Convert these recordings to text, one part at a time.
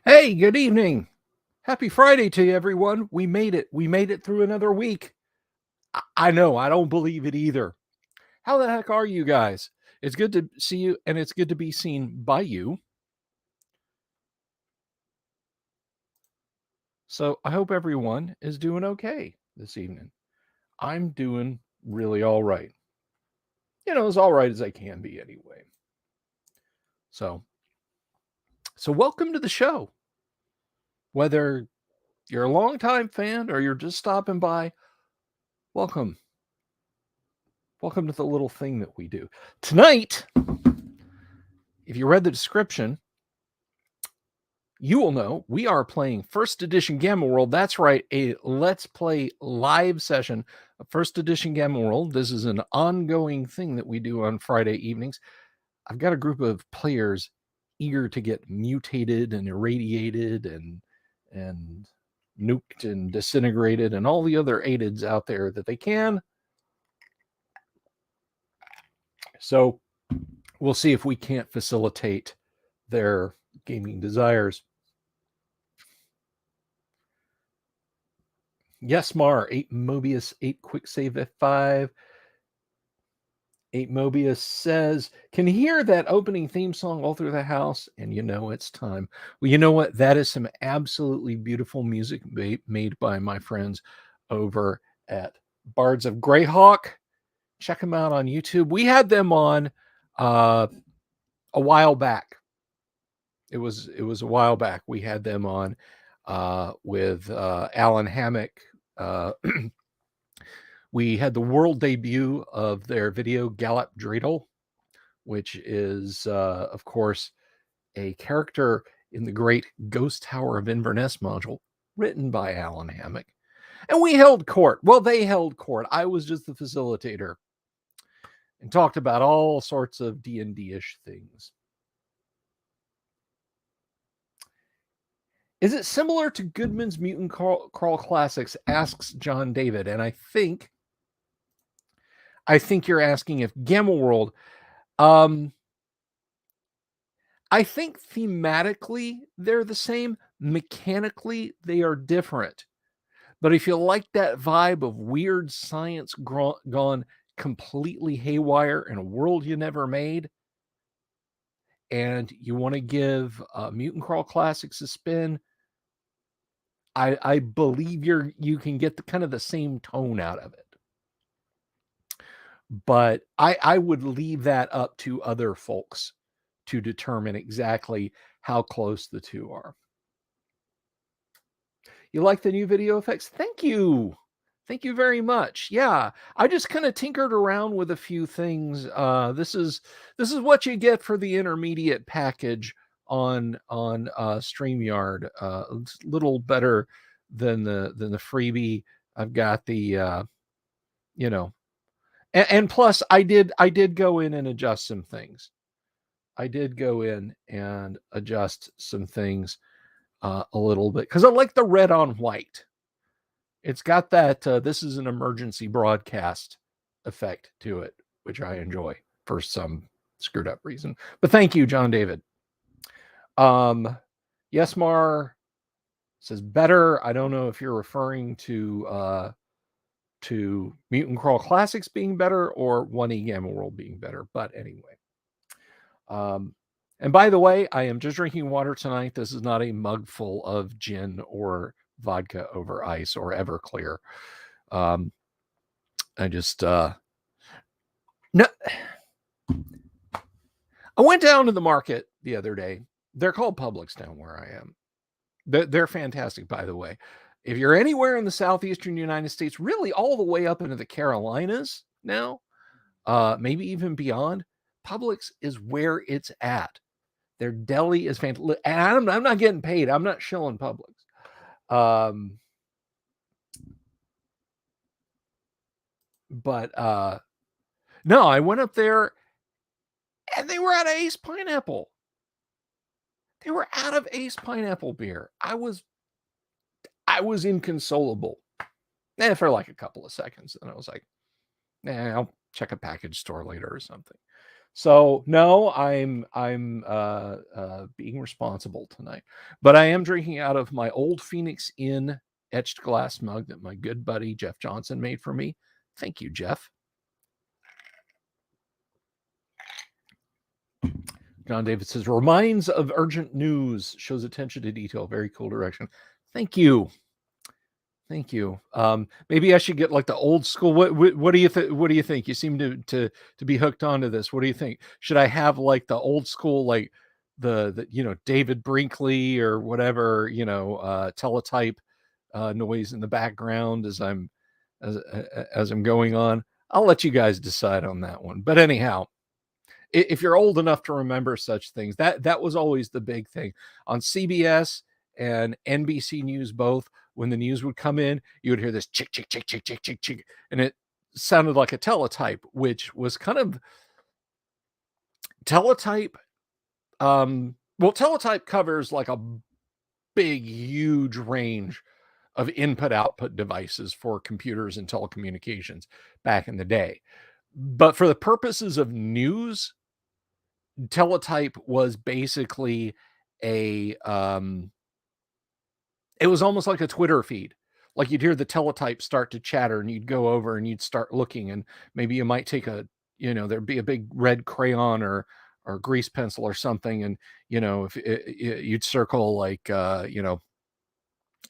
Hey, good evening. Happy Friday to you, everyone. We made it. We made it through another week. I know. I don't believe it either. How the heck are you guys? It's good to see you, and it's good to be seen by you. So I hope everyone is doing okay this evening. I'm doing really all right. As all right as I can be anyway. So, so welcome to the show. Whether you're a longtime fan or you're just stopping by, welcome. Welcome to the little thing that we do. Tonight, if you read the description, you will know we are playing first edition Gamma World. That's right, a Let's Play live session of first edition Gamma World. This is an ongoing thing that we do on Friday evenings. I've got a group of players eager to get mutated and irradiated and nuked and disintegrated and all the other aids out there that they can. So we'll see if we can't facilitate their gaming desires. Yes, Mar, 8 Mobius, 8 quick save F5. 8 Mobius says, can hear that opening theme song all through the house, and you know it's time. Well, you know what? That is some absolutely beautiful music made by my friends over at Bards of Greyhawk. Check them out on YouTube. We had them on a while back. It was a while back. We had them on with Alan Hammock. We had the world debut of their video Gallop Dreidel, which is, of course, a character in the great Ghost Tower of Inverness module written by Alan Hammock. And we held court. Well, they held court. I was just the facilitator and talked about all sorts of D&D-ish things. Is it similar to Goodman's Mutant Crawl Classics? Asks John David. And I think you're asking if Gamma World. I think thematically they're the same. Mechanically, they are different. But if you like that vibe of weird science gone completely haywire in a world you never made, and you want to give Mutant Crawl Classics a spin, I believe you can get the kind of the same tone out of it. But I would leave that up to other folks to determine exactly how close the two are. You like the new video effects? Thank you. Thank you very much. Yeah, I just kind of tinkered around with a few things. This is what you get for the intermediate package on StreamYard. It's a little better than the freebie. I've got the you know, and plus I did go in and adjust some things. I did go in and adjust some things a little bit because I like the red on white. It's got that this is an emergency broadcast effect to it, which I enjoy for some screwed up reason. But thank you, John David. Yes, Mar says better. I don't know if you're referring to Mutant Crawl Classics being better or 1E Gamma World being better. But anyway. And by the way, I am just drinking water tonight. This is not a mug full of gin or vodka over ice or Everclear. I just no. I went down to the market the other day. They're called Publix down where I am. They're fantastic, by the way. If you're anywhere in the southeastern United States, really all the way up into the Carolinas now, maybe even beyond, Publix is where it's at. Their deli is fantastic. And I'm not getting paid. I'm not shilling Publix. But no, I went up there and they were out of Ace Pineapple. They were out of Ace Pineapple beer. I was inconsolable. And for like a couple of seconds. And I was like, I'll check a package store later or something. So no, I'm being responsible tonight, but I am drinking out of my old Phoenix Inn etched glass mug that my good buddy Jeff Johnson made for me. Thank you, Jeff. John David says, reminds of urgent news, shows attention to detail, very cool direction. Thank you. Thank you. Maybe I should get like the old school. What do you think? What do you think? You seem to be hooked onto this. What do you think? Should I have like the old school, like the David Brinkley or whatever, teletype noise in the background as I'm going on? I'll let you guys decide on that one. But anyhow, if you're old enough to remember such things, that was always the big thing on CBS and NBC News both. When the news would come in, you would hear this chick chick chick chick chick chick chick, and it sounded like a teletype, which was kind of teletype. Well, teletype covers like a big, huge range of input output devices for computers and telecommunications back in the day. But for the purposes of news, teletype was basically a it was almost like a Twitter feed. Like you'd hear the teletype start to chatter and you'd go over and you'd start looking, and maybe you might take there'd be a big red crayon or grease pencil or something, and if you'd circle like Iran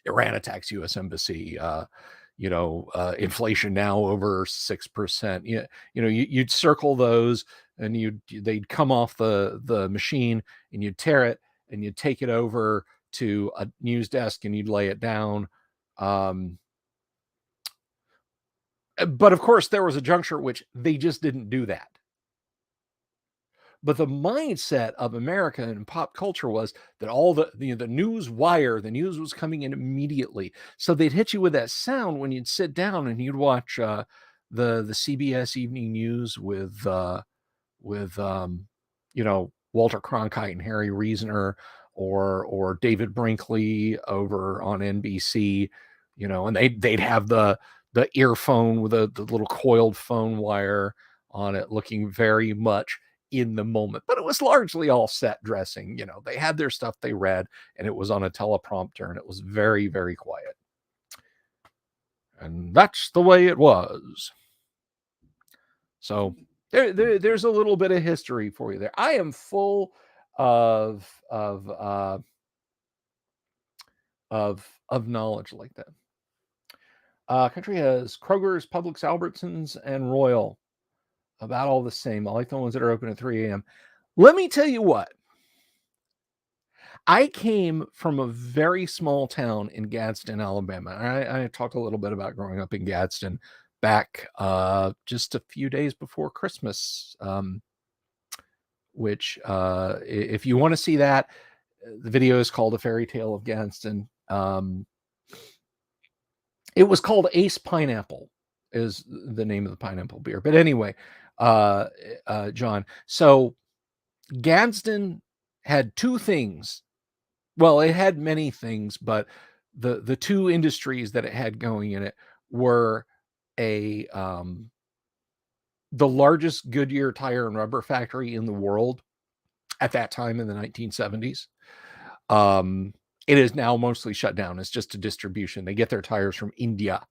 attacks U.S. embassy, inflation now over 6%. You'd circle those, and they'd come off the machine, and you'd tear it, and you'd take it over to a news desk, and you'd lay it down. But of course, there was a juncture at which they just didn't do that. But the mindset of America and pop culture was that all the news wire, the news was coming in immediately. So they'd hit you with that sound when you'd sit down and you'd watch the CBS Evening News with Walter Cronkite and Harry Reasoner, or David Brinkley over on NBC, and they'd have the earphone with the little coiled phone wire on it, looking very much in the moment. But it was largely all set dressing. They had their stuff they read, and it was on a teleprompter, and it was very, very quiet. And that's the way it was. So there's a little bit of history for you there. I am full of knowledge like that. Country has Kroger's, Publix, Albertsons, and Royal. About all the same. I like the ones that are open at 3 a.m. Let me tell you what. I came from a very small town in Gadsden, Alabama. I talked a little bit about growing up in Gadsden back just a few days before Christmas, which if you want to see that, the video is called A Fairy Tale of Gadsden. It was called Ace Pineapple is the name of the pineapple beer. But anyway, John, so Gadsden had two things. Well, it had many things, but the two industries that it had going in it were the largest Goodyear tire and rubber factory in the world at that time in the 1970s. It is now mostly shut down. It's just a distribution. They get their tires from India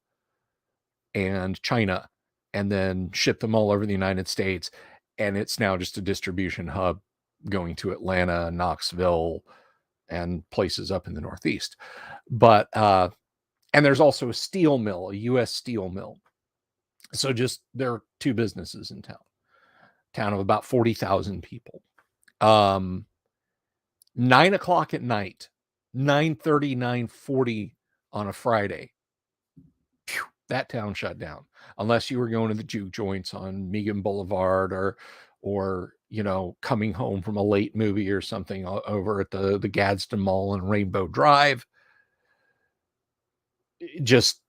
and China and then ship them all over the United States. And it's now just a distribution hub going to Atlanta, Knoxville, and places up in the Northeast. But, and there's also a steel mill, a U.S. steel mill. So just there are two businesses in town of about 40,000 people. 9 o'clock at night, 9:30, 9:40 on a Friday, that town shut down, unless you were going to the juke joints on Megan Boulevard or coming home from a late movie or something over at the Gadsden Mall and Rainbow Drive. Just,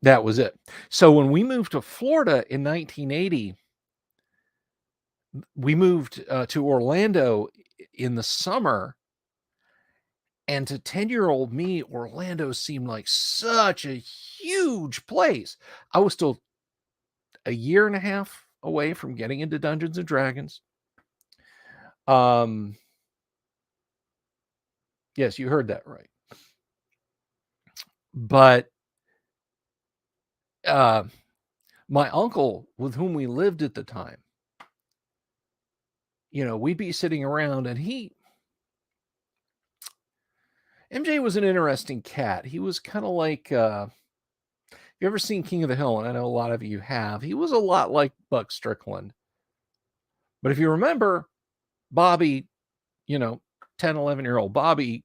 that was it. So when we moved to Florida in 1980, we moved to Orlando in the summer. And to 10-year-old me, Orlando seemed like such a huge place. I was still a year and a half away from getting into Dungeons and Dragons. Um, yes, you heard that right. But my uncle, with whom we lived at the time, we'd be sitting around, and MJ was an interesting cat. He was kind of like, you ever seen King of the Hill? And I know a lot of you have. He was a lot like Buck Strickland. But if you remember, Bobby, you know, 10, 11-year-old Bobby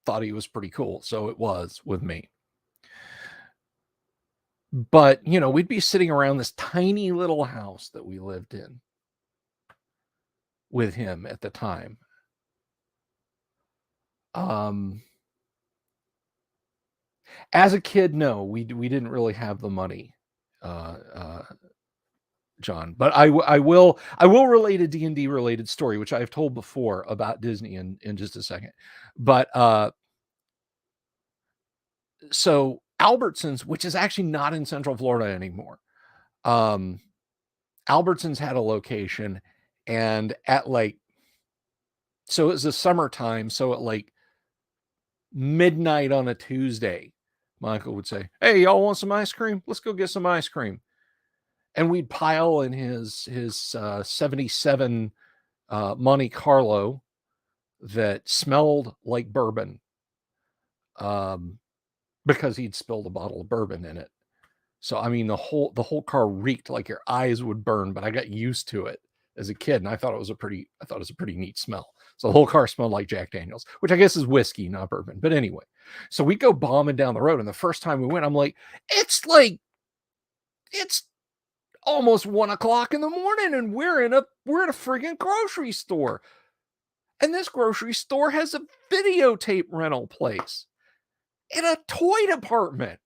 thought he was pretty cool. So it was with me. But, we'd be sitting around this tiny little house that we lived in with him at the time. As a kid, no, we didn't really have the money, John. But I will relate a D&D related story, which I've told before about Disney in just a second. But so Albertsons, which is actually not in Central Florida anymore, Albertsons had a location, and at so it was the summertime, so at midnight on a Tuesday, my uncle would say, "Hey, y'all want some ice cream? Let's go get some ice cream." And we'd pile in his 77 Monte Carlo that smelled like bourbon, because he'd spilled a bottle of bourbon in it. So I mean, the whole car reeked like your eyes would burn. But I got used to it as a kid, and I thought it was a pretty neat smell. So the whole car smelled like Jack Daniels, which I guess is whiskey, not bourbon. But anyway, so we go bombing down the road, and the first time we went, I'm like, it's almost 1 o'clock in the morning, and we're in a friggin' grocery store. And this grocery store has a videotape rental place and a toy department.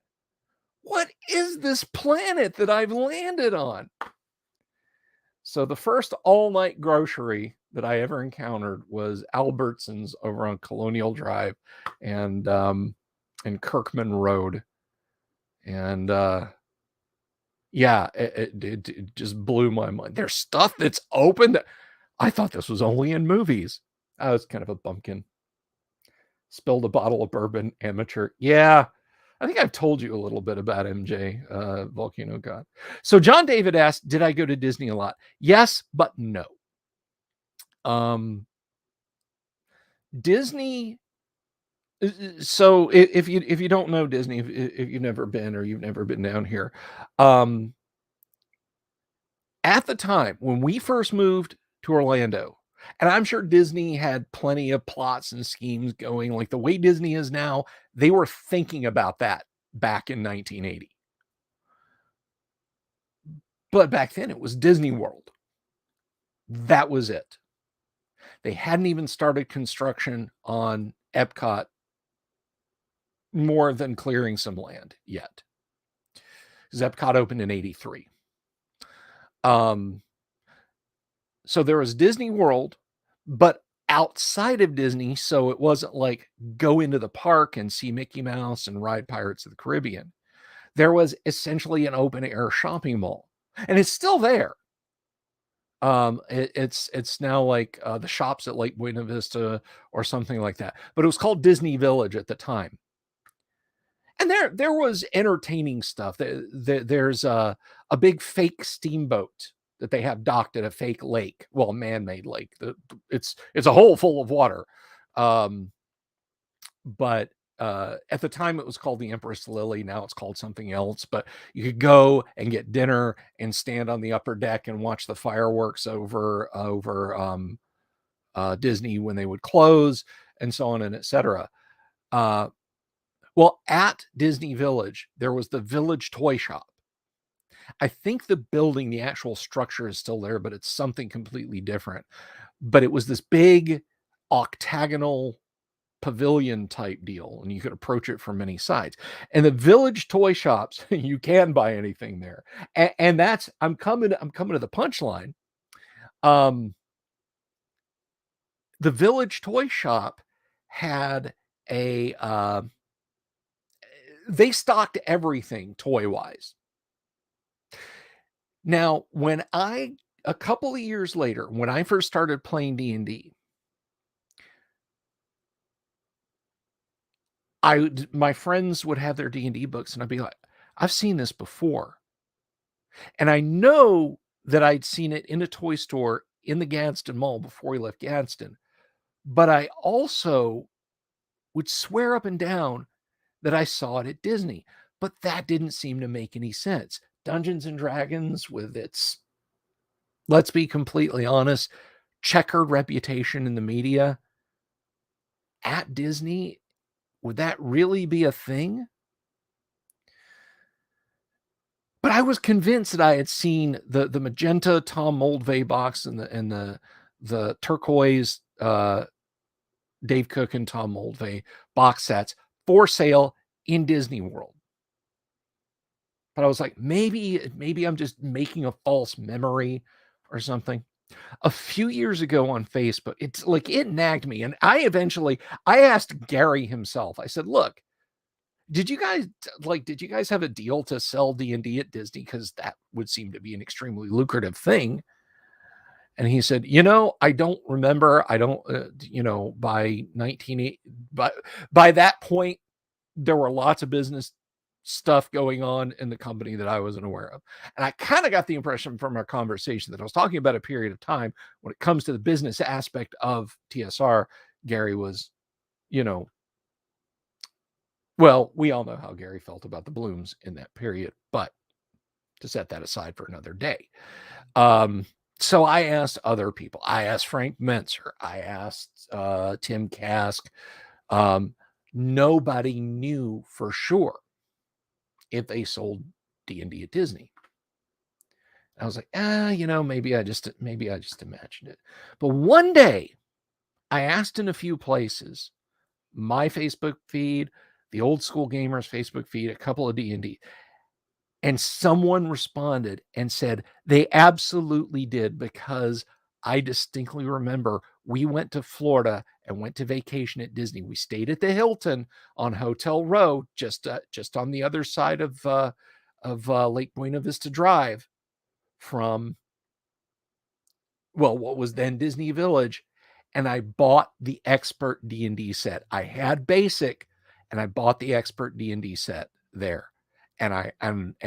What is this planet that I've landed on? So the first all-night grocery that I ever encountered was Albertsons over on Colonial Drive and Kirkman Road. And yeah, it just blew my mind. There's stuff that's open. I thought this was only in movies. I was kind of a bumpkin. Spilled a bottle of bourbon, amateur. Yeah, I think I've told you a little bit about MJ, Volcano God. So John David asked, did I go to Disney a lot? Yes, but no. Disney. So if you don't know Disney, if you've never been, or you've never been down here, at the time when we first moved to Orlando, and I'm sure Disney had plenty of plots and schemes going, like the way Disney is now, they were thinking about that back in 1980. But back then it was Disney World. That was it. They hadn't even started construction on Epcot, more than clearing some land yet. Because Epcot opened in 83. So there was Disney World, but outside of Disney, so it wasn't like go into the park and see Mickey Mouse and ride Pirates of the Caribbean. There was essentially an open air shopping mall, and it's still there. It's now like the shops at Lake Buena Vista or something like that, but it was called Disney Village at the time. And there was entertaining stuff. There's a big fake steamboat that they have docked at a fake lake, well, a man-made lake. It's a hole full of water. But at the time it was called the Empress Lily. Now it's called something else. But you could go and get dinner and stand on the upper deck and watch the fireworks over Disney when they would close, and so on and etc. Well, at Disney Village, there was the Village Toy Shop. I think the building, the actual structure is still there, but it's something completely different. But it was this big octagonal pavilion type deal, and you could approach it from many sides. And the Village Toy Shops, you can buy anything there. And that's I'm coming to the punchline. The Village Toy Shop had they stocked everything toy wise. Now, a couple of years later, when I first started playing D&D, my friends would have their D&D books, and I'd be like, "I've seen this before." And I know that I'd seen it in a toy store in the Gadsden Mall before we left Gadsden, but I also would swear up and down that I saw it at Disney, but that didn't seem to make any sense. Dungeons and Dragons, with its, let's be completely honest, checkered reputation in the media, at Disney, would that really be a thing? But I was convinced that I had seen the magenta Tom Moldvay box and the turquoise Dave Cook and Tom Moldvay box sets for sale in Disney World. But I was like, maybe I'm just making a false memory or something. A few years ago on Facebook, it's like it nagged me, and I asked Gary himself. I said, "Look, did you guys have a deal to sell D&D at Disney? Because that would seem to be an extremely lucrative thing." And he said, I don't remember. I don't, by 1980, by that point, there were lots of business stuff going on in the company that I wasn't aware of. And I kind of got the impression from our conversation that I was talking about a period of time when it comes to the business aspect of TSR. Gary was, you know, well, we all know how Gary felt about the Blooms in that period, but to set that aside for another day. So I asked other people. I asked Frank Menzer. I asked Tim Kask. Nobody knew for sure if they sold D&D at Disney. I was like, maybe I just imagined it. But one day, I asked in a few places, my Facebook feed, the Old School Gamers Facebook feed, a couple of D&D, and someone responded and said they absolutely did, because I distinctly remember we went to Florida and went to vacation at Disney. We stayed at the Hilton on Hotel Row, just on the other side of Lake Buena Vista Drive from, well, what was then Disney Village. And I bought the Expert D&D set. I had Basic, and I bought the Expert D&D set there. And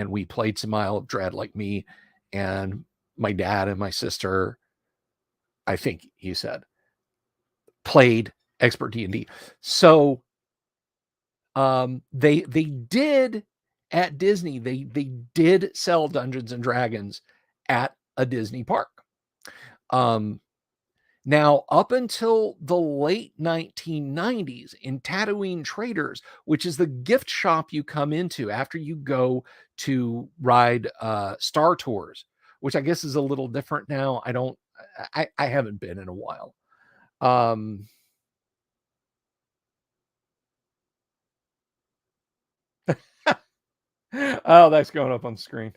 we played some Isle of Dread, like me and my dad and my sister, I think he said, played Expert D&D. So they did at Disney, they did sell Dungeons and Dragons at a Disney park. Now, up until the late 1990s, in Tatooine Traders, which is the gift shop you come into after you go to ride Star Tours, which I guess is a little different now. I haven't been in a while. Oh, that's going up on the screen.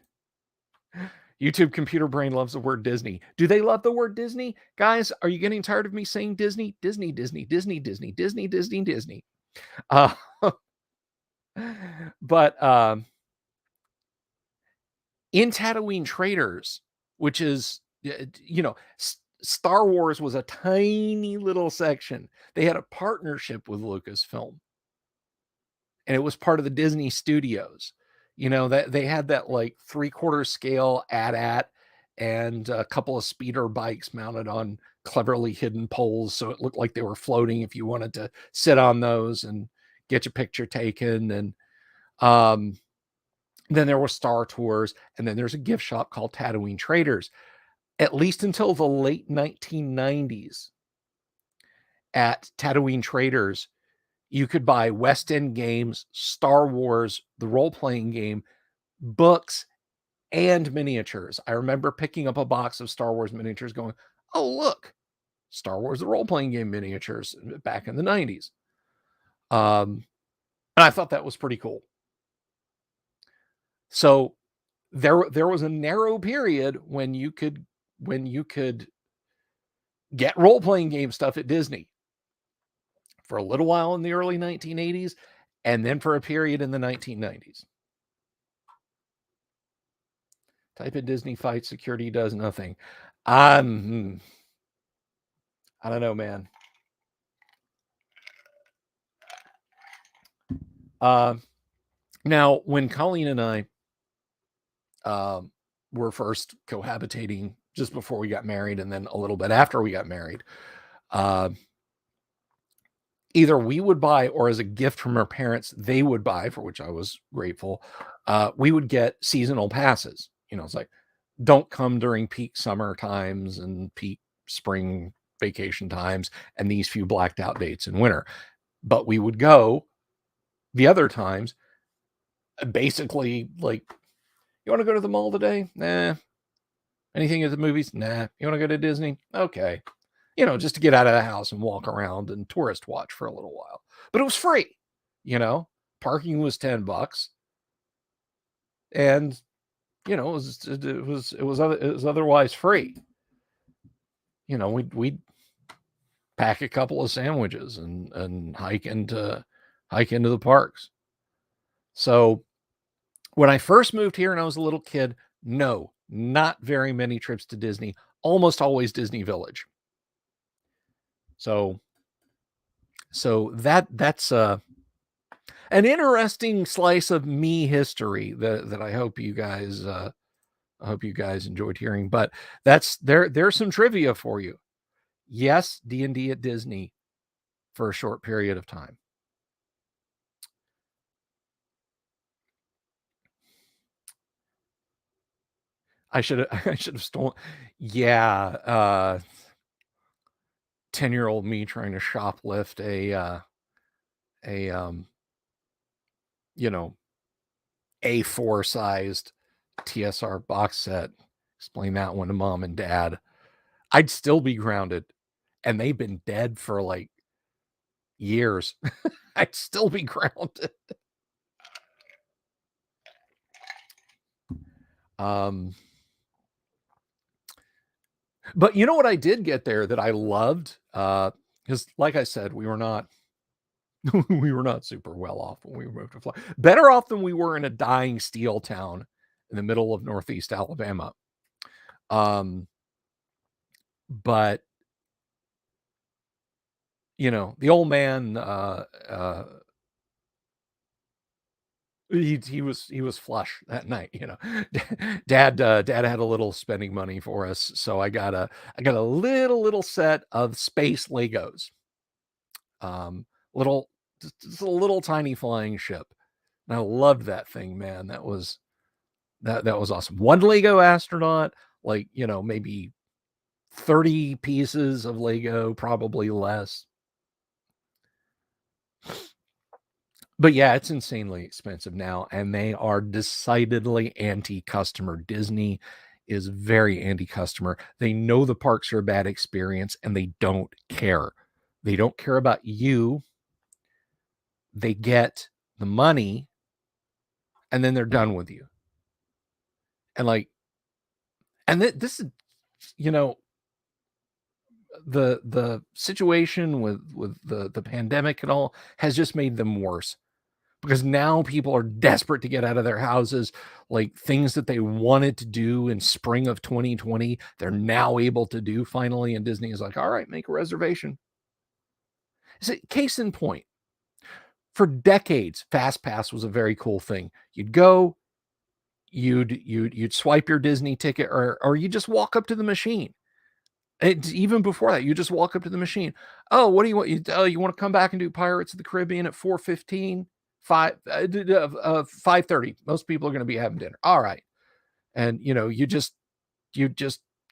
YouTube computer brain loves the word Disney. Do they love the word Disney? Guys, are you getting tired of me saying Disney? Disney, Disney, Disney, Disney, Disney, Disney, Disney. Uh, but in Tatooine Traders, which is, Star Wars was a tiny little section. They had a partnership with Lucasfilm, and it was part of the Disney Studios. That they had that like 3/4 scale AT-AT and a couple of speeder bikes mounted on cleverly hidden poles, so it looked like they were floating if you wanted to sit on those and get your picture taken. And then there were Star Tours, and then there's a gift shop called Tatooine Traders. At least until the late 1990s, at Tatooine Traders, you could buy West End games, Star Wars, the role-playing game, books, and miniatures. I remember picking up a box of Star Wars miniatures going, "Oh, look, Star Wars, the role-playing game miniatures," back in the 90s. And I thought that was pretty cool. So there was a narrow period when you could get role-playing game stuff at Disney for a little while in the early 1980s, and then for a period in the 1990s. Type in Disney fight, security does nothing. Um, I don't know, man. Uh, Now, when Colleen and I um, were first cohabitating just before we got married, and then a little bit after we got married, uh, either we would buy or as a gift from our parents, they would buy, for which I was grateful. We would get seasonal passes. It's like, don't come during peak summer times and peak spring vacation times and these few blacked out dates in winter. But we would go the other times, basically like, you want to go to the mall today? Nah. Anything at the movies? Nah. You want to go to Disney? Okay. Just to get out of the house and walk around and tourist watch for a little while. But it was free. You know, Parking was $10, and it was otherwise free. We'd pack a couple of sandwiches and hike into the parks. So when I first moved here and I was a little kid, no, not very many trips to Disney. Almost always Disney Village. So that's an interesting slice of me history that I hope you guys enjoyed hearing. But there's some trivia for you. Yes, D&D at Disney for a short period of time. I should have stolen. Yeah, 10-year-old me trying to shoplift a A4 sized TSR box set. Explain that one to mom and dad. I'd still be grounded, and they've been dead for like years. I'd still be grounded. But you know what I did get there that I loved? Because like I said, we were not super well off when we moved to Florida. Better off than we were in a dying steel town in the middle of Northeast Alabama. But the old man, he was flush that night. Dad had a little spending money for us, so I got a little set of space Legos. Little, just a little tiny flying ship, and I loved that thing, man. That was awesome. One Lego astronaut, like maybe 30 pieces of Lego, probably less. But yeah, it's insanely expensive now, and they are decidedly anti-customer. Disney is very anti-customer. They know the parks are a bad experience, and they don't care. They don't care about you. They get the money, and then they're done with you. And this is, the situation with the pandemic and all has just made them worse, because now people are desperate to get out of their houses. Like, things that they wanted to do in spring of 2020, they're now able to do finally, and Disney is like, all right, make a reservation. Case in point, for decades, Fast Pass was a very cool thing. You'd go, you'd swipe your Disney ticket, or you just walk up to the machine. Even before that, you just walk up to the machine. Oh, what do you want? You want to come back and do Pirates of the Caribbean at 4:15, 5:30. Most people are going to be having dinner. All right, and you just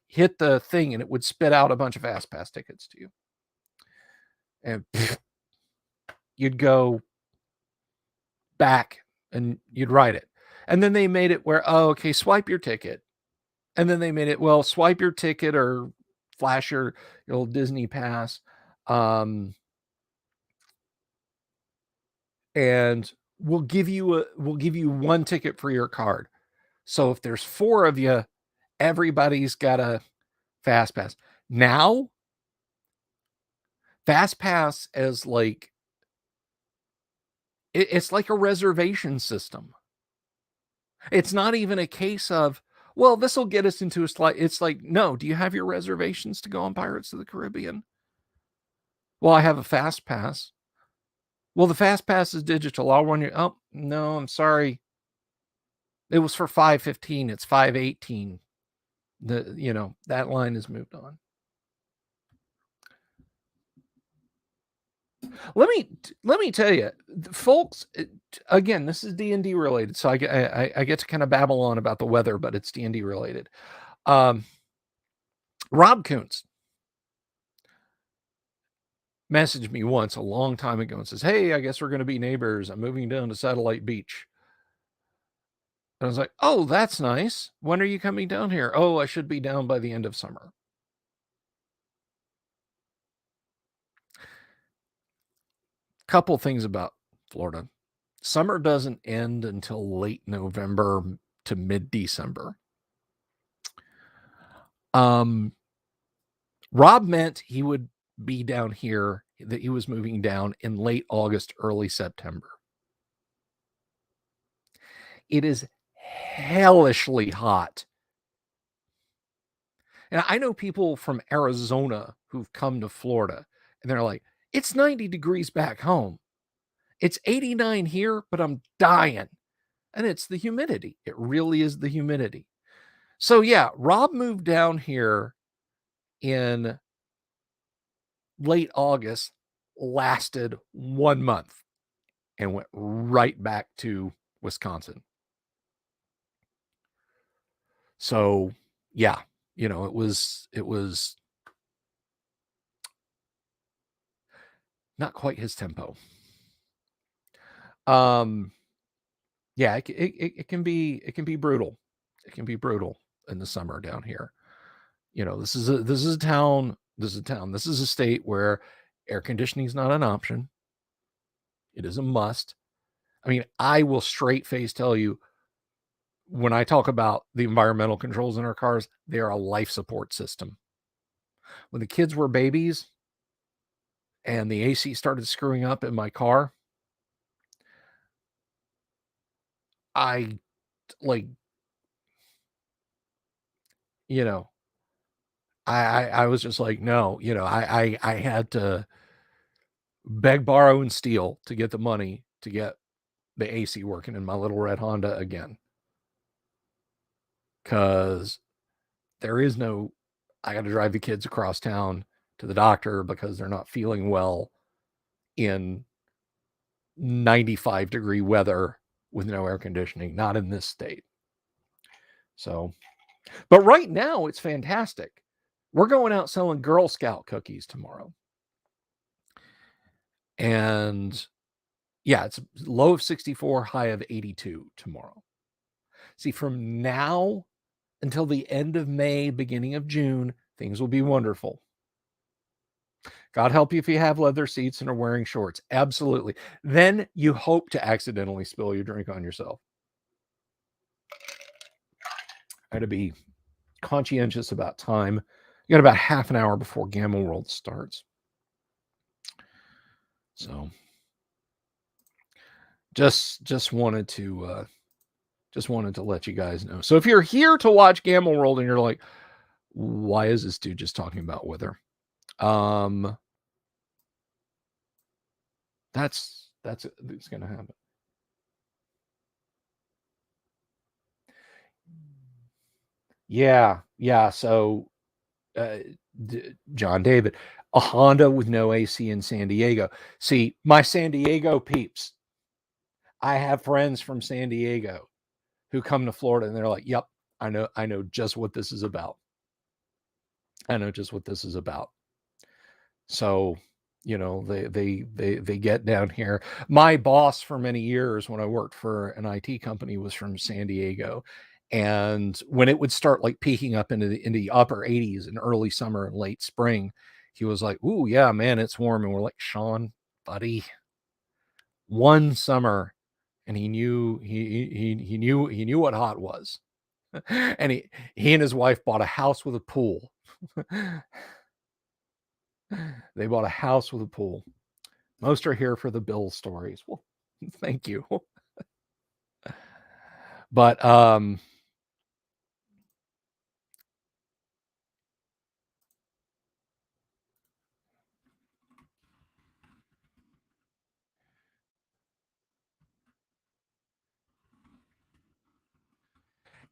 hit the thing, and it would spit out a bunch of Fast Pass tickets to you, and you'd go back and you'd write it, and then they made it where, oh, okay, swipe your ticket, and then they made it, well, swipe your ticket or flash your old Disney pass, and we'll give you one ticket for your card. So if there's 4 of you, everybody's got a Fast Pass. Now, Fast Pass is like, it's like a reservation system. It's not even a case of, Well, this will get us into a slight. It's like, no, do you have your reservations to go on Pirates of the Caribbean? Well, I have a fast pass. Well, the fast pass is digital. I'll run you. Oh, no, I'm sorry. It was for 5:15. It's 5:18. That line has moved on. Let me tell you, folks. Again, this is D&D related, so I get to kind of babble on about the weather, but it's D&D related. Um, Rob Coons messaged me once a long time ago and says, "Hey, I guess we're going to be neighbors. I'm moving down to Satellite Beach." And I was like, "Oh, that's nice. When are you coming down here?" "Oh, I should be down by the end of summer." Couple things about Florida. Summer doesn't end until late November to mid-December. Rob meant he would be down here, that he was moving down in late August, early September. It is hellishly hot. And I know people from Arizona who've come to Florida and they're like, it's 90 degrees back home. It's 89 here, but I'm dying. And it's the humidity. It really is the humidity. So yeah, Rob moved down here in late August, lasted 1 month, and went right back to Wisconsin. So yeah, it was not quite his tempo. Yeah, it can be brutal. It can be brutal in the summer down here. This is a town. This is a town. This is a state where air conditioning is not an option. It is a must. I mean, I will straight face tell you, when I talk about the environmental controls in our cars, they are a life support system. When the kids were babies and the AC started screwing up in my car, I like, you know, I was just like, no, I had to beg, borrow, and steal to get the money to get the AC working in my little red Honda again. Because there is no, I got to drive the kids across town to the doctor because they're not feeling well in 95-degree weather with no air conditioning, not in this state. So, but right now it's fantastic. We're going out selling Girl Scout cookies tomorrow. And yeah, it's low of 64, high of 82 tomorrow. See, from now until the end of May, beginning of June, things will be wonderful. God help you if you have leather seats and are wearing shorts. Absolutely. Then you hope to accidentally spill your drink on yourself. I had to be conscientious about time. You got about half an hour before Gamma World starts. So just wanted to let you guys know. So if you're here to watch Gamma World and you're like, why is this dude just talking about weather? That's it's gonna happen. Yeah. So John David, a Honda with no AC in San Diego. See, my San Diego peeps, I have friends from San Diego who come to Florida and they're like, yep, I know just what this is about. I know just what this is about. So, they get down here. My boss for many years when I worked for an IT company was from San Diego. And when it would start like peaking up into the upper 80s in early summer and late spring, he was like, "Ooh, yeah, man, it's warm." And we're like, "Sean, buddy, one summer," and he knew what hot was. And he and his wife bought a house with a pool. They bought a house with a pool. Most are here for the Bill stories. Well, thank you. But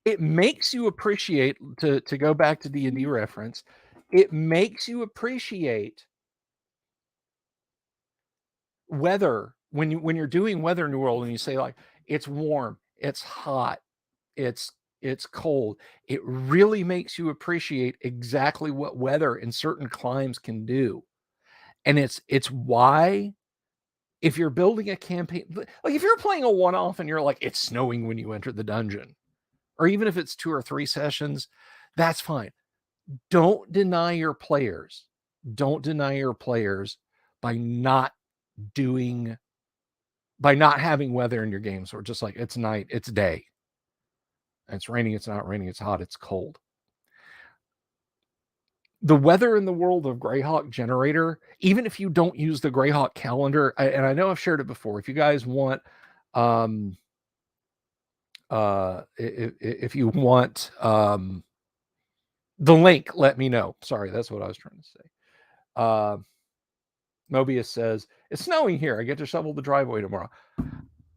it makes you appreciate, to go back to D&D reference, it makes you appreciate weather when you're doing weather in New World and you say like it's warm, it's hot, it's cold. It really makes you appreciate exactly what weather in certain climes can do. And it's why if you're building a campaign, like if you're playing a one-off and you're like it's snowing when you enter the dungeon, or even if it's 2 or 3 sessions, that's fine. Don't deny your players. Don't deny your players by not doing by not having weather in your games, or just like it's night, it's day. It's raining, it's not raining, it's hot, it's cold. The weather in the world of Greyhawk Generator, even if you don't use the Greyhawk calendar, and I know I've shared it before. If you guys want, if you want the link, let me know. Sorry, that's what I was trying to say. Mobius says it's snowing here. I get to shovel the driveway tomorrow.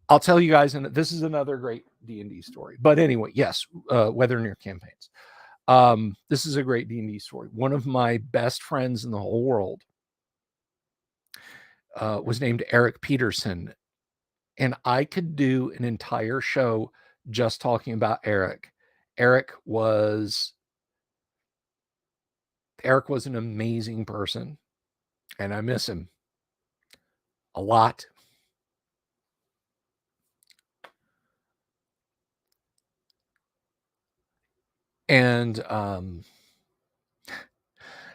I'll tell you guys, and this is another great D&D story. But anyway, yes, weather in your campaigns. This is a great D&D story. One of my best friends in the whole world was named Eric Peterson, and I could do an entire show just talking about Eric. Eric was an amazing person, and I miss him a lot. And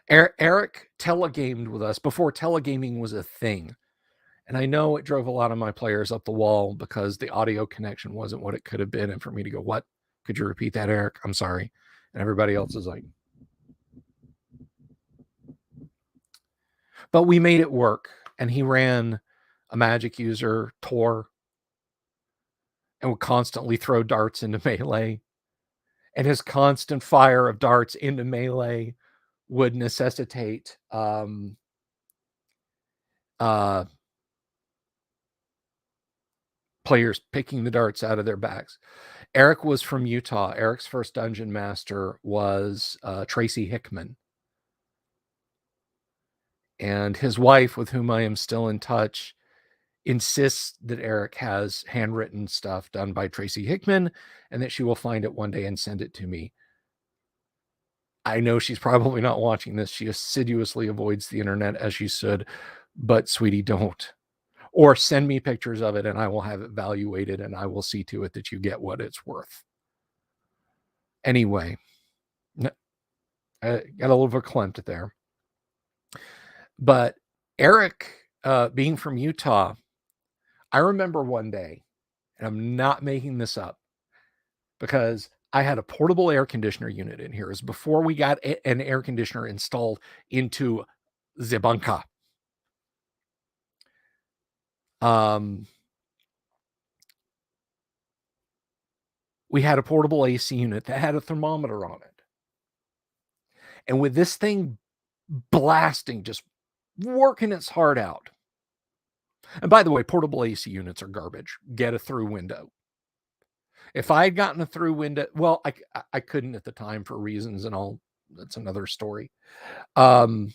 Eric telegamed with us before telegaming was a thing. And I know it drove a lot of my players up the wall because the audio connection wasn't what it could have been. And for me to go, what? Could you repeat that, Eric? I'm sorry. And everybody else is like, but we made it work. And he ran a magic user, Tor, and would constantly throw darts into melee. And his constant fire of darts into melee would necessitate players picking the darts out of their bags. Eric was from Utah. Eric's first dungeon master was Tracy Hickman. And his wife, with whom I am still in touch, insists that Eric has handwritten stuff done by Tracy Hickman and that she will find it one day and send it to me. I know she's probably not watching this. She assiduously avoids the internet as she should, but sweetie, don't. Or send me pictures of it and I will have it evaluated and I will see to it that you get what it's worth. Anyway, I got a little verklempt there. But Eric, being from Utah, I remember one day, and I'm not making this up, because I had a portable air conditioner unit in here. It was before we got an air conditioner installed into the bunker. We had a portable AC unit that had a thermometer on it. And with this thing blasting, just working its heart out. And by the way, portable AC units are garbage. Get a through window. If I had gotten a through window, well, I couldn't at the time for reasons and all. That's another story. But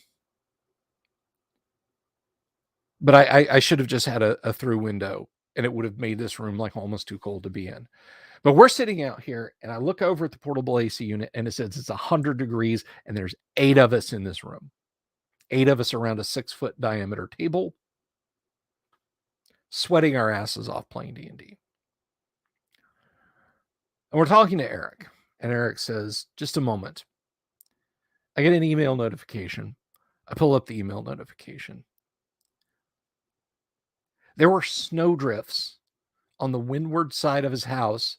I should have just had a through window, and it would have made this room like almost too cold to be in. But we're sitting out here, and I look over at the portable AC unit, and it says it's 100 degrees, and there's 8 of us in this room. 8 of us around a 6-foot diameter table, sweating our asses off playing D&D. And we're talking to Eric, and Eric says, just a moment. I get an email notification. I pull up the email notification. There were snowdrifts on the windward side of his house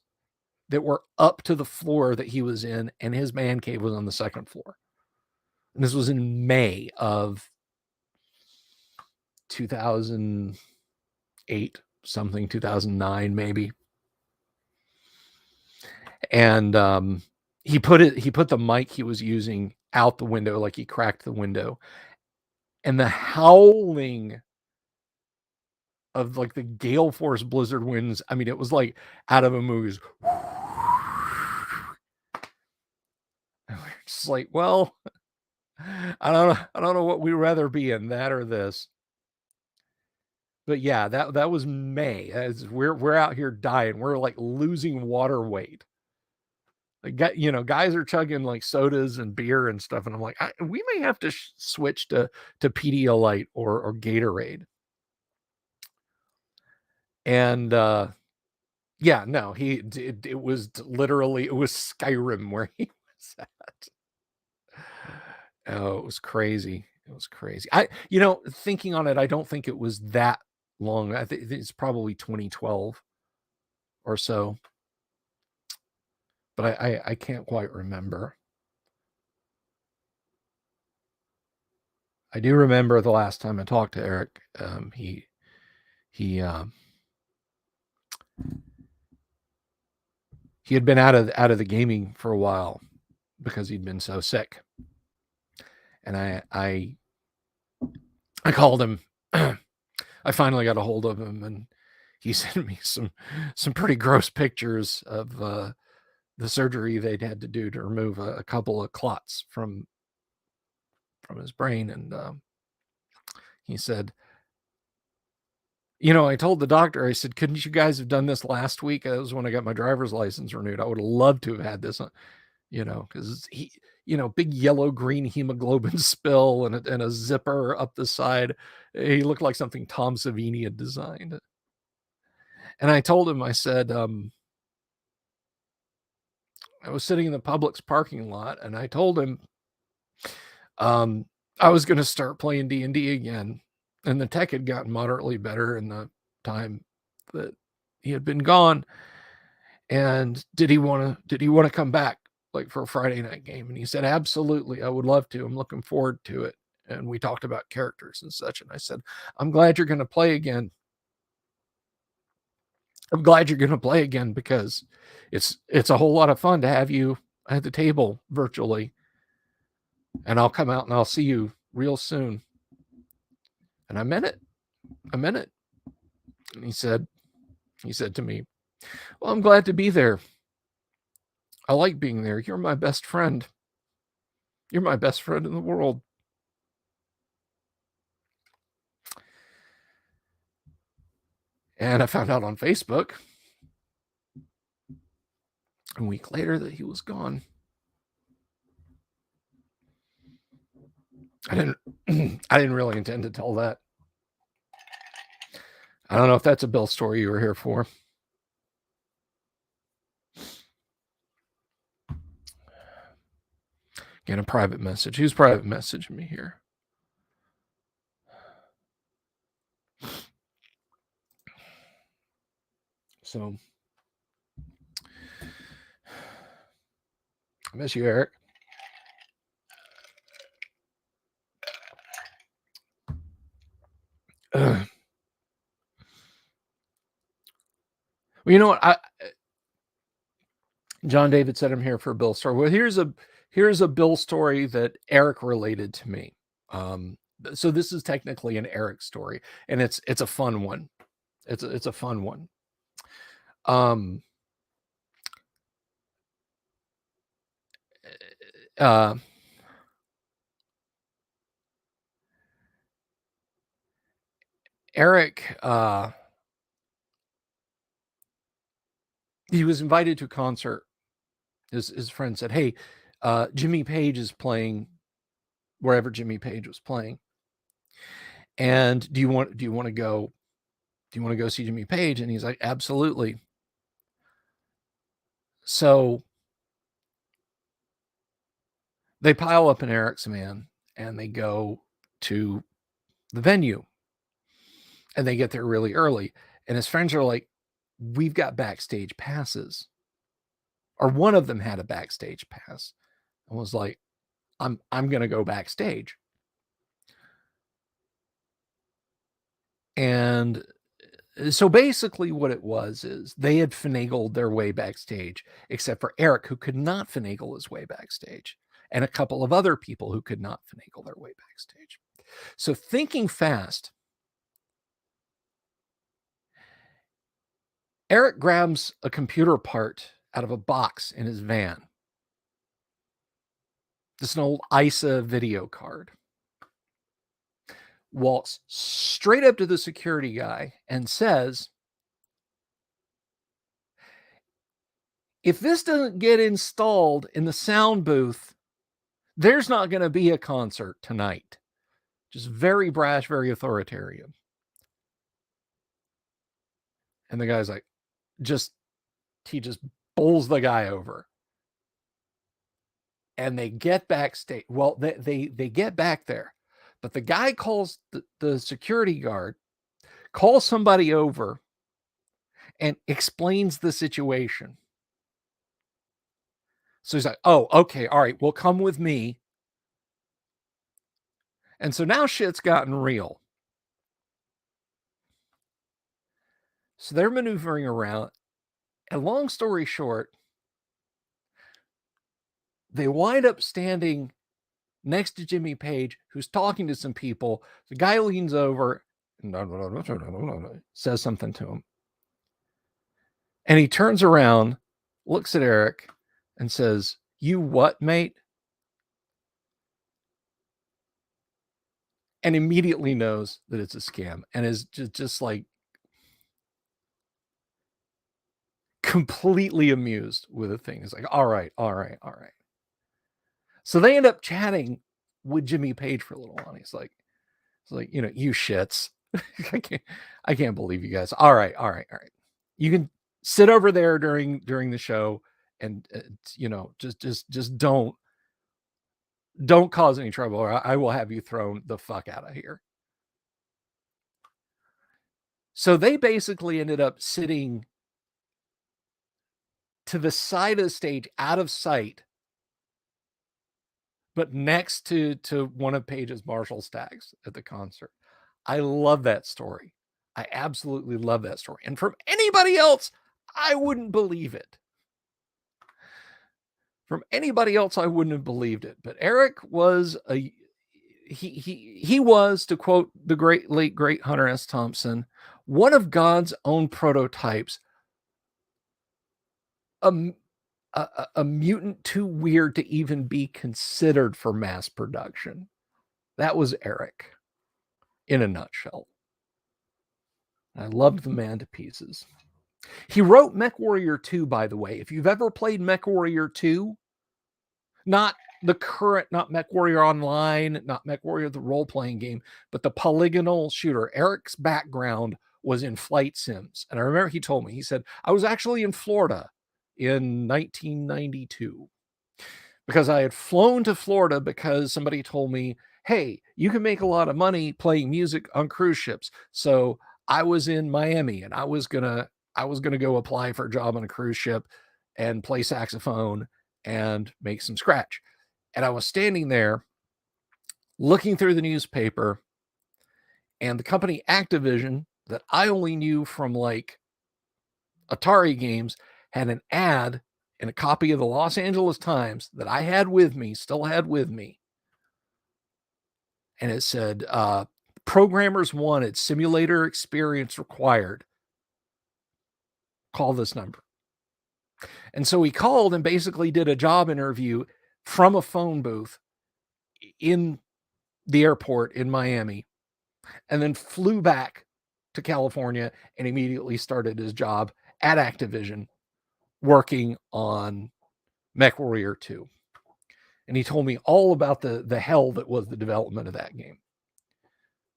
that were up to the floor that he was in, and his man cave was on the second floor. And this was in May of 2008, something, 2009 maybe. And he put the mic he was using out the window, like he cracked the window. And the howling of like the gale force blizzard winds, I mean, it was like out of a movie. Just like, well, I don't know what we'd rather be in, that or this. But yeah, that was May. As we're out here dying. We're like losing water weight. Like, guys are chugging like sodas and beer and stuff, and I'm like, we may have to switch to Pedialyte or Gatorade. And yeah, no, it was literally, it was Skyrim where he was at. Oh, it was crazy. It was crazy. Thinking on it, I don't think it was that long. I think it's probably 2012 or so, but I can't quite remember. I do remember the last time I talked to Eric. He he had been out of the gaming for a while because he'd been so sick, and I called him. I finally got a hold of him, and he sent me some pretty gross pictures of the surgery they'd had to do to remove a couple of clots from his brain. And he said, I told the doctor, I said, couldn't you guys have done this last week? That was when I got my driver's license renewed. I would have loved to have had this, because he, big yellow green hemoglobin spill and a zipper up the side. He looked like something Tom Savini had designed. And I told him, I said, I was sitting in the Publix parking lot, and I told him, I was going to start playing D&D again, and the tech had gotten moderately better in the time that he had been gone. And did he want to come back, like, for a Friday night game? And he said, absolutely, I would love to. I'm looking forward to it. And we talked about characters and such. And I said, I'm glad you're going to play again. I'm glad you're going to play again, because it's a whole lot of fun to have you at the table virtually. And I'll come out and I'll see you real soon. And I meant it. And he said to me, well, I'm glad to be there. I like being there. You're my best friend. You're my best friend in the world. And I found out on Facebook a week later that he was gone. I didn't really intend to tell that. I don't know if that's a Bill story you were here for. Again, a private message. Who's private messaging me here? So, I miss you, Eric. Well, you know what? John David said I'm here for a Bill story. Well, here's a Bill story that Eric related to me. So this is technically an Eric story, and it's a fun one. It's a fun one. Eric, he was invited to a concert. His friend said, hey, Jimmy Page is playing wherever Jimmy Page was playing. And do you want to go see Jimmy Page? And he's like, absolutely. So they pile up in Eric's van and they go to the venue, and they get there really early. And his friends are like, we've got backstage passes. Or one of them had a backstage pass and was like, I'm going to go backstage. And so basically what it was is they had finagled their way backstage, except for Eric, who could not finagle his way backstage, and a couple of other people who could not finagle their way backstage. So thinking fast, Eric grabs a computer part out of a box in his van. This is an old ISA video card. Walks straight up to the security guy and says, if this doesn't get installed in the sound booth, there's not going to be a concert tonight. Just very brash, very authoritarian. And the guy's like, he just bowls the guy over. And they get backstage. Well, they get back there, but the guy calls the security guard, calls somebody over, and explains the situation. So he's like, oh, okay, all right, well, come with me. And so now shit's gotten real. So they're maneuvering around. And long story short, they wind up standing next to Jimmy Page, who's talking to some people. The guy leans over and says something to him. And he turns around, looks at Eric, and says, "You what, mate?" And immediately knows that it's a scam and is just like completely amused with the thing. It's like, all right. So they end up chatting with Jimmy Page for a little while. He's like, you shits. I can't believe you guys. All right. You can sit over there during the show and just don't cause any trouble or I will have you thrown the fuck out of here. So they basically ended up sitting to the side of the stage, out of sight, but next to one of Page's Marshall stacks at the concert. I love that story. I absolutely love that story. And from anybody else, I wouldn't believe it. From anybody else, I wouldn't have believed it. But Eric was he was, to quote the late great Hunter S. Thompson, one of God's own prototypes, a mutant too weird to even be considered for mass production. That was Eric in a nutshell. I loved the man to pieces. He wrote MechWarrior 2, by the way. If you've ever played MechWarrior 2, not the current, not MechWarrior Online, not MechWarrior the role-playing game, but the polygonal shooter. Eric's background was in flight sims. And I remember he told me, he said, I was actually in Florida in 1992 because I had flown to Florida because somebody told me, hey, you can make a lot of money playing music on cruise ships. So I was in Miami and I was gonna go apply for a job on a cruise ship and play saxophone and make some scratch. And I was standing there looking through the newspaper, and the company Activision, that I only knew from like Atari games, had an ad in a copy of the Los Angeles Times that I had with me, still had with me. And it said, programmers wanted, simulator experience required. Call this number. And so he called and basically did a job interview from a phone booth in the airport in Miami, and then flew back to California and immediately started his job at Activision working on MechWarrior 2. And he told me all about the hell that was the development of that game,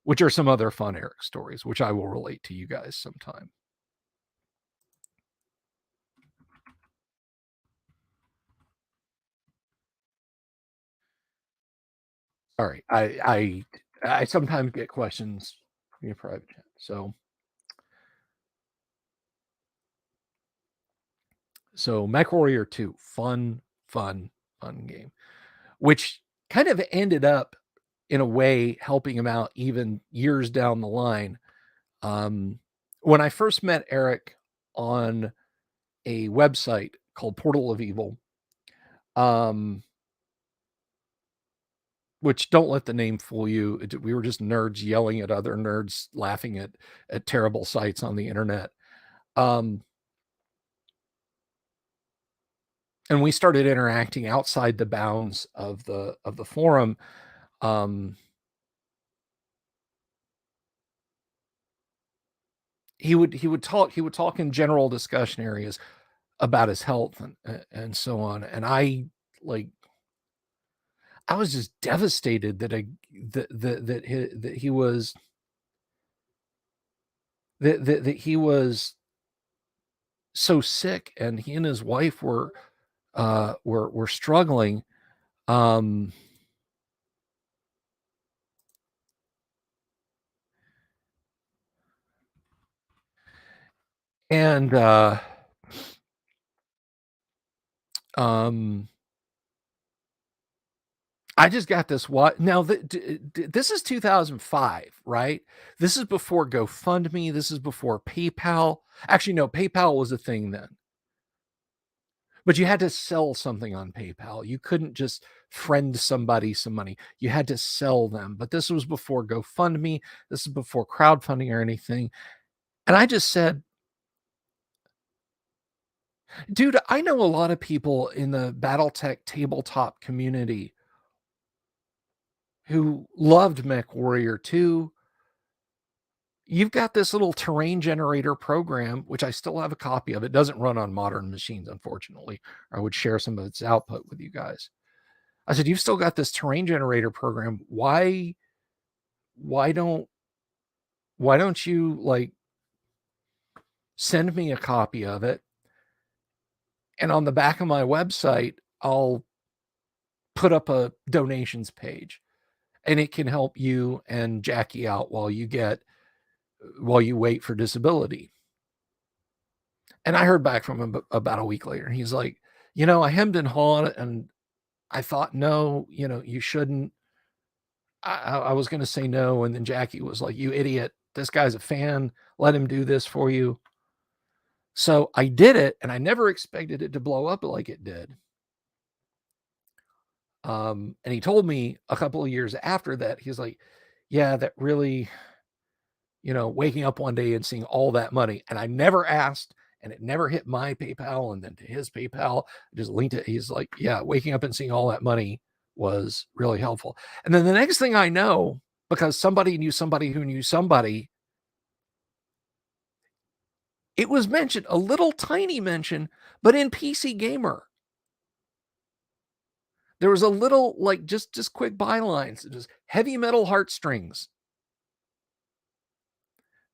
which are some other fun Eric stories, which I will relate to you guys sometime. All right. I sometimes get questions in your private chat. So MechWarrior 2, fun game, which kind of ended up in a way helping him out even years down the line. When I first met Eric on a website called Portal of Evil, which, don't let the name fool you. We were just nerds yelling at other nerds, laughing at terrible sites on the internet. and we started interacting outside the bounds of the forum. Um, he would talk in general discussion areas about his health and so on, and like I was just devastated that I that he was that he was so sick, and he and his wife were struggling. Um, and um, I just got this. What now? This is 2005, right? This is before GoFundMe. This is before PayPal. Actually, no, PayPal was a thing then, but you had to sell something on PayPal. You couldn't just friend somebody some money. You had to sell them. But this was before GoFundMe. This is before crowdfunding or anything. And I just said, dude, I know a lot of people in the BattleTech tabletop community who loved MechWarrior 2. You've got this little terrain generator program, which I still have a copy of. It doesn't run on modern machines, unfortunately. I would share some of its output with you guys. I said, you've still got this terrain generator program. Why don't why don't you like send me a copy of it? And on the back of my website, I'll put up a donations page, and it can help you and Jackie out while you wait for disability. And I heard back from him about a week later. He's like, I hemmed and hawed, and I thought, no, you shouldn't. I was going to say no. And then Jackie was like, you idiot. This guy's a fan. Let him do this for you. So I did it, and I never expected it to blow up like it did. And he told me a couple of years after that, he's like, yeah, that really, waking up one day and seeing all that money. And I never asked, and it never hit my PayPal and then to his PayPal. I just linked it. He's like, yeah, waking up and seeing all that money was really helpful. And then the next thing I know, because somebody knew somebody who knew somebody, it was mentioned, a little tiny mention, but in PC Gamer. There was a little, like, just quick bylines, just heavy metal heartstrings.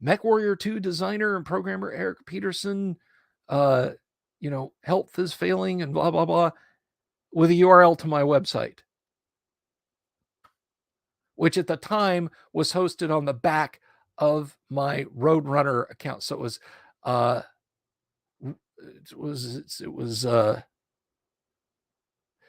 MechWarrior 2 designer and programmer Eric Peterson, uh, health is failing and blah, blah, blah, with a URL to my website, which at the time was hosted on the back of my Roadrunner account. So uh, it was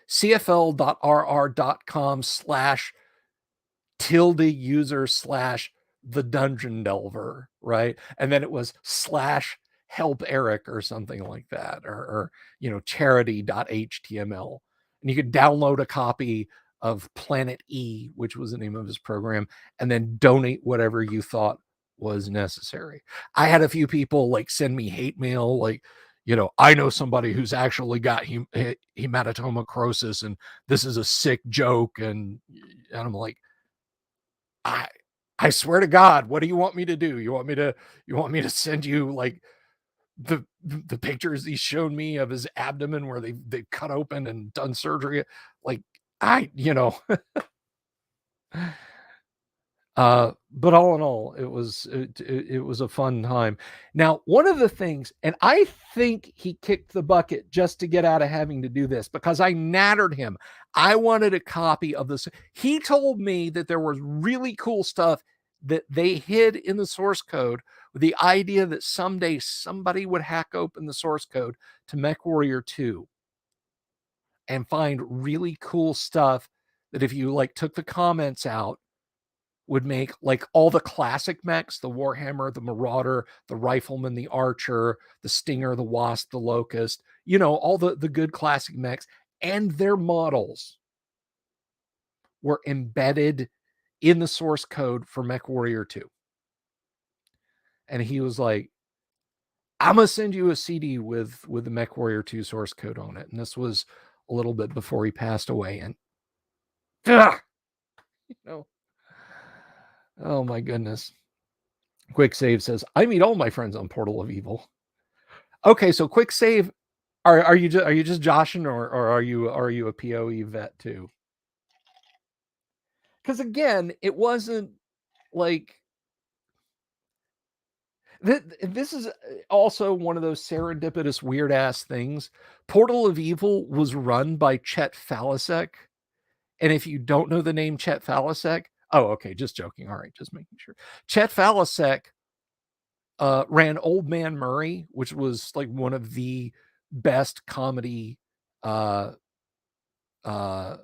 cfl.rr.com/tilde user/the dungeon delver, right? And then it was /help Eric or something like that, or charity.html. And you could download a copy of Planet E, which was the name of his program, and then donate whatever you thought was necessary. I had a few people like send me hate mail, like, I know somebody who's actually got hematoma and this is a sick joke. And I'm like, I I swear to God, what do you want me to do? You want me to send you like the pictures he's shown me of his abdomen where they cut open and done surgery? Like, I, but all in all, it was a fun time. Now, one of the things, and I think he kicked the bucket just to get out of having to do this because I nattered him. I wanted a copy of this. He told me that there was really cool stuff that they hid in the source code with the idea that someday somebody would hack open the source code to MechWarrior 2 and find really cool stuff that if you like took the comments out would make like all the classic mechs, the Warhammer, the Marauder, the Rifleman, the Archer, the Stinger, the Wasp, the Locust, all the good classic mechs and their models were embedded in the source code for MechWarrior 2. And he was like, I'm gonna send you a CD with the MechWarrior 2 source code on it. And this was a little bit before he passed away. And you know, oh my goodness. Quick Save says, I meet all my friends on Portal of Evil. Okay, so Quick Save, are you just joshing, or are you a PoE vet too? Because again, it wasn't like this is also one of those serendipitous weird ass things. Portal of Evil was run by Chet Falasek, and if you don't know the name Chet Falasek, oh, okay, just joking. All right, just making sure. Chet Falasek ran Old Man Murray, which was like one of the best comedy uh, uh,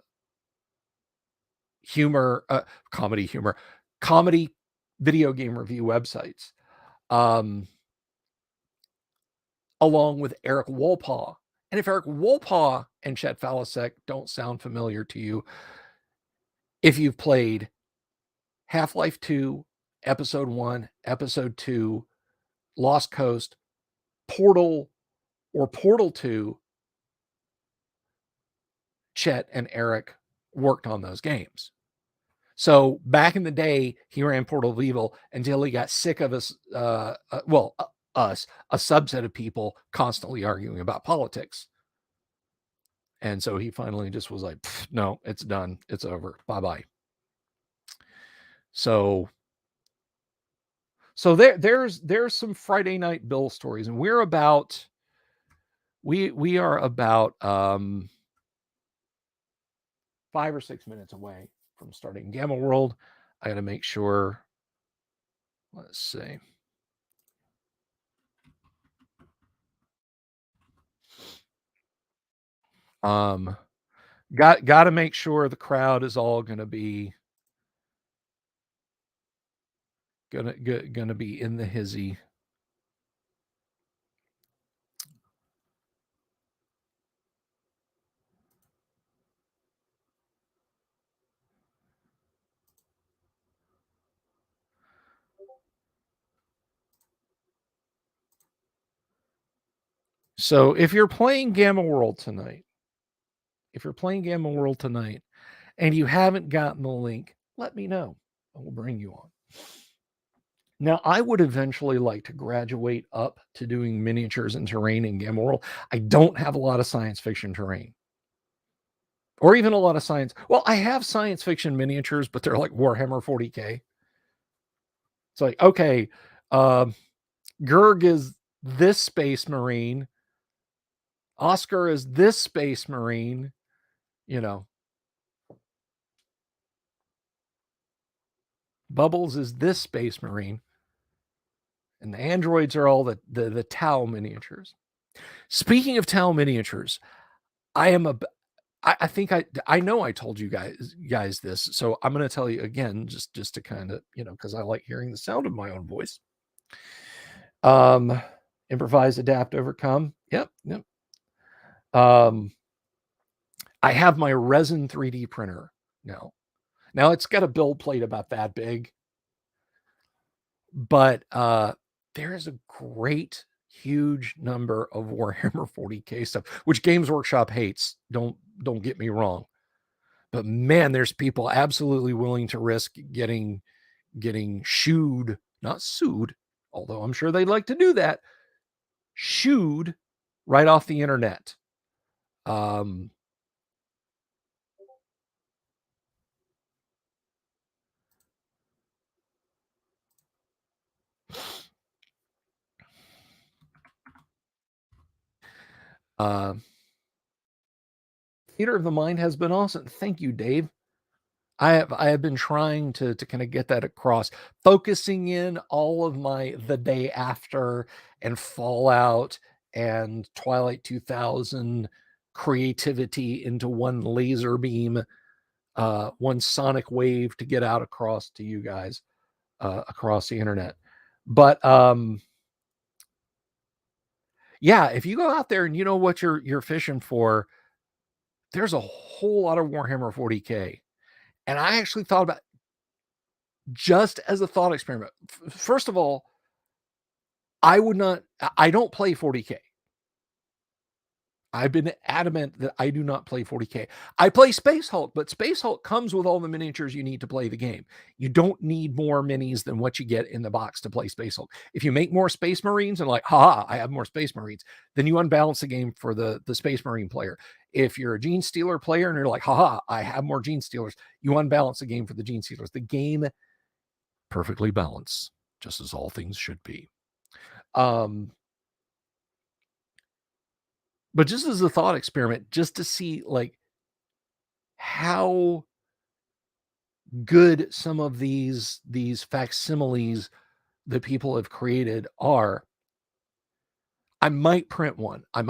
humor, comedy humor, comedy video game review websites, um, along with Eric Wolpaw. And if Eric Wolpaw and Chet Falasek don't sound familiar to you, if you've played Half-Life 2, Episode 1, Episode 2, Lost Coast, Portal, or Portal 2, Chet and Eric worked on those games. So back in the day, he ran Portal of Evil until he got sick of us, us, a subset of people constantly arguing about politics. And so he finally just was like, no, it's done. It's over. Bye-bye. So there's some Friday Night Bill stories, and we are about 5 or 6 minutes away from starting Gamma World. I got to make sure. Let's see. Got to make sure the crowd is all going to be in the hizzy. So if you're playing Gamma World tonight, and you haven't gotten the link, let me know. I will bring you on. Now, I would eventually like to graduate up to doing miniatures and terrain in Gamma World. I don't have a lot of science fiction terrain, or even a lot of science. Well, I have science fiction miniatures, but they're like Warhammer 40K. It's like, okay, Gerg is this space marine. Oscar is this space marine. You know, Bubbles is this space marine. And the androids are all the Tau miniatures. Speaking of Tau miniatures, I think I know I told you guys this, so I'm going to tell you again, just to kind of, because I like hearing the sound of my own voice. Improvise, adapt, overcome. Yep. I have my resin 3D printer now. Now it's got a build plate about that big, but there is a great huge number of Warhammer 40K stuff, which Games Workshop hates. Don't get me wrong. But man, there's people absolutely willing to risk getting shooed, not sued, although I'm sure they'd like to do that, shooed right off the internet. Theater of the Mind has been awesome. Thank you, Dave. I have been trying to kind of get that across, focusing in all of my The Day After and Fallout and Twilight 2000 creativity into one laser beam, one sonic wave to get out across to you guys across the internet. But yeah, if you go out there and you know what you're fishing for, there's a whole lot of Warhammer 40K. And I actually thought about, just as a thought experiment. First of all, I would not. I don't play 40K. I've been adamant that I do not play 40K. I play Space Hulk, but Space Hulk comes with all the miniatures you need to play the game. You don't need more minis than what you get in the box to play Space Hulk. If you make more Space Marines and like, ha, I have more Space Marines, then you unbalance the game for the Space Marine player. If you're a Gene Stealer player and you're like, ha, I have more Gene Stealers, you unbalance the game for the Gene Stealers. The game perfectly balanced, just as all things should be. But just as a thought experiment, just to see like how good some of these facsimiles that people have created are. I might print one. I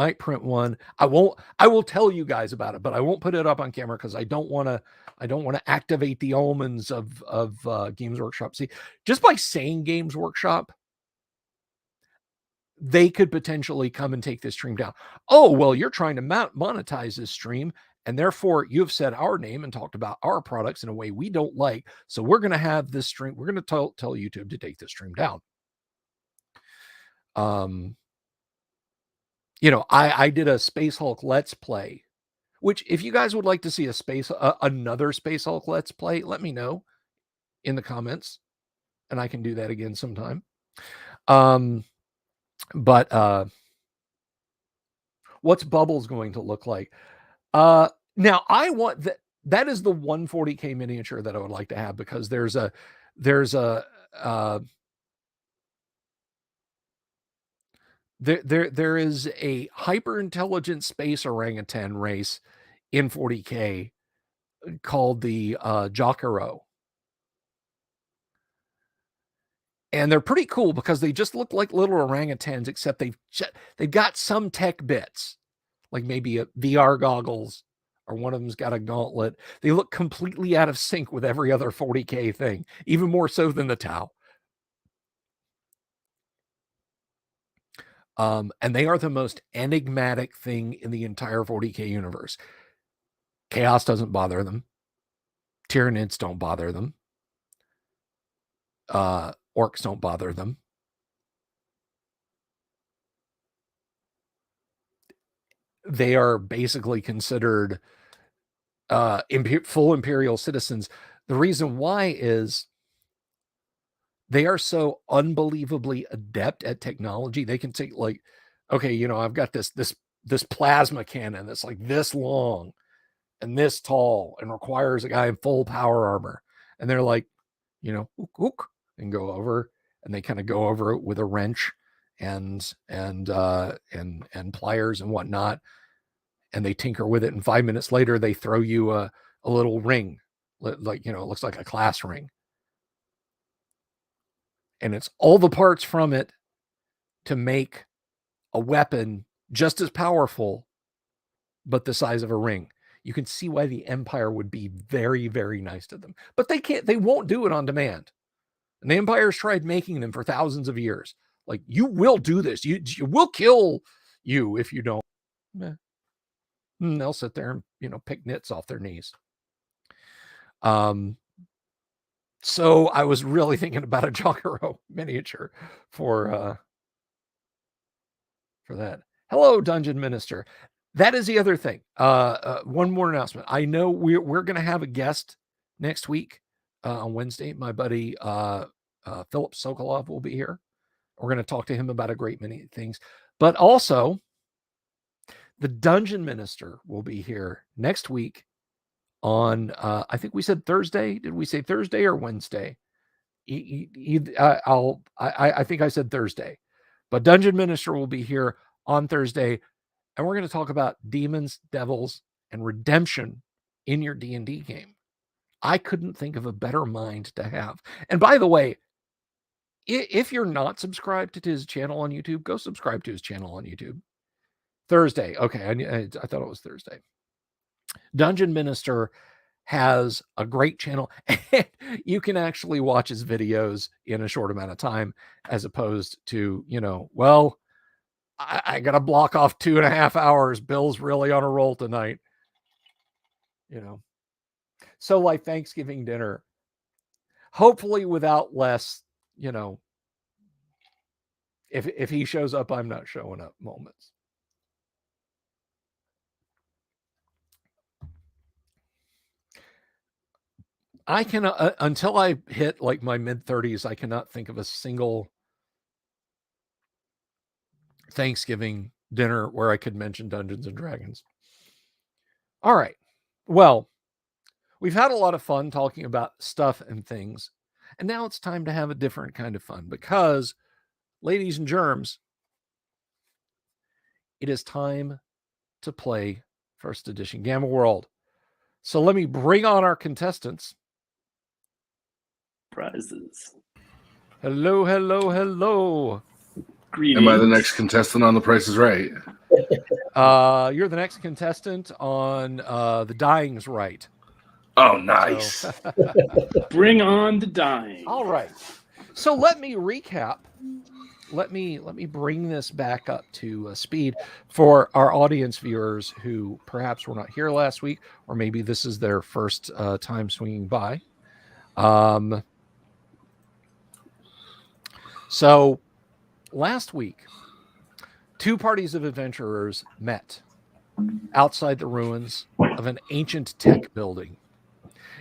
will tell you guys about it, but I won't put it up on camera because I don't want to activate the omens of Games Workshop. See, just by saying Games Workshop, they could potentially come and take this stream down. Oh, well, you're trying to monetize this stream, and therefore you've said our name and talked about our products in a way we don't like. So we're going to have this stream. We're going to tell YouTube to take this stream down. I did a Space Hulk Let's Play, which if you guys would like to see another Space Hulk Let's Play, let me know in the comments, and I can do that again sometime. But what's Bubbles going to look like? Now I want that is the 140K miniature that I would like to have, because there is a hyper intelligent space orangutan race in 40K called the Jokero. And they're pretty cool because they just look like little orangutans, except they've got some tech bits, like maybe a VR goggles, or one of them's got a gauntlet. They look completely out of sync with every other 40K thing, even more so than the Tau. And they are the most enigmatic thing in the entire 40K universe. Chaos doesn't bother them. Tyranids don't bother them. Orcs don't bother them. They are basically considered full Imperial citizens. The reason why is they are so unbelievably adept at technology. They can take, like, okay, I've got this plasma cannon that's like this long and this tall and requires a guy in full power armor. And they're like, ook, ook, and go over, and they kind of go over it with a wrench and pliers and whatnot, and they tinker with it. And 5 minutes later, they throw you a little ring, like, it looks like a class ring. And it's all the parts from it to make a weapon just as powerful, but the size of a ring. You can see why the Empire would be very, very nice to them. But they won't do it on demand. And the Empire's tried making them for thousands of years. Like, you will do this. You will kill you if you don't. They'll sit there and, pick nits off their knees. So I was really thinking about a Jokero miniature for that. Hello, Dungeon Minister. That is the other thing. One more announcement. I know we're going to have a guest next week on Wednesday. My buddy Philip Sokolov will be here. We're going to talk to him about a great many things. But also, the Dungeon Minister will be here next week on, I think we said Thursday. Did we say Thursday or Wednesday? I think I said Thursday. But Dungeon Minister will be here on Thursday, and we're going to talk about demons, devils, and redemption in your D&D game. I couldn't think of a better mind to have. And by the way, if you're not subscribed to his channel on YouTube, go subscribe to his channel on YouTube. Thursday. Okay, I thought it was Thursday. Dungeon Minister has a great channel, and you can actually watch his videos in a short amount of time, as opposed to, I got to block off 2.5 hours. Bill's really on a roll tonight. So like Thanksgiving dinner, hopefully without less, If he shows up, I'm not showing up moments. I cannot, until I hit like my mid-30s, I cannot think of a single Thanksgiving dinner where I could mention Dungeons and Dragons. All right. Well, we've had a lot of fun talking about stuff and things. And now it's time to have a different kind of fun because, ladies and germs, it is time to play first edition Gamma World. So let me bring on our contestants. Prizes. Hello, hello, hello. Greetings. Am I the next contestant on The Price is Right? You're the next contestant on The Dying's Right. Oh, nice. So, bring on the dying. All right. So let me recap. Let me bring this back up to speed for our audience viewers who perhaps were not here last week, or maybe this is their first time swinging by. So last week, two parties of adventurers met outside the ruins of an ancient tech building.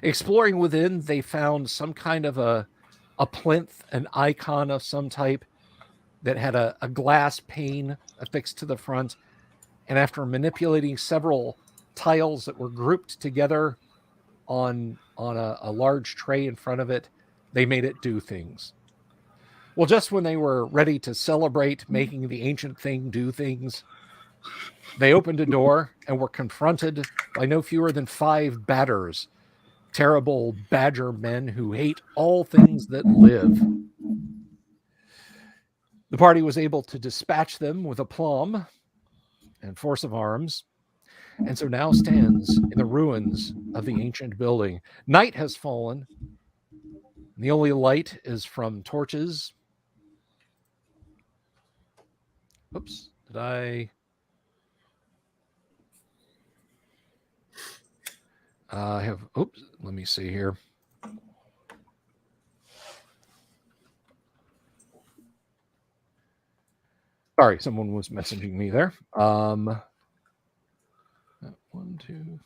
Exploring within, they found some kind of a plinth, an icon of some type that had a glass pane affixed to the front. And after manipulating several tiles that were grouped together on a large tray in front of it, they made it do things. Well, just when they were ready to celebrate making the ancient thing do things, they opened a door and were confronted by no fewer than 5 batters, terrible badger men who hate all things that live. The party was able to dispatch them with aplomb and force of arms, and so now stands in the ruins of the ancient building. Night has fallen. The only light is from torches. Oops, did I... oops, let me see here. Sorry, someone was messaging me there. 1, 2, 3.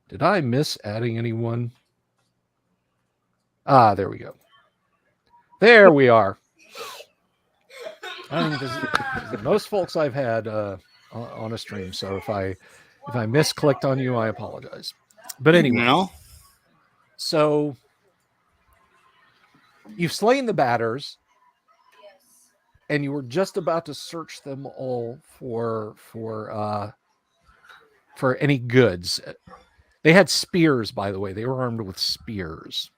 Did I miss adding anyone? There we go. There we are. I think this is the most folks I've had on a stream. So if I misclicked on you, I apologize. But anyway, so you've slain the batters, and you were just about to search them all for any goods. They had spears, by the way. They were armed with spears.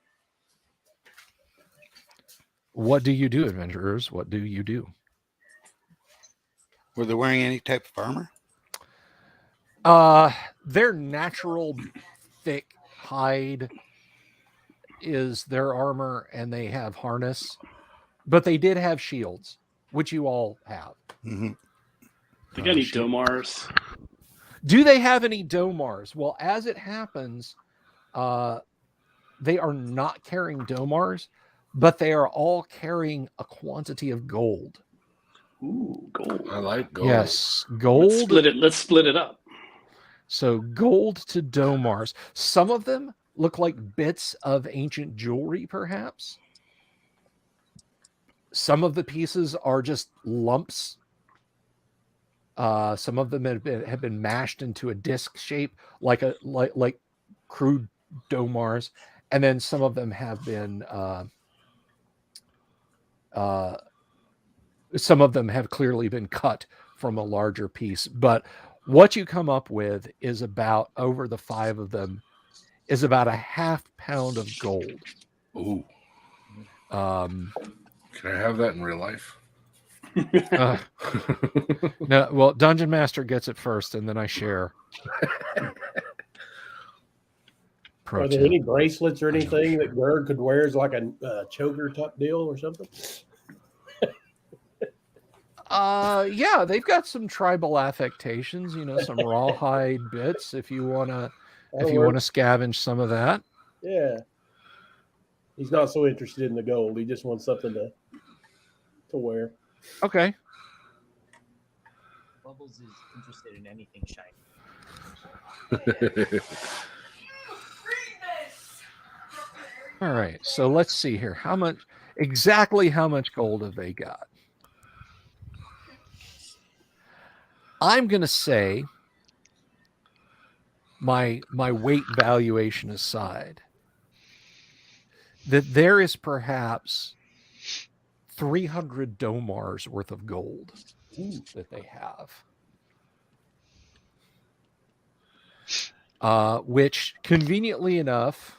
What do you do, adventurers? What do you do? Were they wearing any type of armor? Their natural thick hide is their armor, and they have harness. But they did have shields, which you all have. Mm-hmm. They got any domars? Do they have any domars? Well, as it happens, they are not carrying domars, but they are all carrying a quantity of gold. Ooh, gold. I like gold. Yes, gold. Let's split it up. So gold to domars. Some of them look like bits of ancient jewelry, perhaps. Some of the pieces are just lumps. Some of them have been mashed into a disc shape, like crude domars, and then some of them have been. Some of them have clearly been cut from a larger piece, but what you come up with is about, over the 5 of them, is about a ½ pound of gold. Ooh. Can I have that in real life? No, well, Dungeon Master gets it first, and then I share. Are there any bracelets or anything that Gerd could wear as like a choker type deal or something? Yeah, they've got some tribal affectations, some rawhide bits if you want to scavenge some of that. Yeah. He's not so interested in the gold. He just wants something to wear. Okay. Bubbles is interested in anything shiny. All right. So let's see here. How much gold have they got? I'm going to say, my weight valuation aside, that there is perhaps 300 domars worth of gold that they have, which conveniently enough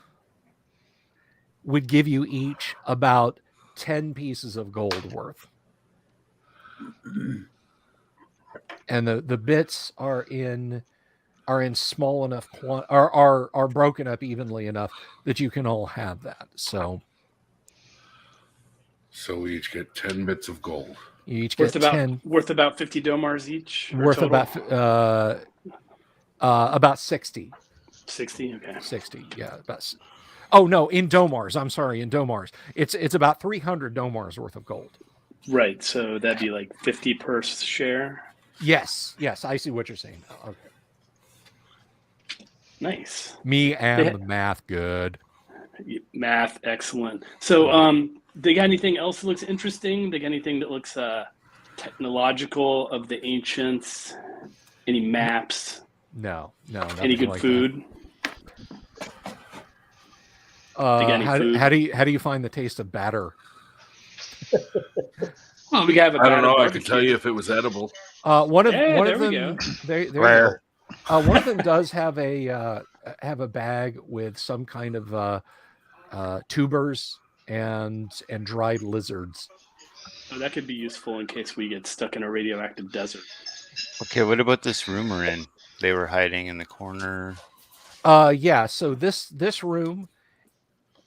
would give you each about 10 pieces of gold worth. And the bits are in small enough are broken up evenly enough that you can all have that. So we each get 10 bits of gold. You each worth get about 10. Worth about 50 domars each. Worth total? about 60. 60. Okay. 60. Yeah. Oh no, in domars. I'm sorry, in domars. It's about 300 domars worth of gold. Right. So that'd be like 50 per share. Yes. I see what you're saying now. Okay. Nice. Me and the math good. Math, excellent. So, they got anything else that looks interesting? They got anything that looks technological of the ancients? Any maps? No. Any good like food? How do you find the taste of batter? Well, we have a I don't know. I barbecue. could tell you if it was edible. There of we them. go. There you Rare. go. One of them does have a bag with some kind of tubers and dried lizards. Oh, that could be useful in case we get stuck in a radioactive desert. Okay, what about this room we're in? They were hiding in the corner. Yeah. So this room,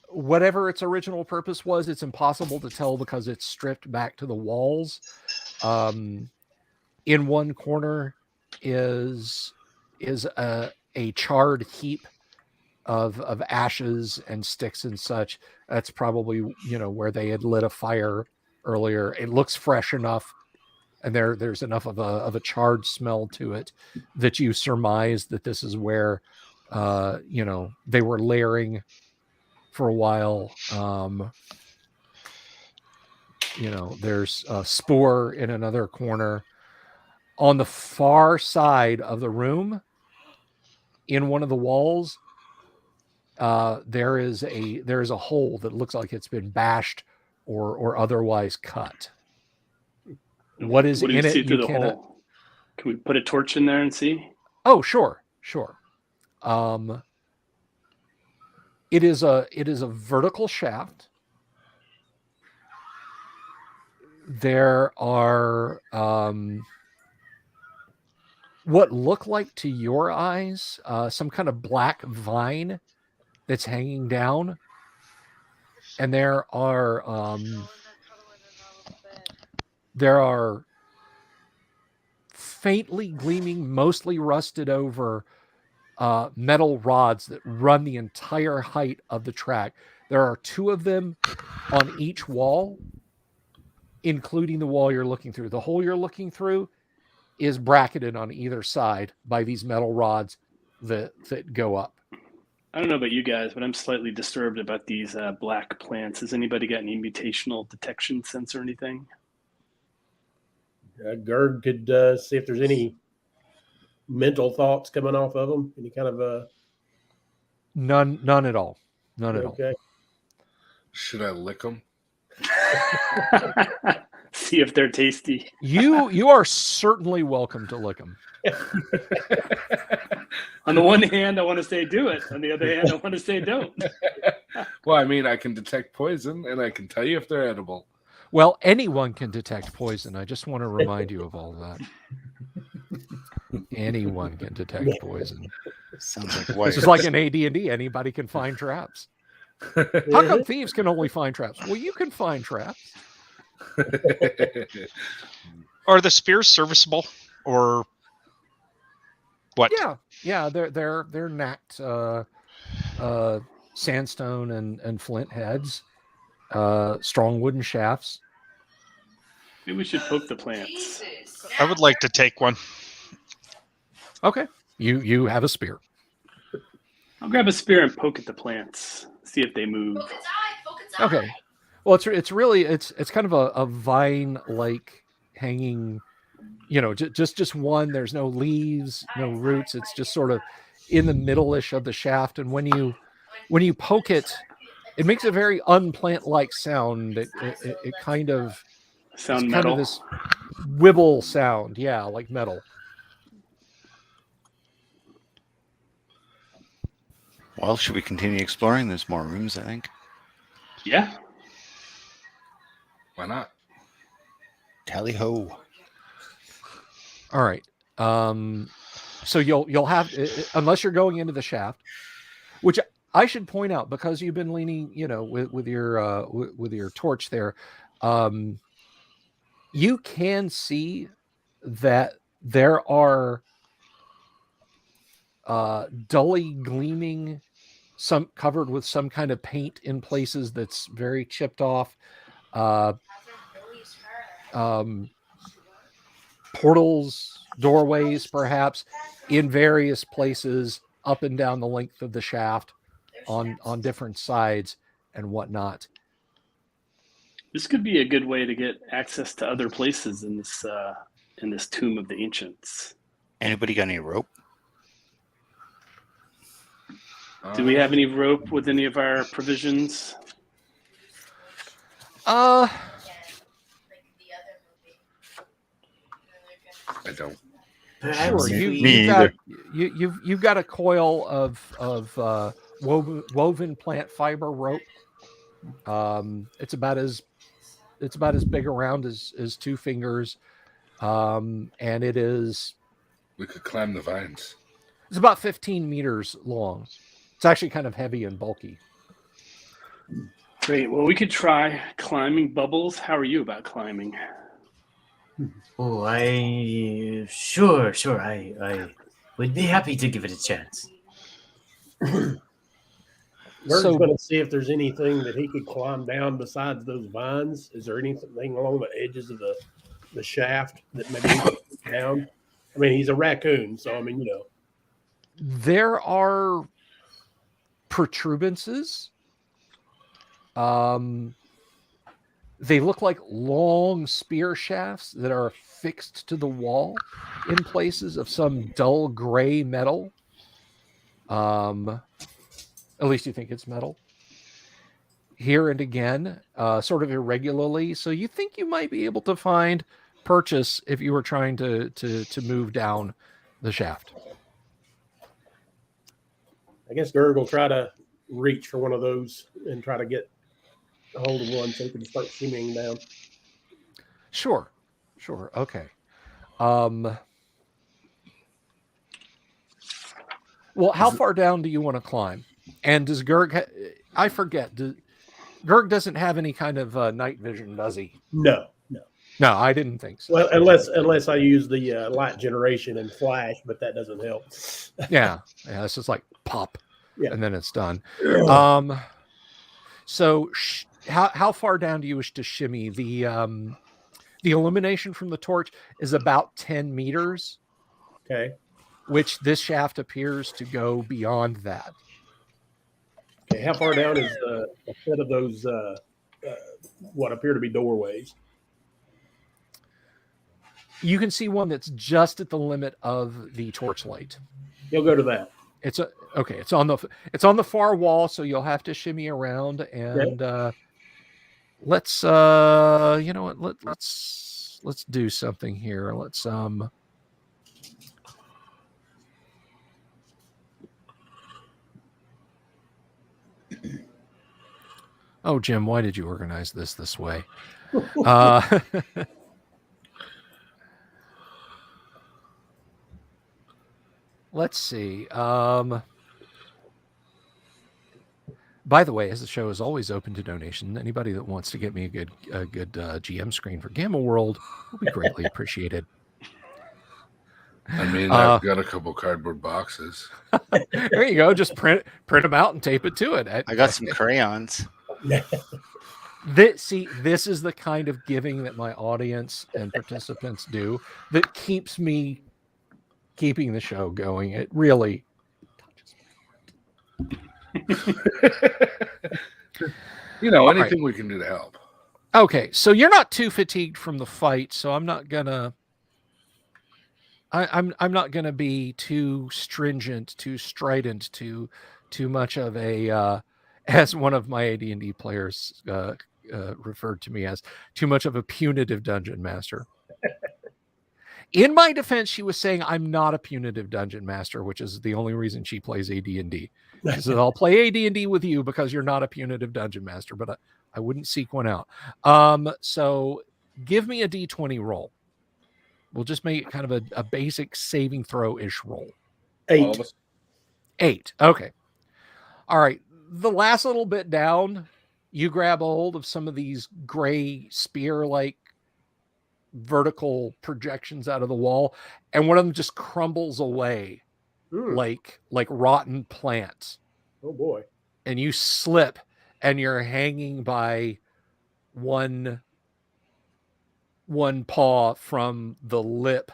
whatever its original purpose was, it's impossible to tell because it's stripped back to the walls. In one corner is a charred heap of ashes and sticks and such. That's probably where they had lit a fire earlier. It looks fresh enough, and there's enough of a charred smell to it that you surmise that this is where they were layering for a while. There's a spore in another corner. On the far side of the room, in one of the walls, there is a hole that looks like it's been bashed or otherwise cut. What is What do you in see it? through You the cannot. hole? Can we put a torch in there and see? Oh, sure. It is a vertical shaft. There are what look like to your eyes some kind of black vine that's hanging down, and there are faintly gleaming, mostly rusted over metal rods that run the entire height of the track. There are 2 of them on each wall, including the wall you're looking through. The hole you're looking through is bracketed on either side by these metal rods that go up. I don't know about you guys, but I'm slightly disturbed about these black plants. Has anybody got any mutational detection sense or anything? Gerd could see if there's any mental thoughts coming off of them. Any kind of None at all. None at all. okay. Should I lick them? See if they're tasty. You are certainly welcome to lick them. On the one hand, I want to say do it. On the other hand, I want to say don't. Well, I mean, I can detect poison, and I can tell you if they're edible. Well, anyone can detect poison. I just want to remind you of all that. Anyone can detect poison. Sounds like It's wires. just like in AD&D, anybody can find traps. How come thieves can only find traps? Well, you can find traps. Are the spears serviceable or what? Yeah, they're knacked sandstone and flint heads, strong wooden shafts. Maybe we should poke the plants. I would like to take one. Okay, you have a spear. I'll grab a spear and poke at the plants. See if they move. Okay, well it's really it's kind of a vine like hanging, just one. There's no leaves, no roots. It's just sort of in the middle-ish of the shaft, and when you poke it, it makes a very unplant-like sound. It kind of Sound it's metal. kind of this wibble sound, yeah, like metal. Well, should we continue exploring? There's more rooms, I think. Yeah. Why not? Tally ho. All right. So you'll have, unless you're going into the shaft, which I should point out, because you've been leaning, with your torch there, you can see that there are dully gleaming, some covered with some kind of paint in places that's very chipped off. Portals, doorways, perhaps, in various places up and down the length of the shaft, on different sides and whatnot. This could be a good way to get access to other places in this tomb of the ancients. Anybody got any rope? Do we have any rope with any of our provisions? I don't. Sure, Me you've got a coil of woven plant fiber rope. It's about as big around as two fingers, and it is. We could climb the vines. It's about 15 meters long. It's actually kind of heavy and bulky. Great. Well, we could try climbing. Bubbles, how are you about climbing? Oh, sure. I would be happy to give it a chance. Bert's So- going to see if there's anything that he could climb down besides those vines. Is there anything along the edges of the shaft that maybe he could put down? I mean, he's a raccoon, so I mean, There are protuberances. They look like long spear shafts that are fixed to the wall in places, of some dull gray metal. At least you think it's metal. Here and again, sort of irregularly. So you think you might be able to find purchase if you were trying to move down the shaft. I guess Gerg will try to reach for one of those and try to get a hold of one so he can start shimmying down. Sure. Okay. Well, how far down do you want to climb? And does Gerg? I forget. Gerg doesn't have any kind of night vision, does he? No. No, I didn't think so. Well, unless I use the light generation and flash, but that doesn't help. Yeah. It's just like pop, Yeah. and then it's done. So how far down do you wish to shimmy? The illumination from the torch is about 10 meters. Okay. Which this shaft appears to go beyond that. Okay. How far down is a set of those what appear to be doorways? You can see one that's just at the limit of the torchlight. He'll go to that. It's on the far wall, so you'll have to shimmy around, and let's you know what, let's do something here. Let's Oh, Jim, why did you organize this way? Let's see. By the way, as the show is always open to donation, anybody that wants to get me a good GM screen for Gamma World will be greatly appreciated. I mean, Uh, I've got a couple cardboard boxes. there you go. Just print them out and tape it to it. I got some crayons. This is the kind of giving that my audience and participants do that keeps me keeping the show going. It really You know, All anything we can do to help. Okay, so you're not too fatigued from the fight, so I'm not gonna I'm not gonna be too stringent, too strident, too much of a as one of my AD&D players referred to me as, too much of a punitive dungeon master. In my defense, she was saying I'm not a punitive dungeon master, which is the only reason she plays AD&D. She says, I'll play AD&D with you because you're not a punitive dungeon master, but I wouldn't seek one out. So give me a D20 roll. We'll just make it kind of a basic saving throw-ish roll. 8. 8. Okay. All right. The last little bit down, you grab a hold of some of these gray spear-like vertical projections out of the wall, and one of them just crumbles away like rotten plants. Oh boy. And you slip, and you're hanging by one paw from the lip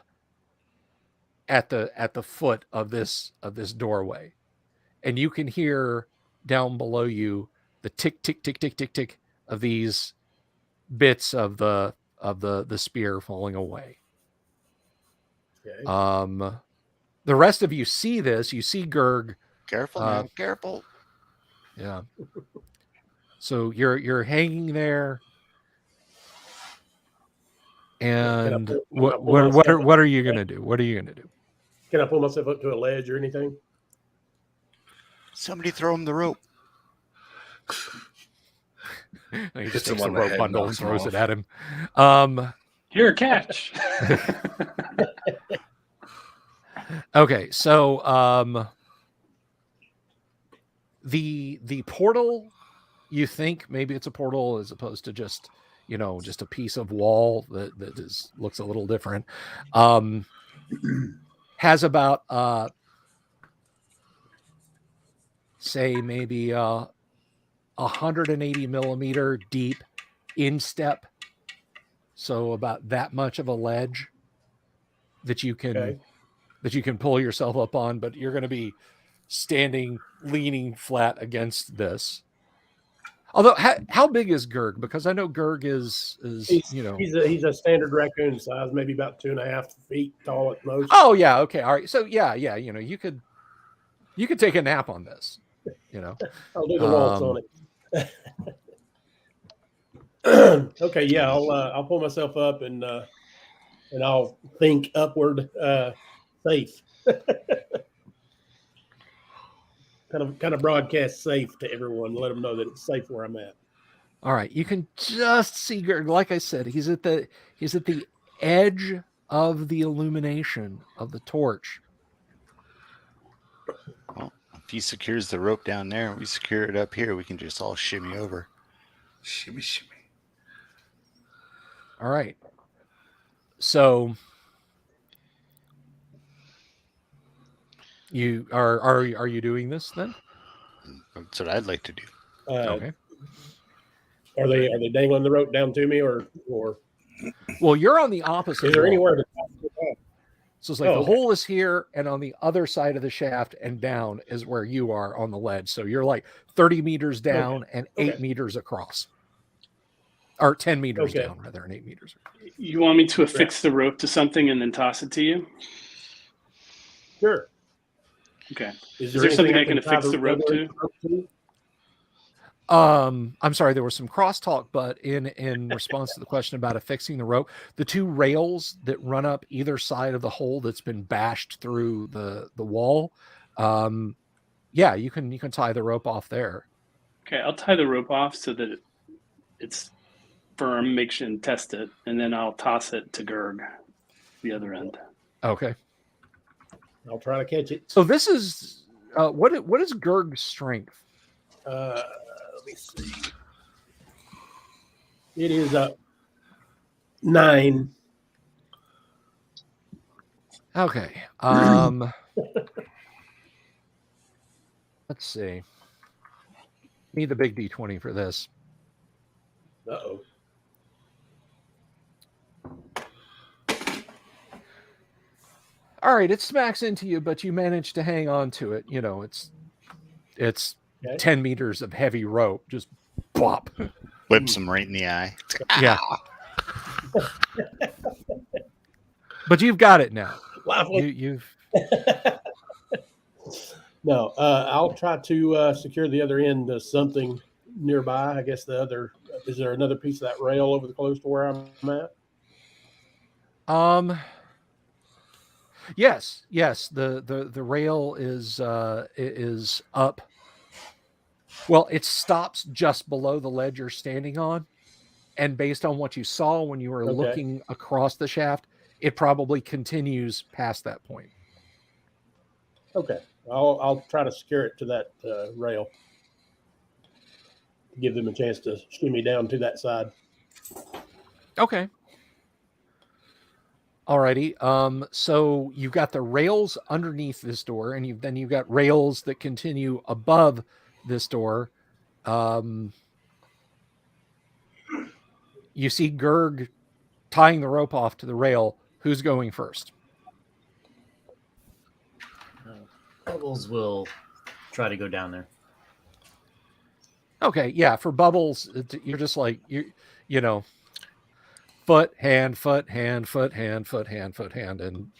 at the foot of this doorway. And you can hear down below you the tick tick tick tick tick tick of these bits of the spear falling away. Okay. The rest of you see this. You see Gurg. Careful now, careful. Yeah. So you're hanging there, and what are you gonna do? What are you gonna do? Can I pull myself up to a ledge or anything? Somebody throw him the rope. He just Hits him takes the on the rope head, bundle and knocks him throws it off. at him. Here, catch. Okay, so the portal, you think maybe it's a portal as opposed to just a piece of wall that looks a little different. Has about say maybe 180 millimeter deep instep, so about that much of a ledge that you can pull yourself up on, but you're going to be standing leaning flat against this. Although how big is Gurg? Because I know Gurg is he's a standard raccoon size, maybe about 2.5 feet tall at most. Oh yeah, okay, all right. So yeah, you could take a nap on this. I'll do the waltz on it. Okay, yeah, I'll pull myself up and I'll think upward, safe. kind of broadcast safe to everyone, let them know that it's safe where I'm at. All right, you can just see Gurg. Like I said, he's at the edge of the illumination of the torch. Well, if he secures the rope down there, we secure it up here, we can just all shimmy over. Shimmy, shimmy. All right. So you are you doing this then? That's what I'd like to do. Okay. Are they dangling the rope down to me or Well, you're on the opposite. is there wall. anywhere to So it's like the hole is here, and on the other side of the shaft and down is where you are on the ledge. So you're like 30 meters down and 8 meters across. Or 10 meters down, rather, and 8 meters across. You want me to affix the rope to something and then toss it to you? Sure. Okay. Is there something I can tie affix the rope to? I'm sorry, there was some crosstalk, but in response to the question about affixing the rope, the two rails that run up either side of the hole that's been bashed through the wall, yeah, you can tie the rope off there. Okay, I'll tie the rope off so that it's firm, make sure and test it, and then I'll toss it to Gurg, the other end. Okay. I'll try to catch it. So this is what is Gurg's strength? Let me see. It is 9. Okay. Let's see. Need the big D20 for this. Uh-oh. All right, it smacks into you, but you manage to hang on to it. You know, it's Okay. 10 meters of heavy rope. Just bop. Whips him right in the eye. Yeah. But you've got it now. Lively. You've No, I'll try to secure the other end to something nearby. I guess is there another piece of that rail over the close to where I'm at? yes. The rail is up. Well, it stops just below the ledge you're standing on. And based on what you saw when you were Okay. looking across the shaft, it probably continues past that point. Okay. I'll try to secure it to that rail. Give them a chance to shimmy down to that side. Okay. Alrighty. So you've got the rails underneath this door, and you've got rails that continue above this door. You see Gerg tying the rope off to the rail. Who's going first? Bubbles will try to go down there. Okay, yeah. For Bubbles, you're just like you know, foot, hand, foot, hand, foot, hand, foot, hand, foot, hand, and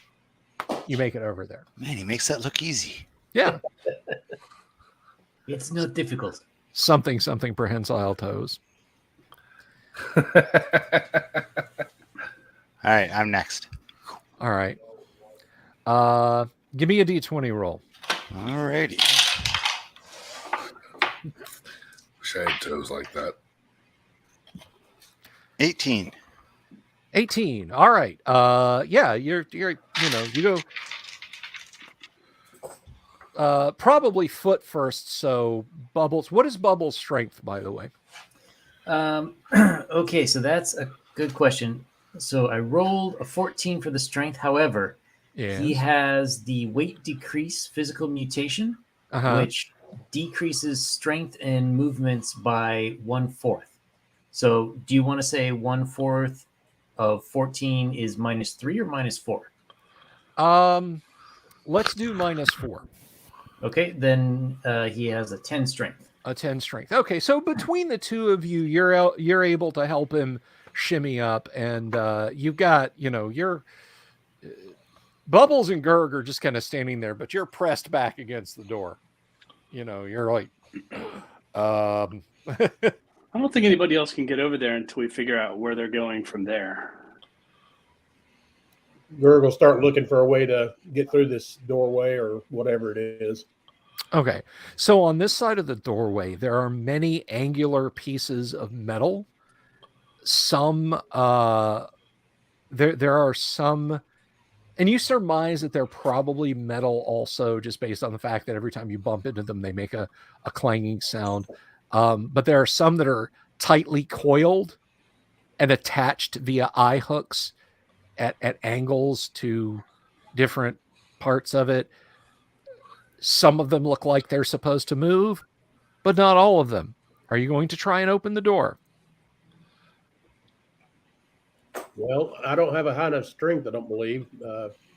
you make it over there. Man, he makes that look easy. Yeah, It's not difficult. something prehensile toes. All right, I'm next. All right. Give me a D20 roll. All righty. Wish I had toes like that. 18. 18. All right. Yeah, you go probably foot first, so Bubbles. What is Bubbles' strength, by the way? Okay, so that's a good question. So I rolled a 14 for the strength. However, he has the weight decrease physical mutation, which decreases strength and movements by 1/4. So do you want to say 1/4 of 14 is -3 or -4? Let's do -4. Okay, then he has a 10 strength. A 10 strength. Okay, so between the two of you, you're able to help him shimmy up, and you've got you're Bubbles and Gerg are just kind of standing there, but you're pressed back against the door. You're like, I don't think anybody else can get over there until we figure out where they're going from there. Gerg will start looking for a way to get through this doorway or whatever it is. Okay, so on this side of the doorway, there are many angular pieces of metal. Some, there are some, and you surmise that they're probably metal also, just based on the fact that every time you bump into them, they make a clanging sound. But there are some that are tightly coiled and attached via eye hooks at angles to different parts of it. Some of them look like they're supposed to move, but not all of them. Are you going to try and open the door? Well, I don't have a high enough strength, I don't believe.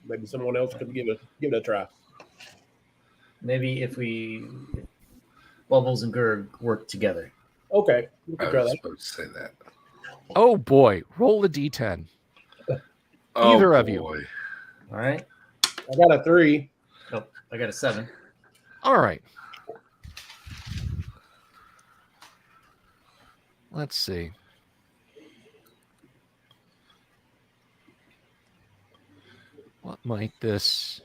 Maybe someone else could give it a try. Maybe if Bubbles and Gerg work together. Okay, we I can try was that. supposed to say that. Oh boy, roll a d10. Oh, Either of you. boy. All right. I got a 3. Oh, I got a 7. All right. Let's see. What might this...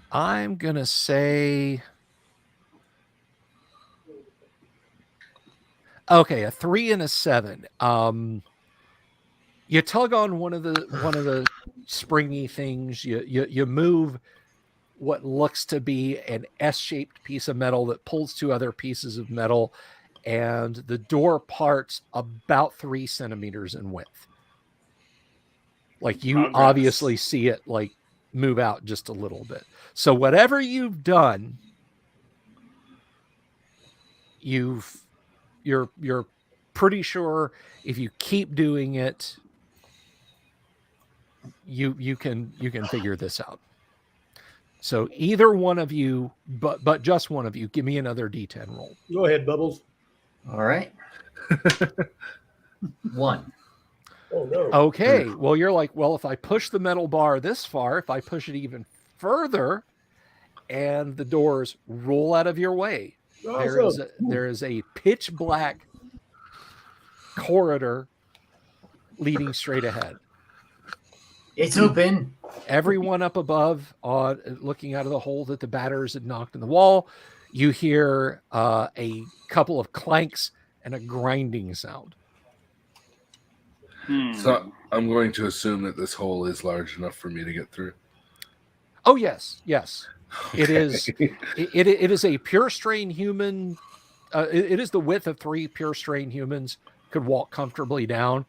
I'm going to say... Okay, a 3 and a 7. You tug on one of the springy things. You move what looks to be an S-shaped piece of metal that pulls two other pieces of metal, and the door parts about 3 centimeters in width. Like you Progress. obviously see it like move out just a little bit. So whatever you've done, you're pretty sure if you keep doing it, you can figure this out. So either one of you, but just one of you, give me another D10 roll. Go ahead, Bubbles. All right. 1. Oh no. Okay. Well, you're like, well, if I push the metal bar this far, if I push it even further, and the doors roll out of your way, Awesome. there is a pitch black corridor leading straight ahead. It's open. Everyone up above, looking out of the hole that the batters had knocked in the wall, you hear a couple of clanks and a grinding sound. So I'm going to assume that this hole is large enough for me to get through. Oh yes. Okay. It is. It is a pure strain human. It is the width of 3 pure strain humans could walk comfortably down,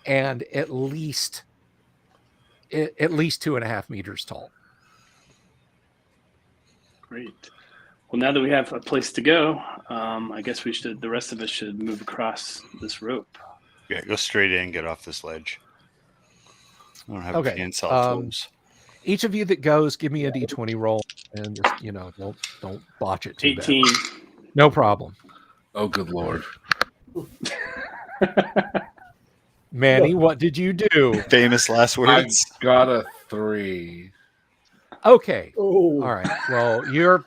and at least 2.5 meters tall. Great. Well, now that we have a place to go, I guess the rest of us should move across this rope. Yeah, go straight in, get off this ledge. I don't have Okay, handsaw tools. Each of you that goes, give me a D20 roll, and just, don't botch it too 18. bad. No problem. Oh, good Lord. Manny, what did you do? Famous last I words. got a 3. Okay. Oh. All right. Well, you're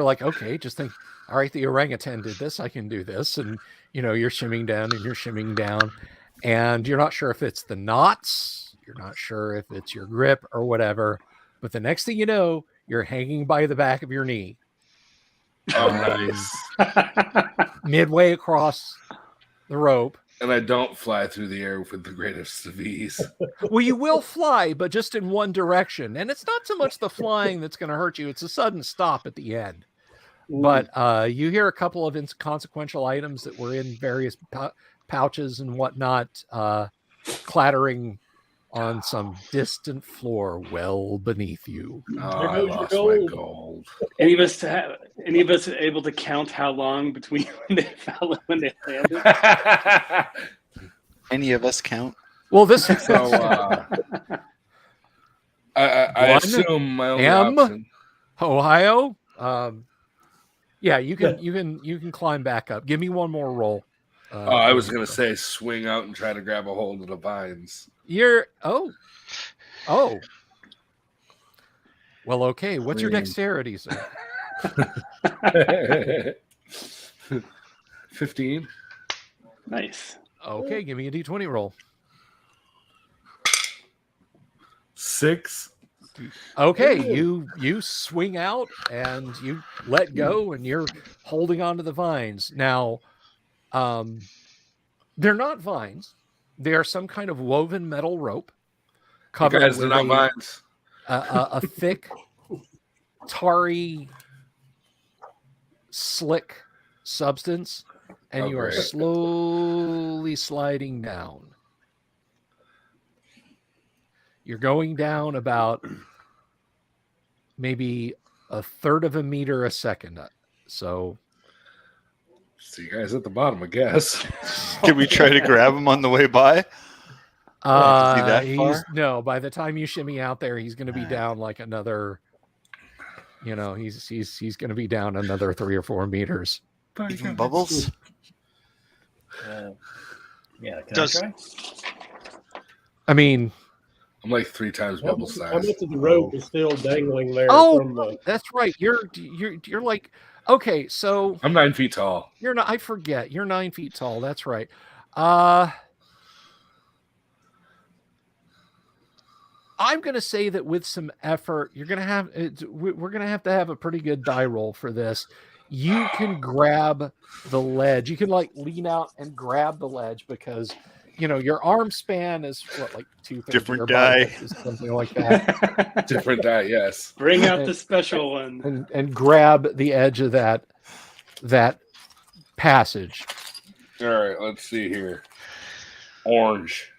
like, okay, just think, all right, the orangutan did this, I can do this. And, you're shimming down and you're shimming down, and you're not sure if it's the knots, you're not sure if it's your grip or whatever. But the next thing you know, you're hanging by the back of your knee. Oh, nice. Midway across the rope. And I don't fly through the air with the greatest of ease. Well, you will fly, but just in one direction. And it's not so much the flying that's going to hurt you. It's a sudden stop at the end. But you hear a couple of inconsequential items that were in various pouches and whatnot clattering on some distant floor well beneath you. Oh, I lost my gold. Any of us able to count how long between when they fell and when they landed? Any of us count? Well, this So I assume my only option. Ohio. Yeah, you can climb back up. Give me one more roll. I was gonna say swing out and try to grab a hold of the vines. Oh. Well, okay. What's your dexterity, sir? 15. Nice. Okay, give me a D20 roll. 6. Okay, you swing out and you let go and you're holding onto the vines. Now, they're not vines. They are some kind of woven metal rope covered Guys, they're with not vines. a thick, tarry, slick substance, and you are great. slowly sliding down. You're going down about maybe 1/3 of a meter a second. So See you guys at the bottom, I guess. Can we try to grab him on the way by? No, by the time you shimmy out there, he's going to be down like another, he's going to be down another 3 or 4 meters. Even Bubbles? Yeah, can Does- I try? I mean, I'm like 3 times bubble How size. much of the rope is still dangling there from the... that's right. You're like, okay, so I'm 9 feet tall. you're not, I forget, you're 9 feet tall. That's right. I'm going to say that with some effort, we're going to have to have a pretty good die roll for this. You can grab the ledge. You can like lean out and grab the ledge because, your arm span is like 2/3 Different of your body, die. something like that. Different die, yes. Bring out the special one. and grab the edge of that passage. All right, let's see here. Orange.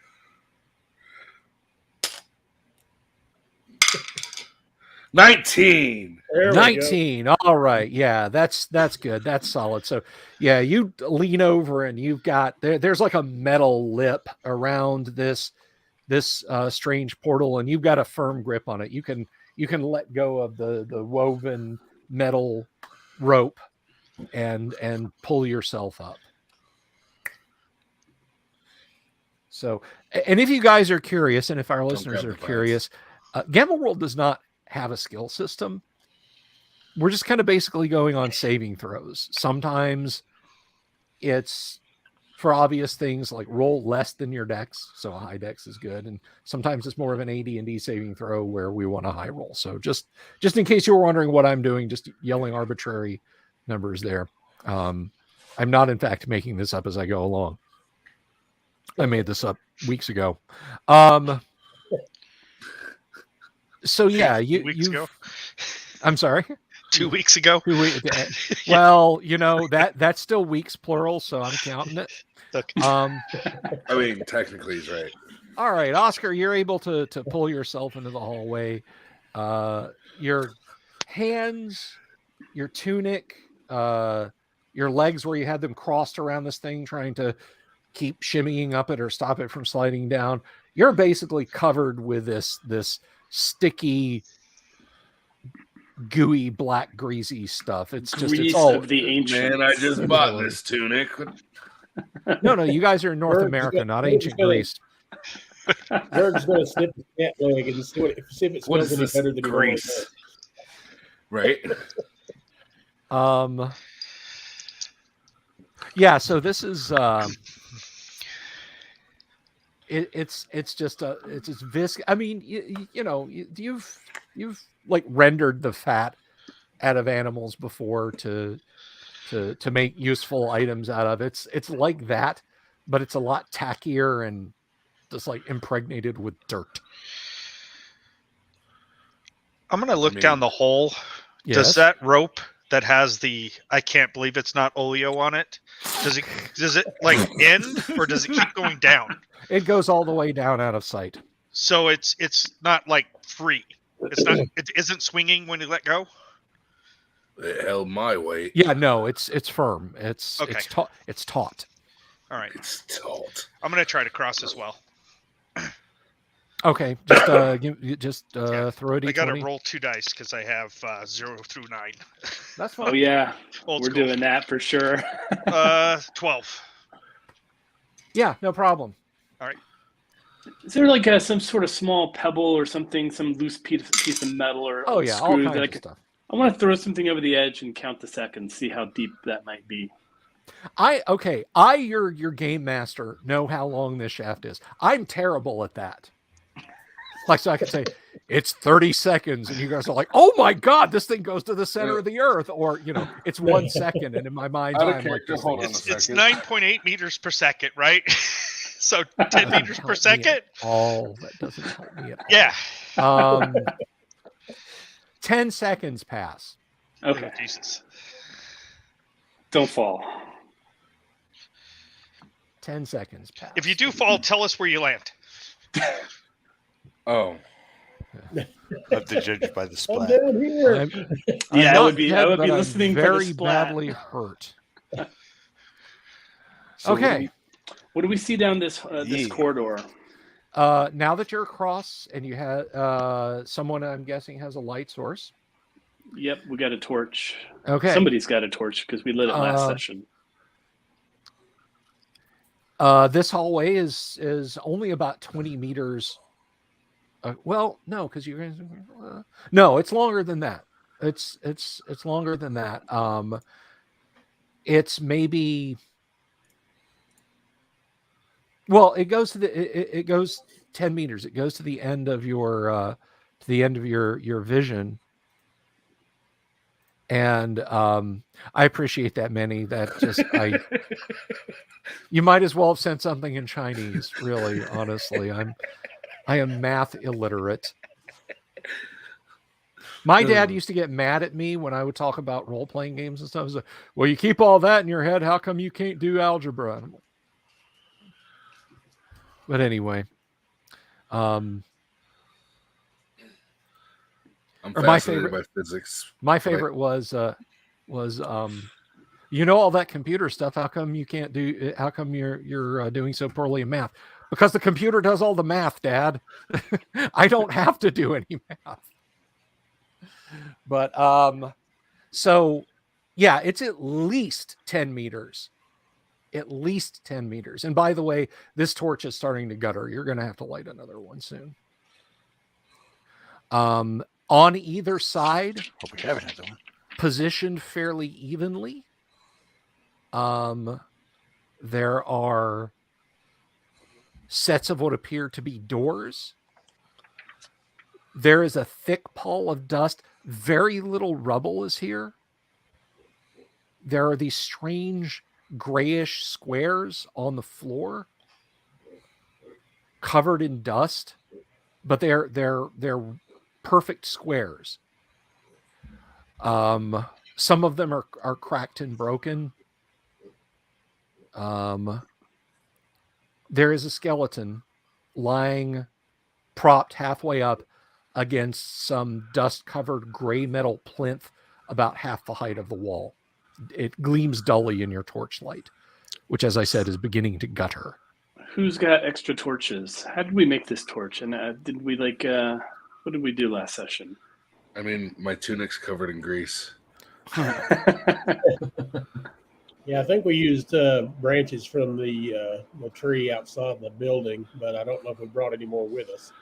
19. There we go. 19. All right. Yeah, that's good. That's solid. So yeah, you lean over and you've got there's like a metal lip around this strange portal, and you've got a firm grip on it. You can let go of the woven metal rope and pull yourself up. So, and if you guys are curious, and if our listeners are curious, Gamma World does not have a skill system. We're just kind of basically going on saving throws. Sometimes it's for obvious things like roll less than your dex, so a high dex is good, and sometimes it's more of an AD&D saving throw where we want a high roll. So just in case you were wondering what I'm doing, just yelling arbitrary numbers there. I'm not, in fact, making this up as I go along. I made this up weeks ago. So yeah, weeks ago. I'm sorry. 2 weeks ago. Well, that's still weeks plural, so I'm counting it. Okay. I mean, technically he's right. All right, Oscar, you're able to pull yourself into the hallway. Your hands, your tunic, your legs where you had them crossed around this thing, trying to keep shimmying up it or stop it from sliding down. You're basically covered with this sticky, gooey, black, greasy stuff. It's just Grease it's all of the ancient. Man, I just bought this tunic. No, you guys are in North America, not ancient Greece. Zerg's going to snip the cat leg and see if it smells any better than grease. Right? Yeah, so this is it's just viscous. I mean, you've like rendered the fat out of animals before to make useful items out of. It's like that, but it's a lot tackier and just like impregnated with dirt. I'm gonna look down the hole. Yes. Does that rope that has the I can't believe it's not oleo on it, does it like end, or does it keep going down? It goes all the way down out of sight. So it's not like free. It isn't swinging when you let go. It held my weight. Yeah, no, it's firm. It's okay. It's taut. All right. It's taut. I'm gonna try to cross as well. Okay, just throw a d20. I gotta roll 2 dice because I have 0 through 9. That's fine. Oh yeah, Old we're school. doing that for sure. 12. Yeah, no problem. All right. Is there like some sort of small pebble or something, some loose piece of metal or all screw kinds that of stuff. I want to throw something over the edge and count the seconds, see how deep that might be. Your game master, know how long this shaft is. I'm terrible at that. Like, so I could say it's 30 seconds, and you guys are like, "Oh my god, this thing goes to the center of the earth," or it's 1 second, and in my mind, I'm like, it's 9.8 meters per second, right? So 10 meters per second. That doesn't help me at all. Yeah. 10 seconds pass. Okay. Oh, Jesus. Don't fall. 10 seconds pass. If you do fall, tell us where you land. Oh. Have to judge by the splat. I'm down here. I would be listening very for the splat. badly hurt. So okay. What do we see down this corridor? Now that you're across and you have someone, I'm guessing, has a light source. Yep, we got a torch. Okay. Somebody's got a torch because we lit it last session. This hallway is only about 20 meters. Well, no, because you guys. No, it's longer than that. It's longer than that. It's maybe. Well, it goes to it goes 10 meters. It goes to the end of your vision. And I appreciate that, Manny. That just you might as well have sent something in Chinese. Really, honestly, I am math illiterate. My dad used to get mad at me when I would talk about role-playing games and stuff. He's like, well, you keep all that in your head. How come you can't do algebra? But anyway, I'm Or my fascinated favorite- by physics. My favorite was you know all that computer stuff. How come you can't do? How come you're doing so poorly in math? Because the computer does all the math, Dad. I don't have to do any math. But so yeah, it's at least 10 meters. At least 10 meters. And by the way, this torch is starting to gutter. You're going to have to light another one soon. On either side, Hope we have another one. positioned fairly evenly, there are sets of what appear to be doors. There is a thick pall of dust. Very little rubble is here. There are these strange grayish squares on the floor covered in dust, but they're perfect squares. Some of them are cracked and broken. There is a skeleton lying propped halfway up against some dust-covered gray metal plinth about half the height of the wall. It gleams dully in your torchlight, which, as I said, is beginning to gutter. Who's got extra torches? How did we make this torch? And did we what did we do last session? I mean, my tunic's covered in grease. Yeah, I think we used branches from the tree outside the building, but I don't know if we brought any more with us.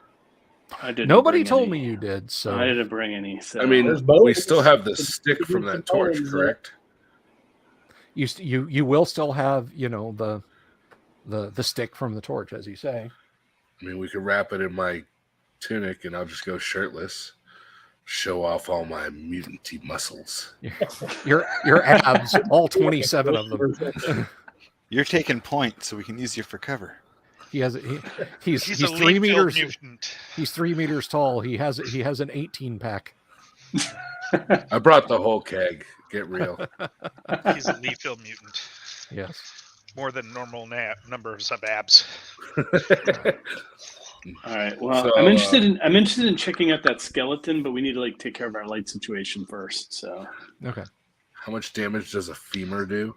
I didn't. Nobody told me you did, I so didn't bring any. So I mean, There's we bones. still have the stick from that torch, Bones, correct? you will still have, you know, the stick from the torch, as you say. I mean, we could wrap it in my tunic, and I'll just go shirtless, show off all my mutanty muscles. Your abs, all 27 of them. You're taking points, so we can use you for cover. He's He's a 3 meters. mutant. He's 3 meters tall. He has an 18 pack. I brought the whole keg. Get real. He's a lethal mutant. Yes. More than normal numbers of abs. all right. Well, So, I'm interested in checking out that skeleton, but we need to take care of our light situation first. So Okay. How much damage does a femur do?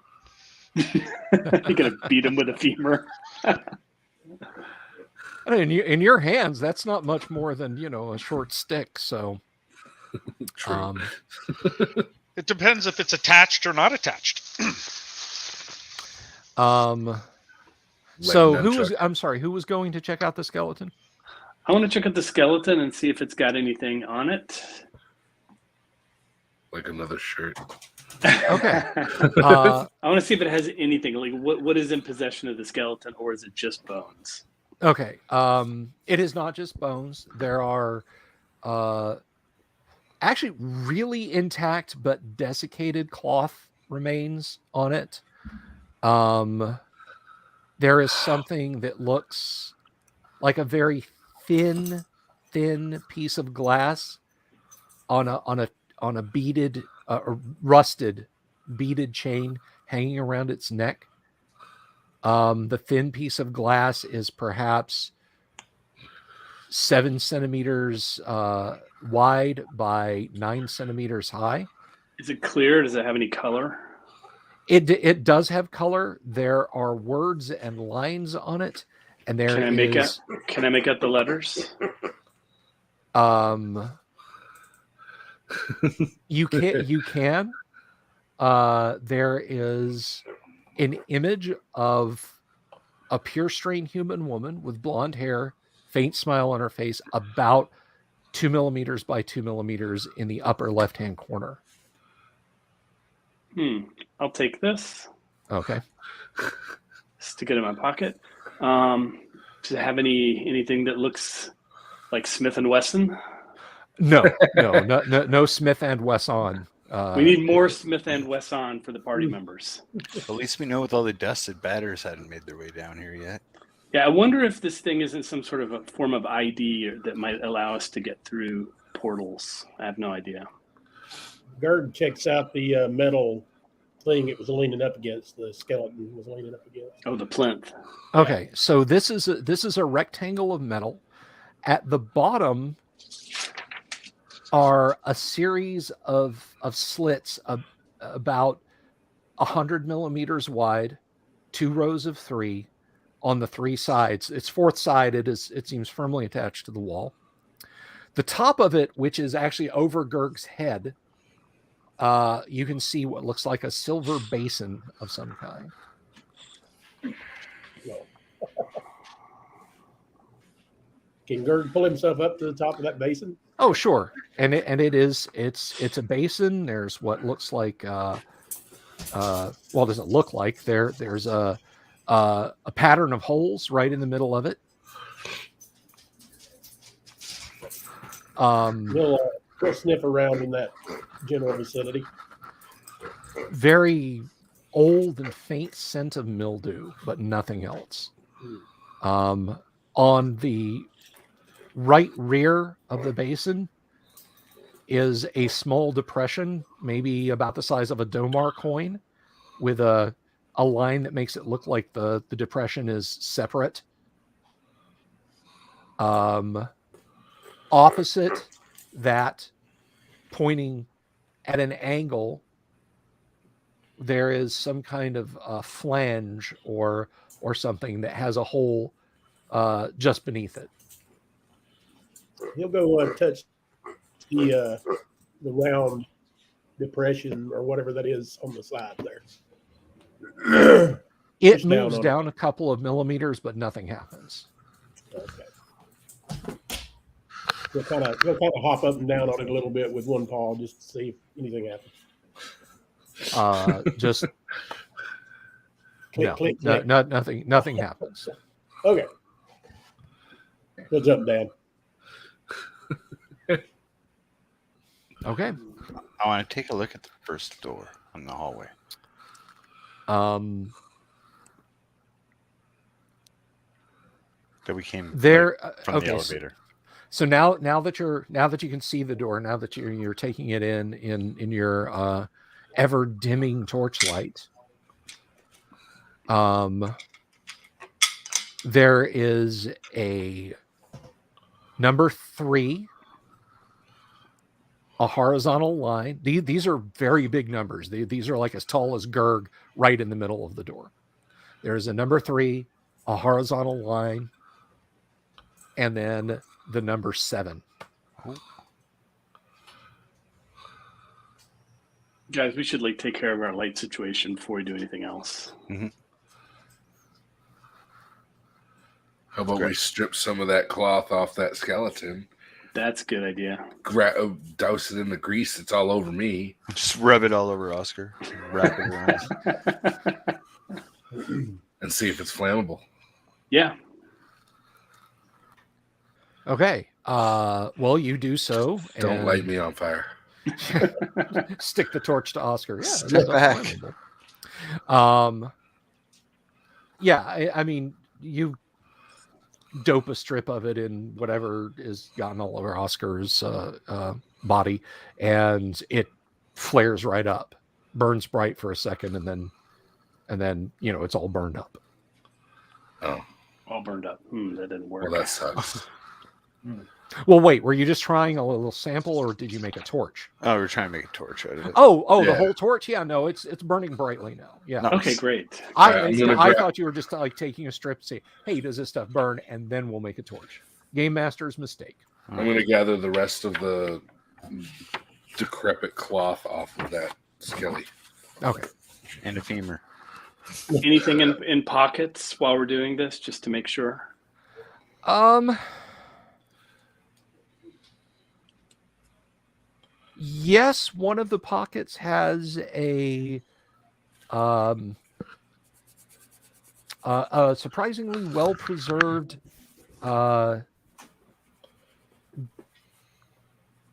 you're gonna beat him with a femur. In your hands, that's not much more than, you know, a short stick. So, True. It depends if it's attached or not attached. So who was going to check out the skeleton? I want to check out the skeleton and see if it's got anything on it. Like another shirt. Okay. I want to see if it has anything. Like what is in possession of the skeleton, or is it just bones? Okay. It is not just bones. There are actually really intact but desiccated cloth remains on it. There is something that looks like a very thin piece of glass on a beaded, rusted beaded chain hanging around its neck. The thin piece of glass is perhaps 7 centimeters wide by 9 centimeters high. Is it clear? Does it have any color? It does have color. There are words and lines on it, and there Can I make out the letters? You can. There is an image of a pure strain human woman with blonde hair, faint smile on her face, about 2 millimeters by 2 millimeters in the upper left-hand corner. I'll take this. Okay. Stick it in my pocket. Does it have anything that looks like Smith and Wesson? No Smith and Wesson. We need more Smith and Wesson for the party members. At least we know with all the dust that batters hadn't made their way down here yet. Yeah, I wonder if this thing isn't some sort of a form of ID that might allow us to get through portals. I have no idea. Gerd checks out the metal thing it was leaning up against. The skeleton was leaning up against. Oh, the plinth. Okay, so this is a rectangle of metal. At the bottom, are a series of slits about 100 millimeters wide, 2 rows of 3 on the 3 sides. Its fourth side, it seems firmly attached to the wall. The top of it, which is actually over Gerg's head, you can see what looks like a silver basin of some kind. Can Gerg pull himself up to the top of that basin? Oh, sure. And it's a basin. There's what looks like well, it doesn't look like there's a pattern of holes right in the middle of it. We'll sniff around in that general vicinity. Very old and faint scent of mildew, but nothing else. On the right rear of the basin is a small depression, maybe about the size of a Domar coin, with a line that makes it look like the depression is separate. Opposite that, pointing at an angle, there is some kind of flange or something that has a hole just beneath it. He'll go touch the round depression or whatever that is on the side there. It moves down a couple of millimeters, but nothing happens. Okay. He'll kind of hop up and down on it a little bit with one paw just to see if anything happens. Just click, nothing happens. Okay. He'll jump down. Okay. I want to take a look at the first door on the hallway. That we came there from the elevator. So now that you can see the door, now that you're taking it in your ever dimming torchlight, there is a number 3, a horizontal line. These are very big numbers. These are like as tall as Gerg, right in the middle of the door. There's a number 3, a horizontal line, and then the number 7. Guys, we should take care of our light situation before we do anything else. Mm-hmm. How about we strip some of that cloth off that skeleton? That's a good idea. Douse it in the grease. It's all over me. Just rub it all over Oscar. Wrap it around. And see if it's flammable. Yeah. Okay. Well, you do so. Don't light me on fire. Stick the torch to Oscar. Yeah. Step back. I mean, you dope a strip of it in whatever is gotten all over Oscar's body, and it flares right up, burns bright for a second, and then it's all burned up. Oh, all burned up. That didn't work. Well, that sucks. Well, wait, were you just trying a little sample, or did you make a torch? Oh, we're trying to make a torch out of it. Oh, yeah. The whole torch? Yeah, no, it's burning brightly now. Yeah. Nice. Okay, great. I thought you were just taking a strip, say, hey, does this stuff burn? And then we'll make a torch. Game Master's mistake. I'm going to gather the rest of the decrepit cloth off of that skelly. Okay. And a femur. Anything in pockets while we're doing this, just to make sure? Yes, one of the pockets has a surprisingly well-preserved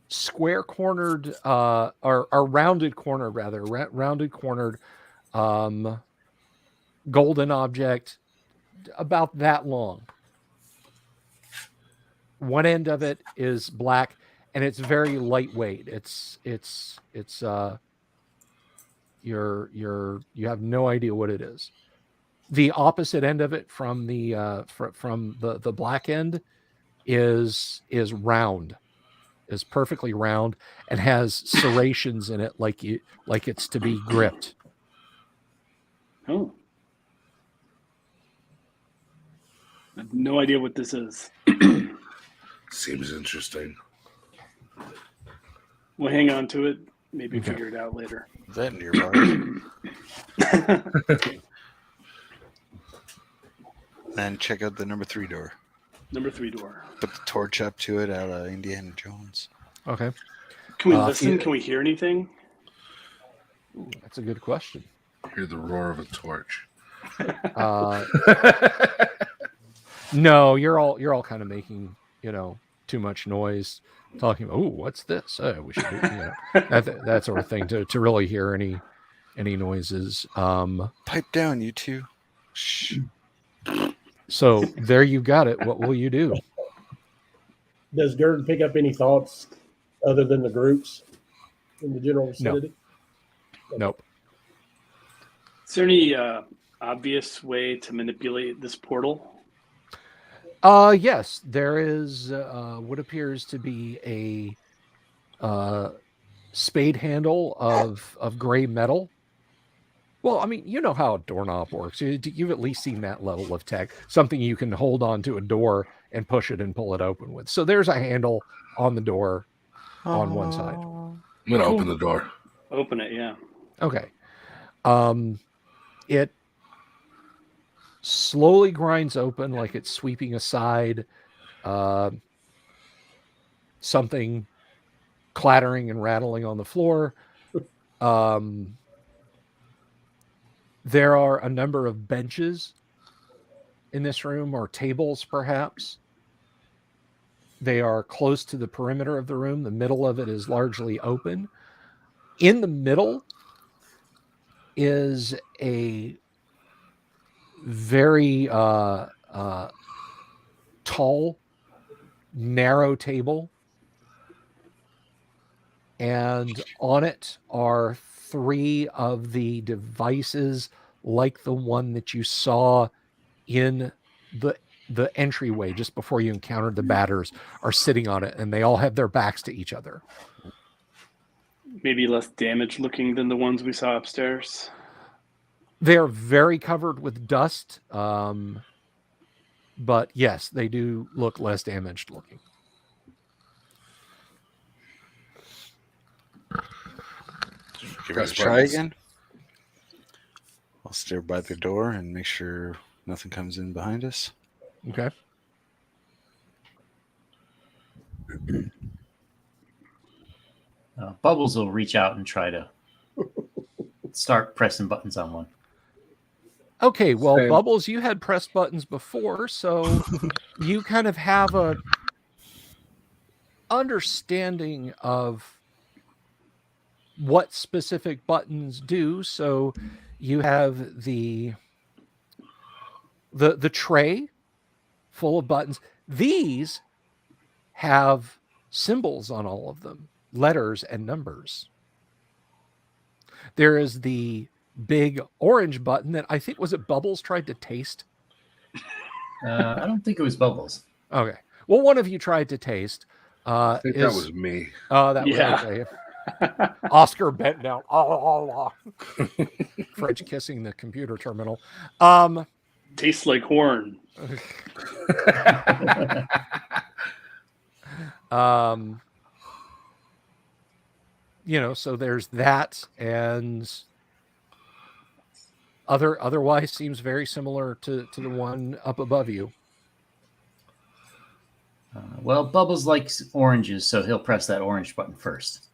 square-cornered or rounded-cornered, rather, rounded-cornered golden object about that long. One end of it is black, and it's very lightweight. You have no idea what it is. The opposite end of it from the black end is round. is perfectly round and has serrations in it like it's to be gripped. Oh. I have no idea what this is. Seems interesting. We'll hang on to it. Maybe figure it out later. Is that nearby? And check out the number 3 door. Number 3 door. Put the torch up to it out of Indiana Jones. Okay. Can we listen? Can we hear anything? Ooh, that's a good question. Hear the roar of a torch. No, you're all kind of making, too much noise, talking about, oh, what's this? Oh, we should do, that sort of thing to really hear any noises. Pipe down, you two. Shh. So there you got it. What will you do? Does Gerd pick up any thoughts other than the groups in the general vicinity? Nope. Is there any obvious way to manipulate this portal? Yes, there is what appears to be a spade handle of gray metal. Well, I mean, you know how a doorknob works. You've at least seen that level of tech. Something you can hold on to a door and push it and pull it open with. So there's a handle on the door on one side. I'm going to open the door. Open it, yeah. Okay. It slowly grinds open like it's sweeping aside something clattering and rattling on the floor. There are a number of benches in this room, or tables perhaps. They are close to the perimeter of the room. The middle of it is largely open. In the middle is a very tall, narrow table. And on it are 3 of the devices like the one that you saw in the entryway just before you encountered the batters are sitting on it, and they all have their backs to each other. Maybe less damaged looking than the ones we saw upstairs. They're very covered with dust, but yes, they do look less damaged looking. Give it a try again. I'll stare by the door and make sure nothing comes in behind us. Okay. Bubbles will reach out and try to start pressing buttons on one. Okay, well, Same. Bubbles, you had pressed buttons before, so you kind of have a understanding of what specific buttons do. So you have the tray full of buttons. These have symbols on all of them, letters and numbers. There is the big orange button that I think, was it Bubbles tried to taste? I don't think it was Bubbles. Okay. Well, one of you tried to taste. I think that was me. Oh, that was okay. Oscar bent down. French kissing the computer terminal. Tastes like horn. So there's that, and otherwise seems very similar to the one up above you. Well, Bubbles likes oranges, so he'll press that orange button first.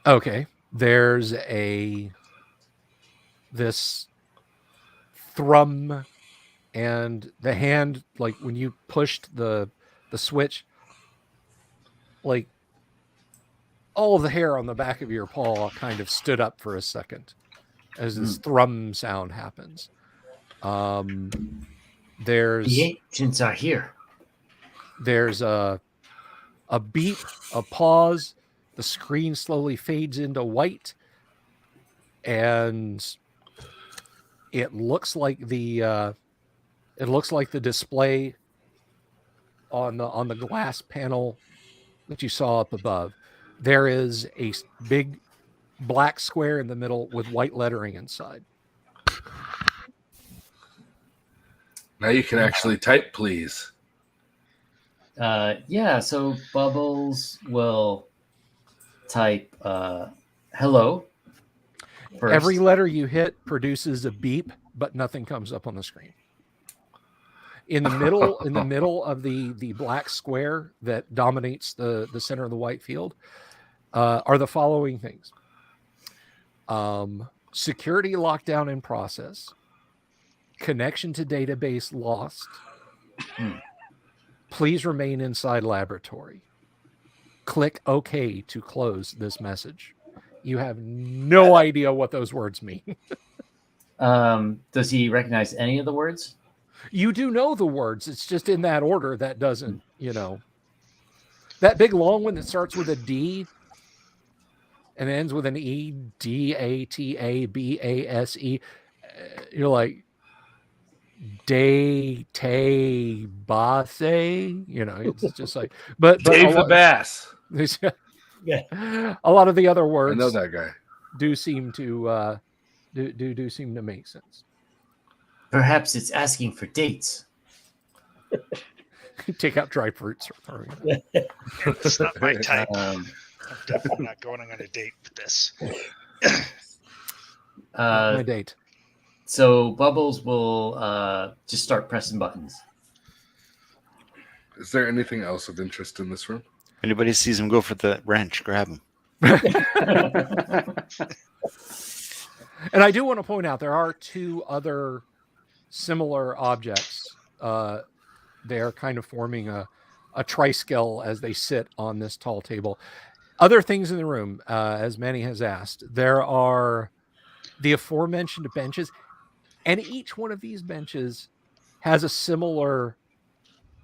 Okay. There's this thrum, and the hand, like when you pushed the switch, like all of the hair on the back of your paw kind of stood up for a second as this thrum sound happens. There's the agents are here. There's a beep, a pause. The screen slowly fades into white, and it looks like the display on the glass panel that you saw up above, there is a big black square in the middle with white lettering inside. Now you can actually type, please. Yeah, so Bubbles will type hello first. Every letter you hit produces a beep, but nothing comes up on the screen. In the middle of the black square that dominates the center of the white field are the following things. Security lockdown in process. Connection to database lost. Please remain inside laboratory. Click OK to close this message. You have no idea what those words mean. Does he recognize any of the words? You do know the words. It's just in that order that doesn't, that big long one that starts with a D and ends with an E, DATABASE. You're like, Day Tay Base, it's just like, but Dave the Bass. Yeah. A lot of the other words I know that guy. do seem to do seem to make sense. Perhaps it's asking for dates. Take out dried fruits. It's not my type. I'm definitely not going on a date with this. My date. So Bubbles will just start pressing buttons. Is there anything else of interest in this room? Anybody sees him go for the wrench, grab him. And I do want to point out there are two other similar objects. They are kind of forming a triskel as they sit on this tall table. Other things in the room, as Manny has asked, there are the aforementioned benches, and each one of these benches has a similar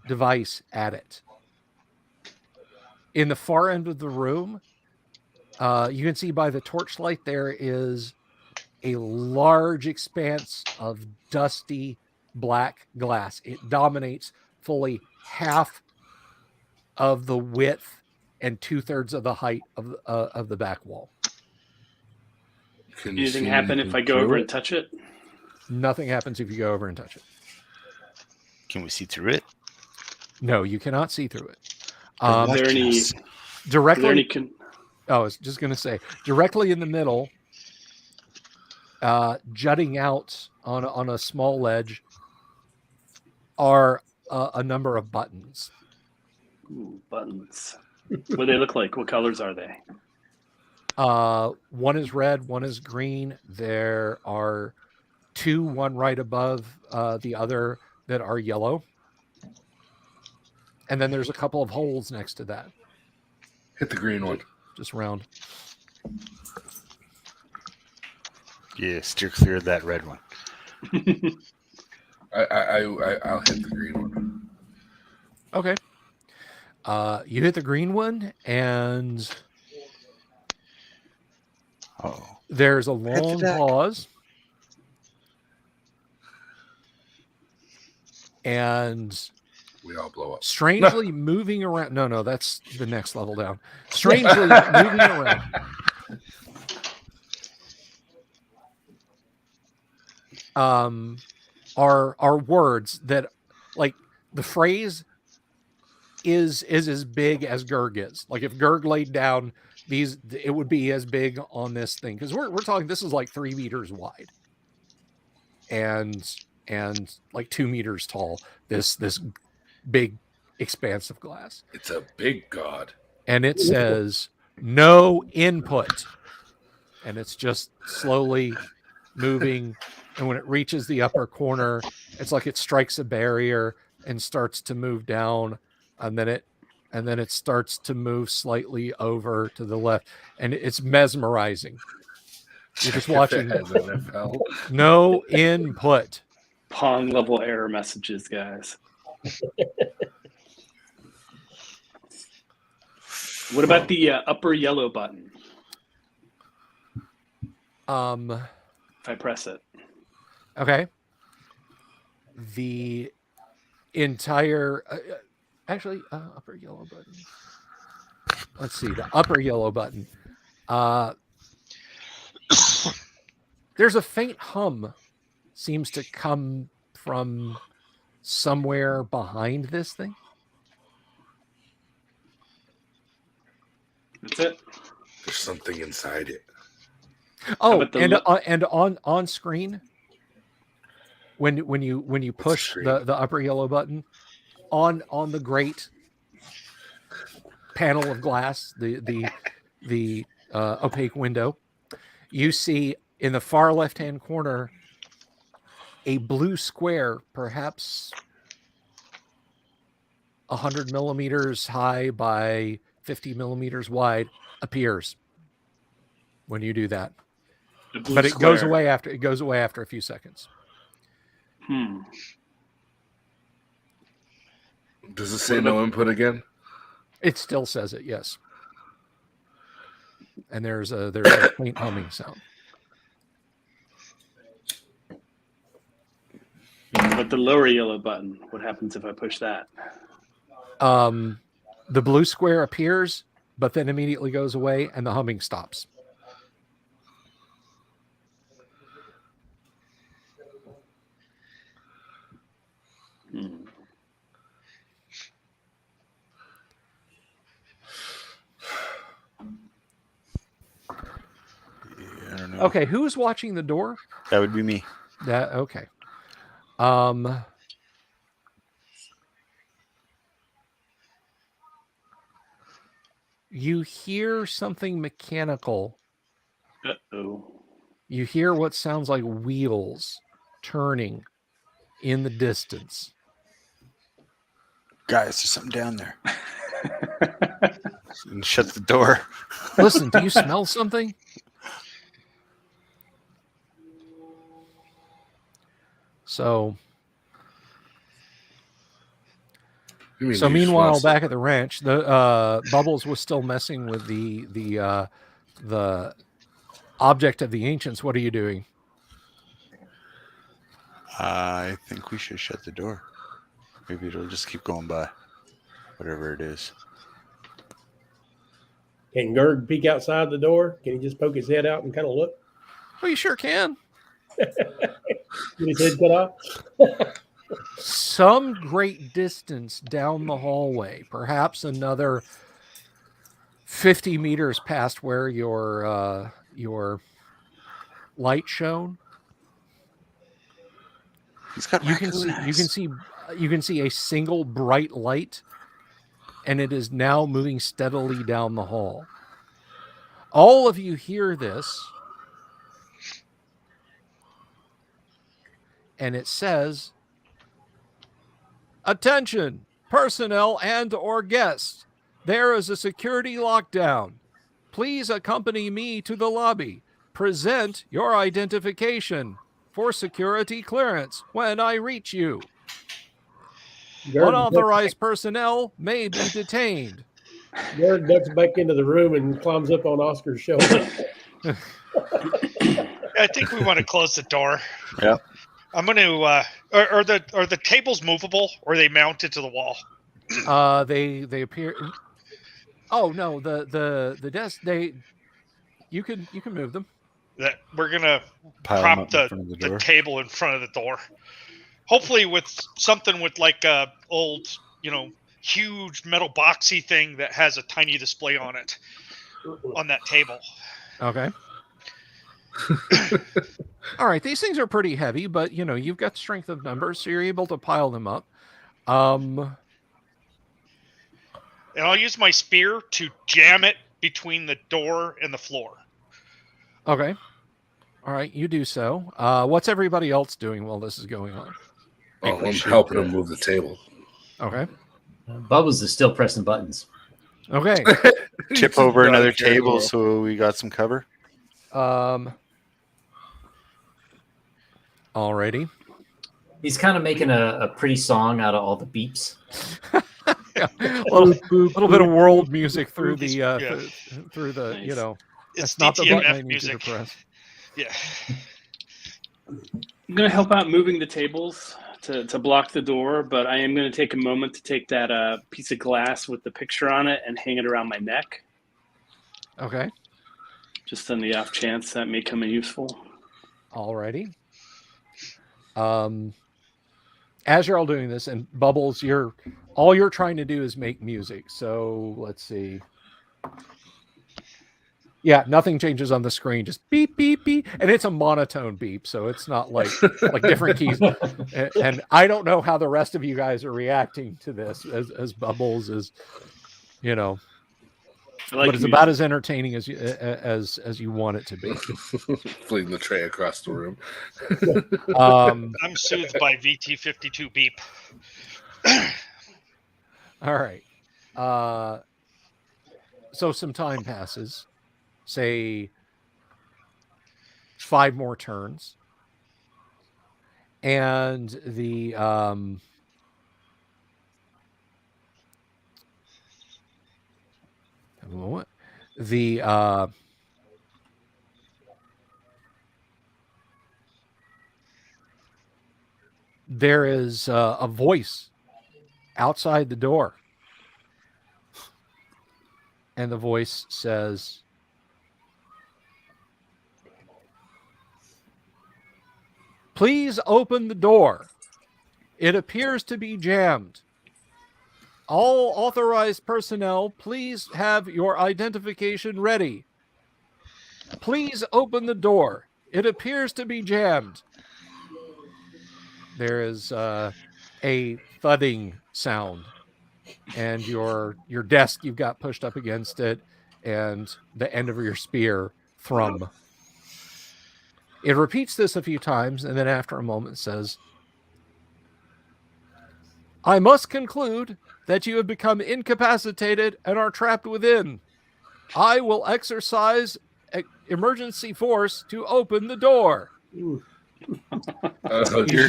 device at it. In the far end of the room, you can see by the torchlight there is a large expanse of dusty black glass. It dominates fully half of the width and 2/3 of the height of the back wall. Can you Anything see happen if I go over and touch it? Nothing happens if you go over and touch it. Can we see through it? No, you cannot see through it. Is there any directly? I was just going to say directly in the middle, jutting out on a small ledge, are a number of buttons. Ooh, buttons. What do they look like? What colors are they? One is red, one is green. There are two, one right above the other, that are yellow. And then there's a couple of holes next to that. Hit the green one. Just round. Yeah, steer clear of that red one. I'll hit the green one. Okay. You hit the green one, and there's a long pause. And we all blow up. Strangely moving around. No, that's the next level down. Strangely moving around. Are words that, like, the phrase is as big as Gerg is. Like, if Gerg laid down these, it would be as big on this thing, because we're talking, this is like 3 meters wide and like 2 meters tall. This big expanse of glass. It's a big god. And it says no input, and it's just slowly moving. And when it reaches the upper corner, it's like it strikes a barrier and starts to move down, and then it starts to move slightly over to the left, and it's mesmerizing. You're just watching. No input. Pong level error messages, guys. What about the upper yellow button? If I press it. Okay. The entire upper yellow button. let's see, the upper yellow button. There's a faint hum seems to come from somewhere behind this thing. That's it. There's something inside it. Oh, and on screen, when you push the upper yellow button, on the great panel of glass, the opaque window, you see in the far left-hand corner a blue square, perhaps 100 millimeters high by 50 millimeters wide, appears when you do that. But it goes away after a few seconds. Does it say no input again? It still says it, yes. And there's a faint humming sound. But the lower yellow button, what happens if I push that? The blue square appears, but then immediately goes away, and the humming stops. I don't know. Okay, who's watching the door? That would be me. Okay. You hear something mechanical. Uh-oh. You hear what sounds like wheels turning in the distance. Guys, there's something down there. And shut the door. Listen, do you smell something? So meanwhile, back at the ranch, the Bubbles was still messing with the object of the ancients. What are you doing? I think we should shut the door. Maybe it'll just keep going by, whatever it is. Can Gerg peek outside the door? Can he just poke his head out and kind of look? Well, you sure can. Get his head cut off? Some great distance down the hallway, perhaps another 50 meters past where your light shone. He's got you can see a single bright light, and it is now moving steadily down the hall. All of you hear this, and it says, "Attention, personnel and or guests. There is a security lockdown. Please accompany me to the lobby. Present your identification for security clearance when I reach you. Unauthorized personnel may be detained." Gerg ducks back into the room and climbs up on Oscar's shoulder. I think we want to close the door. Yeah. I'm going to. Are the tables movable, or are they mounted to the wall? They appear. Oh no, the desk. You can move them. That we're gonna Pile prop them up in front of the the door. table in front of the door. Hopefully with something with like a old, huge metal boxy thing that has a tiny display on it on that table. Okay. All right, these things are pretty heavy, but you've got strength of numbers, so you're able to pile them up. And I'll use my spear to jam it between the door and the floor. Okay. All right, you do so. What's everybody else doing while this is going on? Oh, I'm helping him move the table. Okay. Bubbles is still pressing buttons. Okay. Tip over another table so we got some cover. Alrighty. He's kind of making a pretty song out of all the beeps. Yeah. A little bit of world music through the through the Nice. It's that's not the button I DTMF need music. you to press. Yeah. I'm going to help out moving the tables to block the door, but I am going to take a moment to take that piece of glass with the picture on it and hang it around my neck Okay. Just on the off chance that may come in useful. Alrighty. As you're all doing this, and Bubbles, all you're trying to do is make music. So let's see. Yeah, nothing changes on the screen. Just beep, beep, beep, and it's a monotone beep, so it's not like different keys. And I don't know how the rest of you guys are reacting to this, as Bubbles is, but it's about as entertaining as you want it to be. Fling the tray across the room. I'm soothed by VT52 beep. All right. So some time passes, say 5 more turns, and the there is a voice outside the door, and the voice says, "Please open the door. It appears to be jammed. All authorized personnel, please have your identification ready. Please open the door. It appears to be jammed." There is a thudding sound, and your desk, you've got pushed up against it, and the end of your spear thrum. It repeats this a few times, and then after a moment says, "I must conclude that you have become incapacitated and are trapped within. I will exercise emergency force to open the door." You're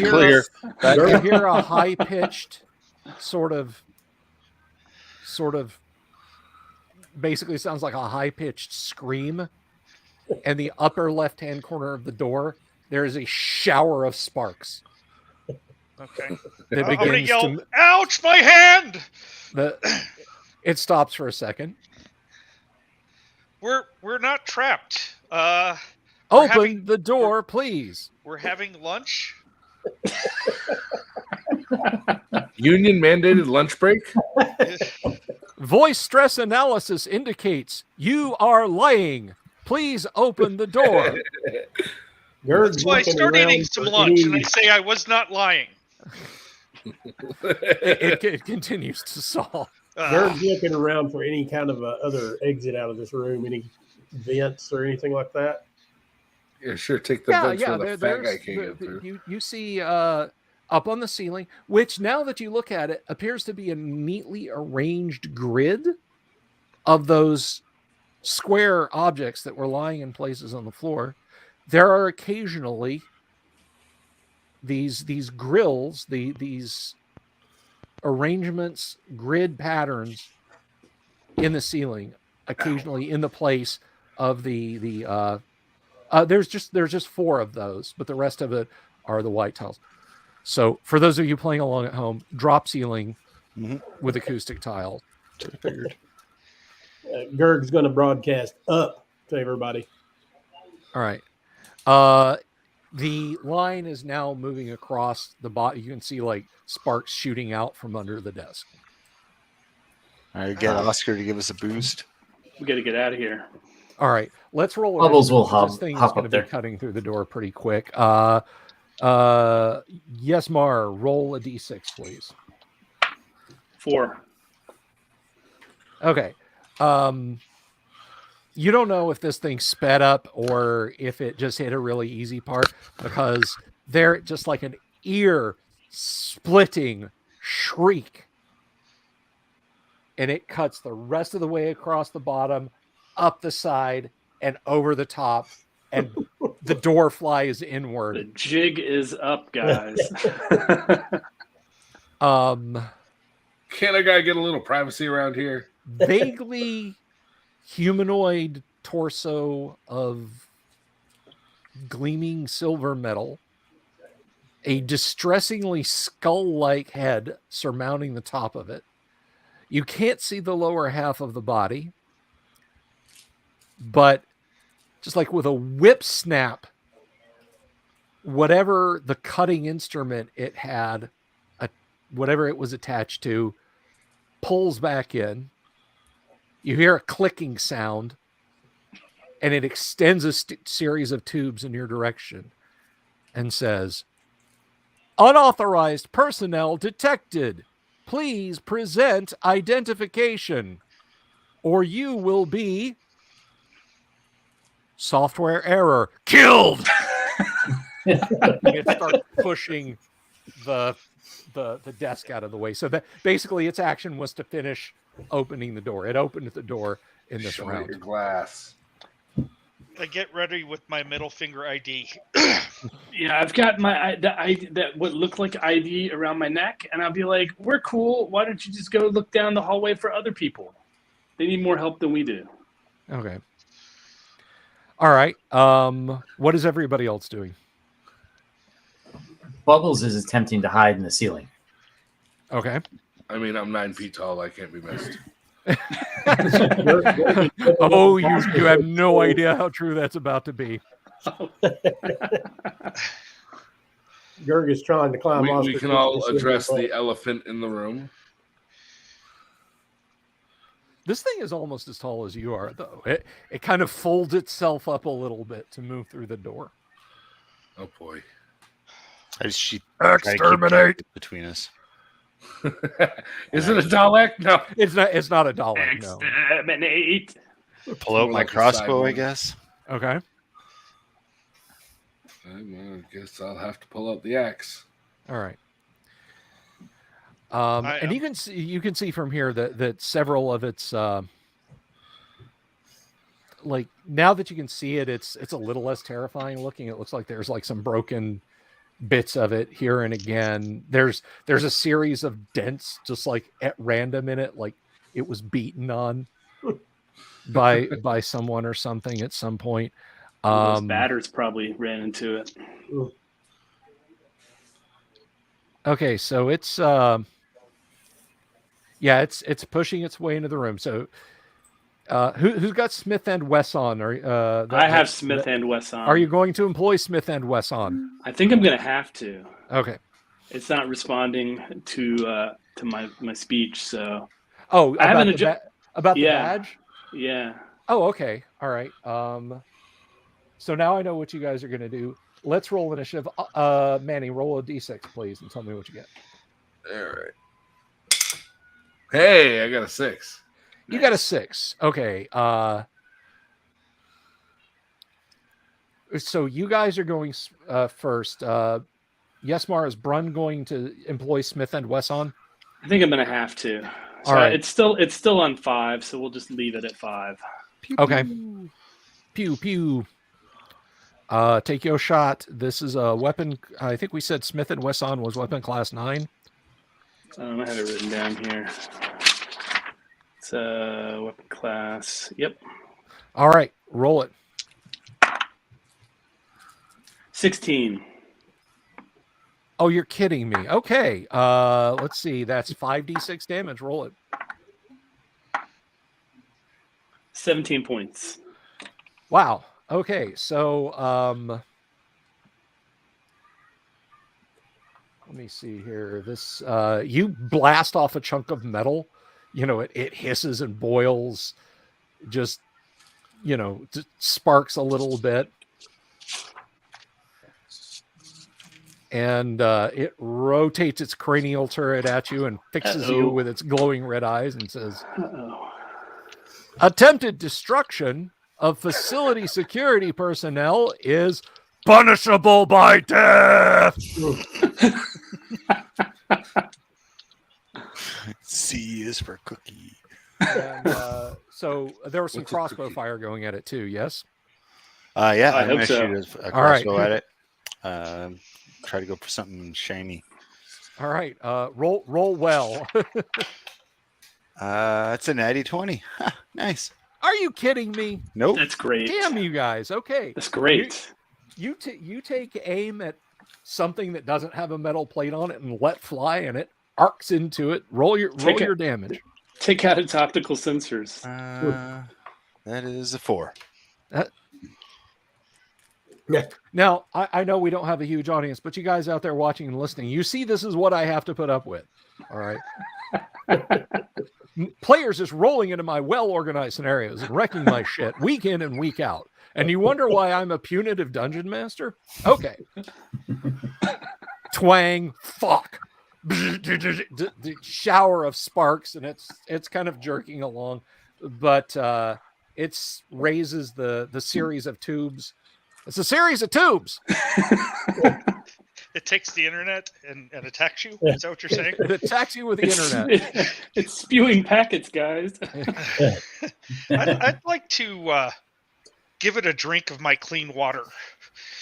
clear. You hear a high-pitched sort of basically sounds like a high-pitched scream. And the upper left-hand corner of the door, there is a shower of sparks. Okay. That I'm going to yell, "Ouch, my hand!" It stops for a second. We're not trapped. Open the door, please. We're having lunch. Union mandated lunch break? Voice stress analysis indicates you are lying. Please open the door. That's why I start eating some lunch, and I say I was not lying. It continues to solve. Gerd's looking around for any kind of other exit out of this room, any vents or anything like that. Yeah, sure. Take the vents where the fat guy can't get through. You see up on the ceiling, which now that you look at it, appears to be a neatly arranged grid of those square objects that were lying in places on the floor. There are occasionally these grills, these arrangements, grid patterns in the ceiling, occasionally in the place of there's just 4 of those, but the rest of it are the white tiles. So for those of you playing along at home, drop ceiling with acoustic tiles. Gerg's going to broadcast up to everybody. All right. The line is now moving across the bottom. You can see like sparks shooting out from under the desk. All right, get Oscar to give us a boost. We got to get out of here. All right, let's roll. Bubbles will this thing is going to be cutting through the door pretty quick. Yes, Mar, roll a d6, please. 4. Okay. You don't know if this thing sped up or if it just hit a really easy part, because they're just like an ear-splitting shriek, and it cuts the rest of the way across the bottom, up the side, and over the top, and the door flies inward. The jig is up, guys. Can't a guy get a little privacy around here? Vaguely humanoid torso of gleaming silver metal, a distressingly skull-like head surmounting the top of it. You can't see the lower half of the body. but just like with a whip snap, whatever the cutting instrument it had, whatever it was attached to, pulls back in. You hear a clicking sound, and it extends a series of tubes in your direction and says, "Unauthorized personnel detected. Please present identification, or you will be software error, killed." It starts pushing the desk out of the way. So that basically its action was to finish opening the door. It opened the door in this round. Your glass. I get ready with my middle finger ID. Yeah, I've got my that what looked like ID around my neck, and I'll be like, "We're cool. Why don't you just go look down the hallway for other people? They need more help than we do." Okay. All right. What is everybody else doing? Bubbles is attempting to hide in the ceiling. Okay. I mean, I'm 9 feet tall. I can't be missed. Oh, you have no idea how true that's about to be. Gerg is trying to climb off. We can all address the elephant in the room. This thing is almost as tall as you are, though. It kind of folds itself up a little bit to move through the door. Oh boy! Exterminate between us. Is it a Dalek? No, it's not. It's not a Dalek. No. Exterminate. Pull out my crossbow, I guess. Okay. I guess I'll have to pull out the axe. All right. And you can see from here that several of its like now that you can see it, it's a little less terrifying looking. It looks like there's like some broken bits of it here and again. There's a series of dents just like at random in it, like it was beaten on by someone or something at some point. Those batters probably ran into it. Okay, so it's it's pushing its way into the room. So who's got Smith and Wess on? I have Smith and Wess on. Are you going to employ Smith and Wess on? I think I'm going to have to. Okay. It's not responding to my speech, so. Oh, I haven't about the badge? Yeah. Oh, okay. All right. So now I know what you guys are going to do. Let's roll initiative. Manny, roll a d6, please, and tell me what you get. All right. Hey, I got a 6. You got a 6. Okay. So you guys are going first. Yesmar, is Brun going to employ Smith and Wess on? I think I'm going to have to. So all right. It's still on 5, so we'll just leave it at 5. Pew, okay. Pew pew. Take your shot. This is a weapon. I think we said Smith and Wess on was weapon class 9. I have it written down here. It's a weapon class. Yep. All right, roll it. 16. Oh, you're kidding me. Okay. Let's see. That's 5d6 damage. Roll it. 17 points. Wow. Okay. So, let me see here. This, you blast off a chunk of metal. You know, it hisses and boils, just, you know, sparks a little bit. And it rotates its cranial turret at you and fixes you with its glowing red eyes and says, attempted destruction of facility security personnel is punishable by death. C is for cookie. And, so there was some crossbow fire going at it too, yes? Yeah, I I'm going to hope shoot a crossbow at it. Try to go for something shiny. All right, roll well. It's a natty 20. Nice. Are you kidding me? Nope. That's great. Damn you guys. Okay. That's great. You take aim at something that doesn't have a metal plate on it and let fly, and it arcs into it. Roll your damage. Take out its optical sensors. That is a 4. Now, I know we don't have a huge audience, but you guys out there watching and listening, you see this is what I have to put up with. All right. Players just rolling into my well-organized scenarios and wrecking my shit week in and week out. And you wonder why I'm a punitive dungeon master? Okay. Twang, fuck. The shower of sparks, and it's kind of jerking along, but it raises the series of tubes. It's a series of tubes. It takes the internet and attacks you. Is that what you're saying? It attacks you with the internet. It's spewing packets, guys. I'd like to give it a drink of my clean water.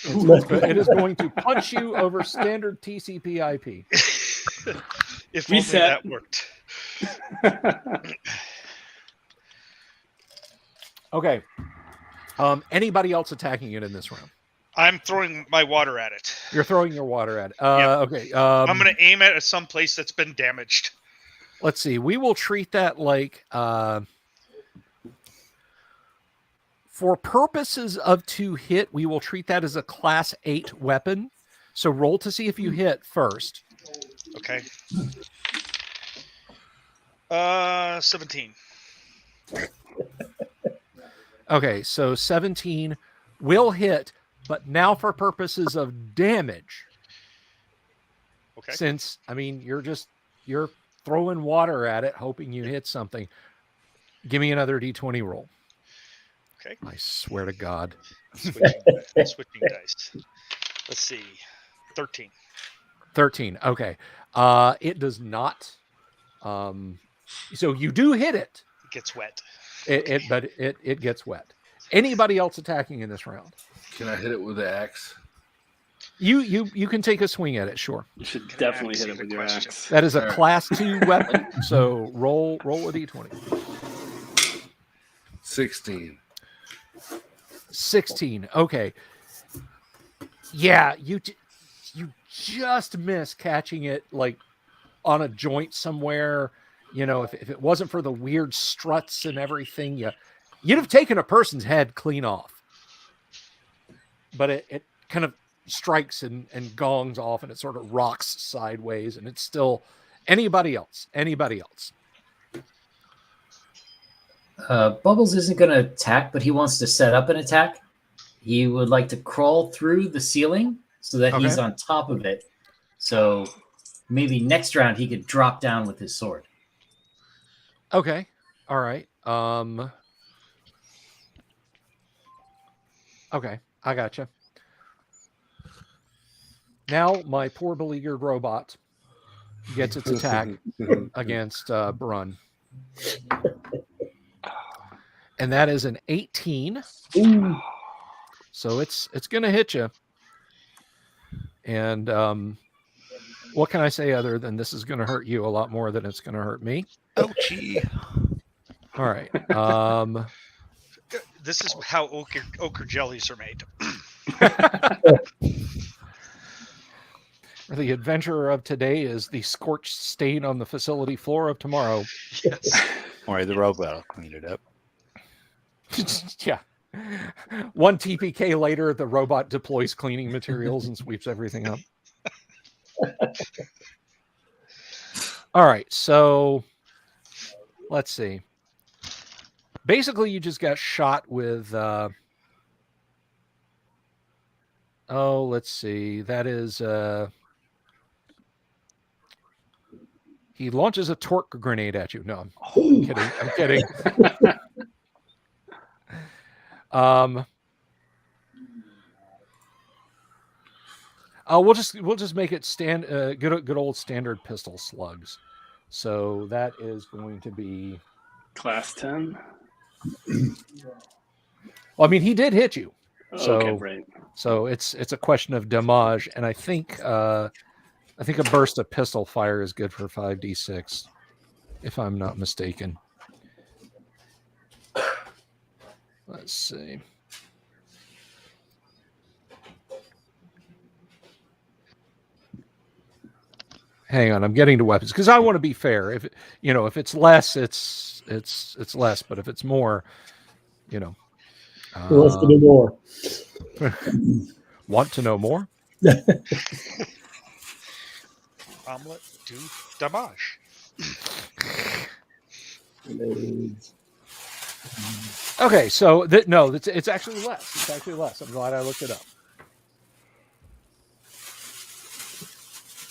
It is going to punch you over standard TCP/IP. If only that worked. Okay. Anybody else attacking it in this round? I'm throwing my water at it. You're throwing your water at it. Yep. Okay. I'm going to aim it at some place that's been damaged. Let's see. We will treat that like, for purposes of to hit, we will treat that as a class 8 weapon. So roll to see if you hit first. Okay. 17. Okay, so 17 will hit, but now for purposes of damage. Okay. Since, I mean, you're throwing water at it, hoping you hit something. Give me another D20 roll. Okay. I swear to God. Switching dice. Let's see. 13. 13. Okay. It does not. So you do hit it. It gets wet. But it gets wet. Anybody else attacking in this round? Can I hit it with the axe? You can take a swing at it, sure. You should definitely hit it with your axe. That is a class 2 weapon. So roll a D20. 16. 16. Okay. Yeah, you just miss catching it like on a joint somewhere. You know, if it wasn't for the weird struts and everything, you'd have taken a person's head clean off. But it kind of strikes and gongs off, and it sort of rocks sideways, and it's still anybody else. Bubbles isn't going to attack, but he wants to set up an attack. He would like to crawl through the ceiling so that he's on top of it. So maybe next round he could drop down with his sword. Okay. All right. Okay. I gotcha. Now my poor beleaguered robot gets its attack against Brun. And that is an 18. Ooh. So it's going to hit you. And what can I say other than this is going to hurt you a lot more than it's going to hurt me? Ouchie. All right. This is how ochre jellies are made. The adventurer of today is the scorched stain on the facility floor of tomorrow. Yes. All right, the robot will clean it up. Yeah. One TPK later, the robot deploys cleaning materials and sweeps everything up. All right, so let's see. Basically, you just got shot with... let's see. That is... He launches a torque grenade at you. No, I'm kidding. We'll just make it good old standard pistol slugs. So that is going to be class 10. Well, I mean, he did hit you. So, okay, right. So it's a question of damage, and I think a burst of pistol fire is good for 5d6, if I'm not mistaken. Let's see. Hang on, I'm getting to weapons because I want to be fair. If it's less, it's less. But if it's more, Who wants to know more? Want to know more? Omelette du damage. Okay, so no, it's actually less. It's actually less. I'm glad I looked it up.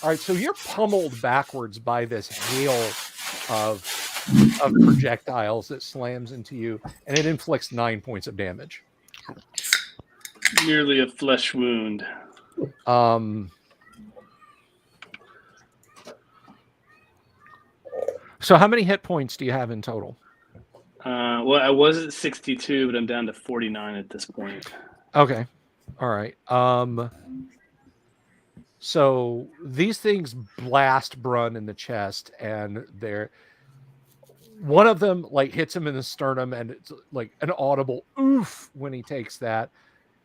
All right, so you're pummeled backwards by this hail of projectiles that slams into you, and it inflicts 9 points of damage. Merely a flesh wound. So how many hit points do you have in total? Well, I was at 62, but I'm down to 49 at this point. Okay. All right. So these things blast Brun in the chest, and one of them like hits him in the sternum, and it's like an audible oof when he takes that,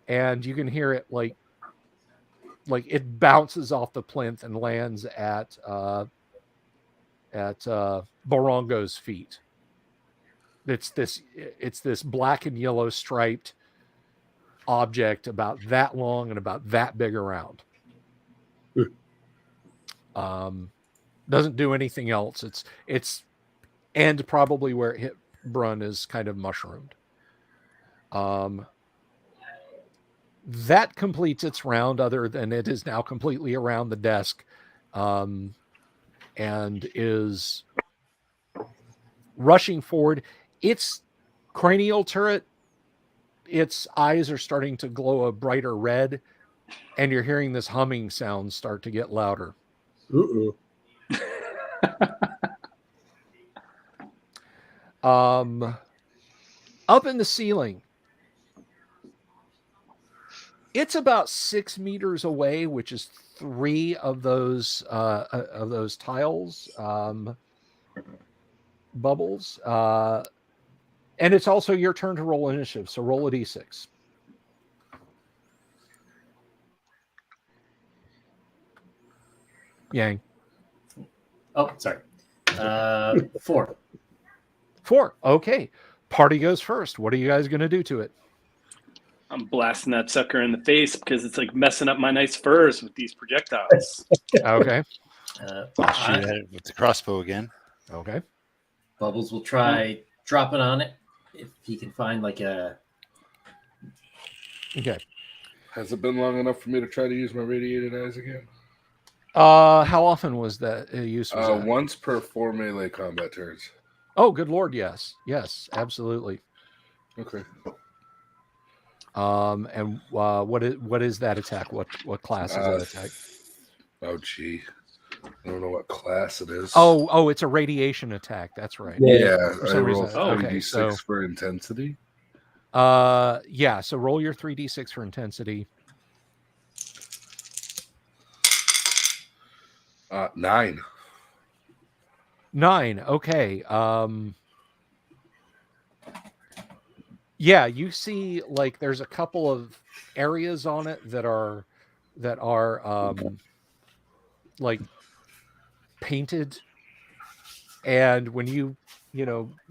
and you can hear it like it bounces off the plinth and lands at Borongo's feet. It's this black and yellow striped object about that long and about that big around. Doesn't do anything else. It's and probably where it hit Brun is kind of mushroomed. That completes its round, other than it is now completely around the desk, and is rushing forward. Its cranial turret, its eyes are starting to glow a brighter red, and you're hearing this humming sound start to get louder. Up in the ceiling, it's about 6 meters away, which is 3 of those tiles, bubbles, and it's also your turn to roll initiative. So roll a d6. Yang. Oh, sorry. 4. 4. Okay. Party goes first. What are you guys going to do to it? I'm blasting that sucker in the face because it's like messing up my nice furs with these projectiles. Okay. I'll shoot at it with the crossbow again. Okay. Bubbles will try dropping on it if he can find like a. Okay. Has it been long enough for me to try to use my radiated eyes again? How often was that use? Once per 4 melee combat turns. Oh, good lord, yes. Yes, absolutely. Okay. And what is that attack? What class is that attack? Oh, gee. I don't know what class it is. Oh, it's a radiation attack. That's right. Yeah, I roll reason. 3d6 for intensity. Yeah, so roll your 3d6 for intensity. 9. 9. Okay. Yeah, you see like there's a couple of areas on it that are like painted, and when you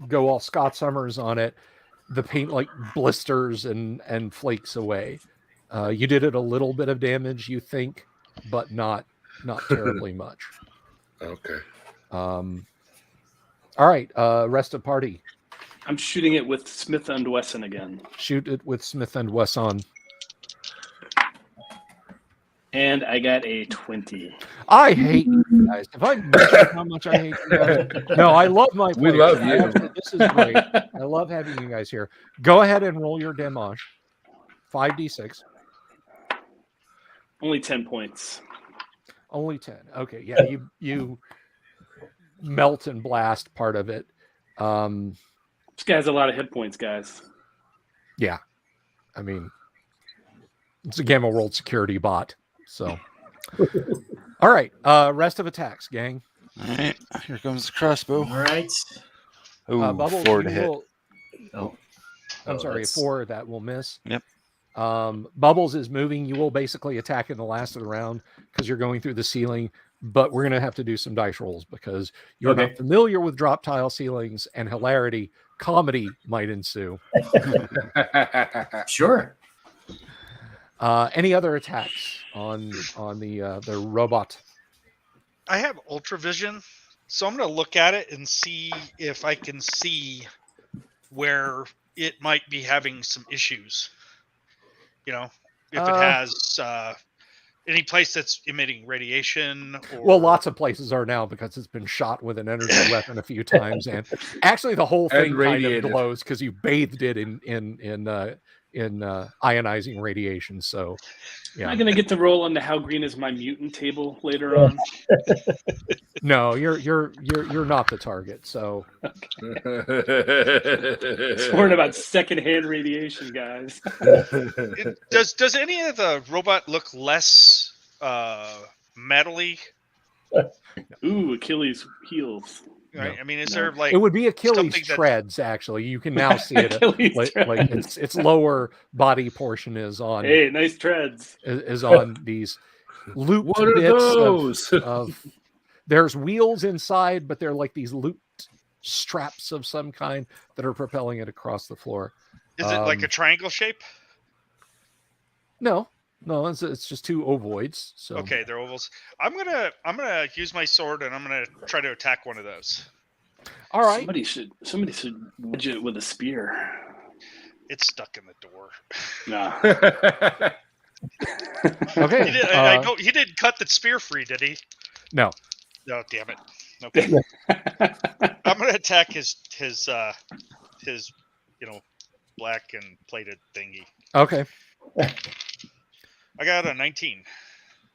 go all Scott Summers on it, the paint like blisters and flakes away. You did it a little bit of damage, you think, but not terribly much. Okay. All right, rest of party. I'm shooting it with Smith & Wesson again. Shoot it with Smith & Wesson. And I got a 20. I hate you guys. Have I mentioned how much I hate you guys? No, I love my players. We love you. This is great. I love having you guys here. Go ahead and roll your damage. 5d6. Only 10 points. Only 10. Okay, yeah, you melt and blast part of it. This guy has a lot of hit points, guys. Yeah. I mean, it's a Gamma World security bot. So, all right. Rest of attacks, gang. All right. Here comes the crossbow. All right. Ooh, Bubbles, 4 to hit. I'm sorry, 4 that will miss. Yep. Bubbles is moving. You will basically attack in the last of the round because you're going through the ceiling, but we're going to have to do some dice rolls because you're not familiar with drop tile ceilings, and hilarity comedy might ensue. Sure. Any other attacks on the robot? I have ultravision, so I'm going to look at it and see if I can see where it might be having some issues. You know, if it has any place that's emitting radiation. Well, lots of places are now because it's been shot with an energy weapon a few times, and actually the whole thing kind of glows because you bathed it in ionizing radiation. So, yeah. Am I gonna get to roll on the how green is my mutant table later on? No, you're not the target. So, It's worrying about secondhand radiation, guys. Does any of the robot look less metally? Ooh, Achilles heels. Right? No, I mean, is there like it would be Achilles something treads? Actually, you can now see it. like its lower body portion is on. Hey, nice treads. Is on these looped What are bits those? of. There's wheels inside, but they're like these looped straps of some kind that are propelling it across the floor. Is it like a triangle shape? No, it's just two ovoids. So okay, they're ovals. I'm gonna use my sword and I'm gonna try to attack one of those. All right. Somebody should wedge it with a spear. It's stuck in the door. Nah. Okay. He didn't cut the spear free, did he? No. Oh, damn it. Okay. I'm gonna attack his black and plated thingy. Okay. I got a 19.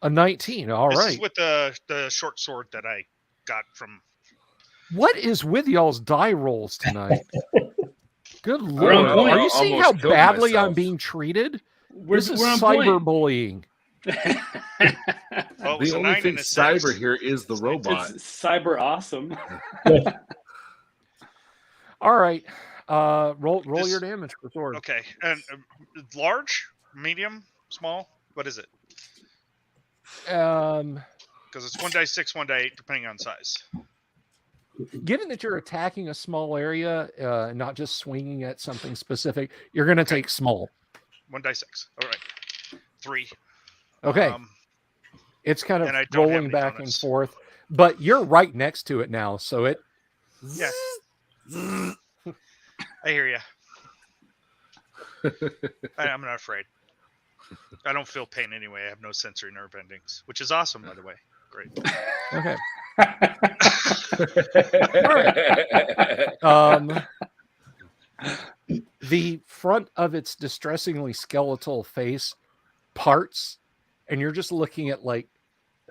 A 19. All right. This is with the short sword that I got from. What is with y'all's die rolls tonight? Good Lord. Point. Are you seeing how badly I'm being treated? This is cyberbullying. Well, the only thing cyber here is the robot. It's cyber awesome. All right. Roll your damage for sword. Okay. And large, medium, small? What is it? Because it's 1d6, 1d8, depending on size. Given that you're attacking a small area, not just swinging at something specific, you're going to take small. 1d6. All right. 3. Okay. It's kind of rolling back and forth, but you're right next to it now, so it. Yeah. I hear you. I'm not afraid. I don't feel pain anyway. I have no sensory nerve endings, which is awesome, by the way. Great. Okay. The front of its distressingly skeletal face parts, and you're just looking at like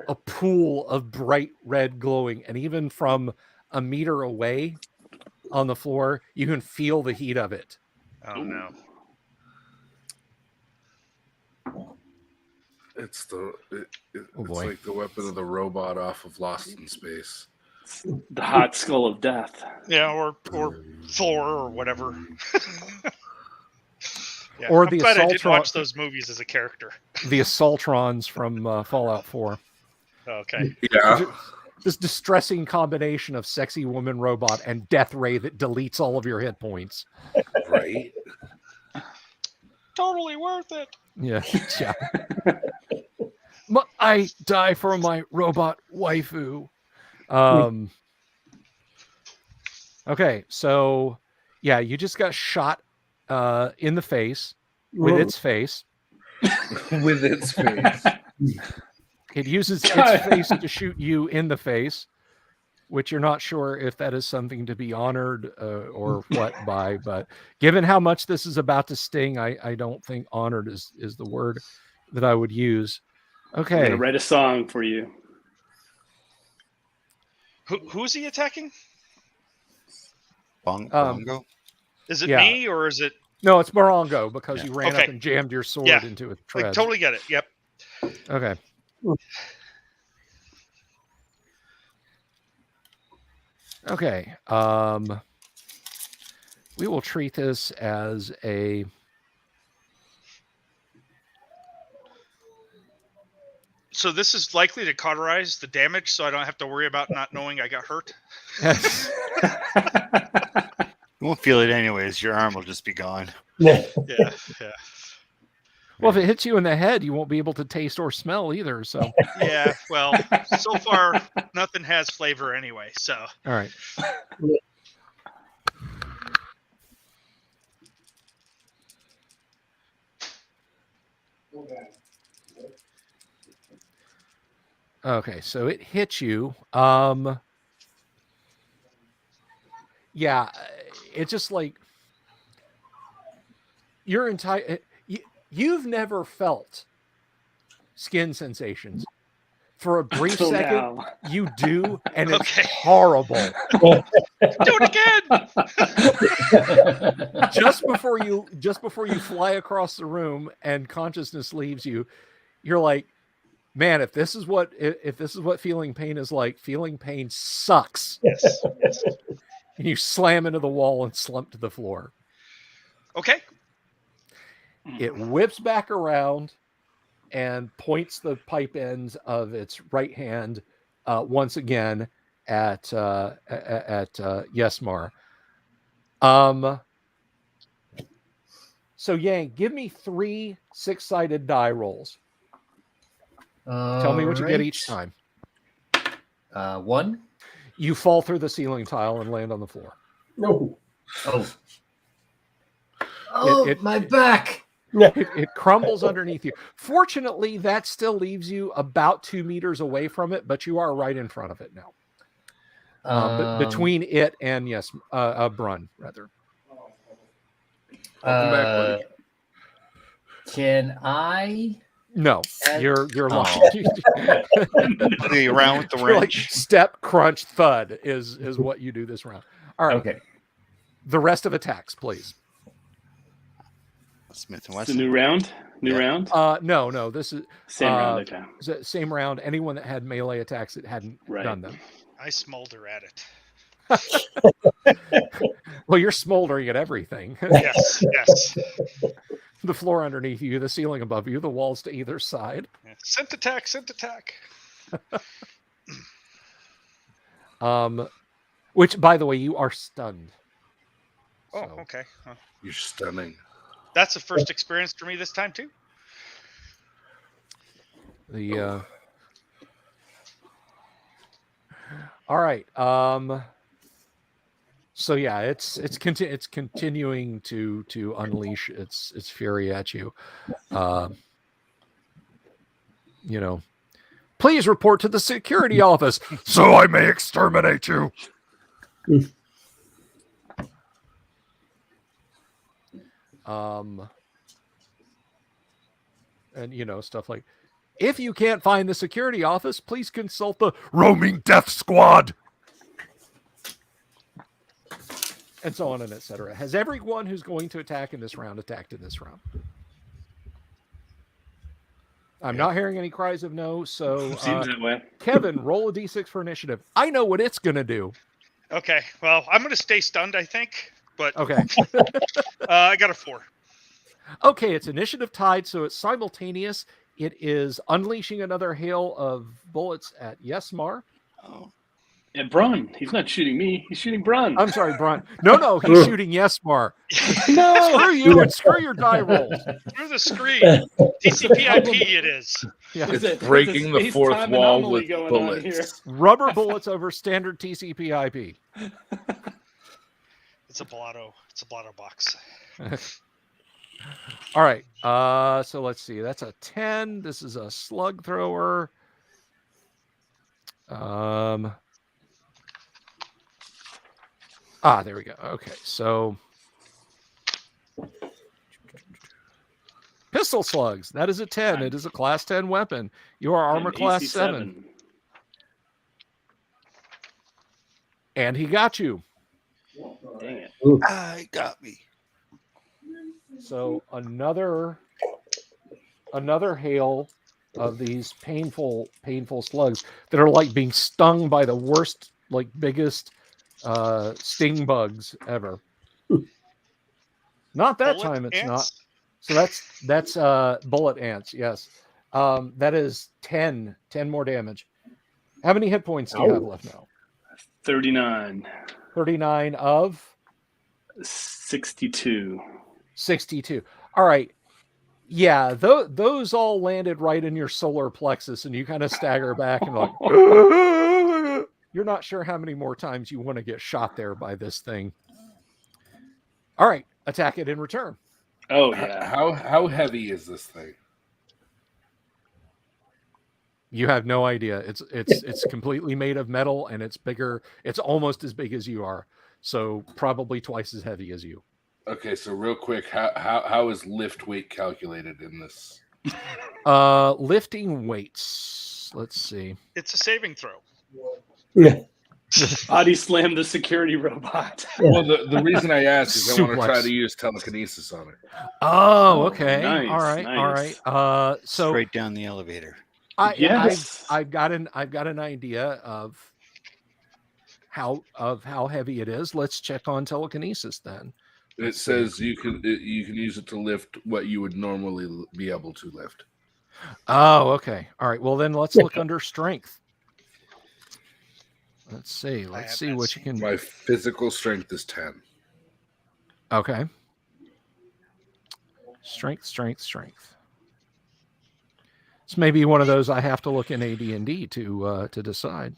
a pool of bright red glowing, and even from a meter away on the floor, you can feel the heat of it. Oh no. It's like the weapon of the robot off of Lost in Space. The hot skull of death. Yeah, or Thor or whatever. Yeah, or I'm glad I did watch those movies as a character. The Assaultrons from Fallout 4. Okay. Yeah. This distressing combination of sexy woman robot and death ray that deletes all of your hit points. Right. Totally worth it. Yeah. Yeah. I die for my robot waifu. Okay, so yeah, you just got shot in the face with its face. With its face. It uses its face to shoot you in the face, which you're not sure if that is something to be honored or what by. But given how much this is about to sting, I don't think honored is the word that I would use. Okay. I'm going to write a song for you. Who's he attacking? Bongo? Is it me or is it? No, it's Morongo because you ran up and jammed your sword into its tread. I totally get it. Yep. Okay. Okay. We will treat this as a. So this is likely to cauterize the damage, so I don't have to worry about not knowing I got hurt. won't feel it anyways. Your arm will just be gone. Yeah. Well, if it hits you in the head, you won't be able to taste or smell either. So, Yeah. Well, so far nothing has flavor anyway. So. all right. Okay, so it hits you. Yeah, it's just like your entire. You've never felt skin sensations. For a brief Till second, now. you do, and it's Okay. horrible. Do it again. just before you fly across the room and consciousness leaves you, you're like, man, if this is what feeling pain is like, feeling pain sucks. Yes. And you slam into the wall and slump to the floor. Okay. It whips back around and points the pipe ends of its right hand once again at Yesmar. So Yang, give me 3 6-sided die rolls. Tell me what you get each time. 1. You fall through the ceiling tile and land on the floor. No. My back. It crumbles underneath you. Fortunately, that still leaves you about 2 meters away from it, but you are right in front of it now. Between it and Brun, rather. Welcome back, buddy. Can I? No, you're locked. Around with the You're like wrench. step, crunch, thud is what you do this round. All right. Okay. The rest of attacks, please. Smith and It's a Wesson. new round. Round. No. This is Same round. Okay. Same round. Anyone that had melee attacks that hadn't done them. I smolder at it. Well, you're smoldering at everything. Yes. The floor underneath you, the ceiling above you, the walls to either side. Scent attack. Which, by the way, you are stunned. Oh, So, okay. Huh. You're stunning. That's the first experience for me this time too. All right. So yeah, it's continuing to unleash its fury at you. Please report to the security office so I may exterminate you. And stuff like, if you can't find the security office, please consult the roaming death squad. And so on and etc. Has everyone who's going to attack in this round attacked in this round? I'm not hearing any cries of no, so Seems that way. Kevin, roll a d6 for initiative. I know what it's going to do. Okay. Well, I'm going to stay stunned, I think. But Okay. I got a 4. Okay, it's initiative tied, so it's simultaneous. It is unleashing another hail of bullets at Yesmar. Oh. Yeah, Brun. He's not shooting me. He's shooting Brun. I'm sorry, Brun. No, he's shooting Yesmar. No. Screw you and screw your die rolls. Through the screen. TCPIP it is. Yeah. It's breaking the fourth wall with bullets. Rubber bullets over standard TCP/IP. It's a blotto. It's a blotto box. All right. So let's see. That's a 10. This is a slug thrower. There we go. Okay. So pistol slugs. That is a 10. It is a class 10 weapon. You are armor class 7. And he got you. Dang it. I got me. So another hail of these painful slugs that are like being stung by the worst, like biggest sting bugs ever. Not that Bullet time it's ants? not. So that's bullet ants, yes. That is 10 more damage. How many hit points do you have left now? 39. 39 of 62. 62. All right. Yeah, those all landed right in your solar plexus, and you kind of stagger back and like, you're not sure how many more times you want to get shot there by this thing. All right, attack it in return. Oh yeah. How heavy is this thing? You have no idea. It's completely made of metal, and it's bigger. It's almost as big as you are, so probably twice as heavy as you. Okay, so real quick, how is lift weight calculated in this? Lifting weights. Let's see. It's a saving throw. Yeah. Body slam the security robot. Well, the reason I ask is I want to Suplex. try to use telekinesis on it. Oh, okay. Nice, all right. nice. All right. So Straight down the elevator. Yes. I've got an idea of how heavy it is. Let's check on telekinesis then. It says you can use it to lift what you would normally be able to lift. Oh, okay. All right. Well, then let's look under strength. Let's see. Let's see what you can. My physical strength is 10. Okay. Strength. It's maybe one of those I have to look in AD&D to decide.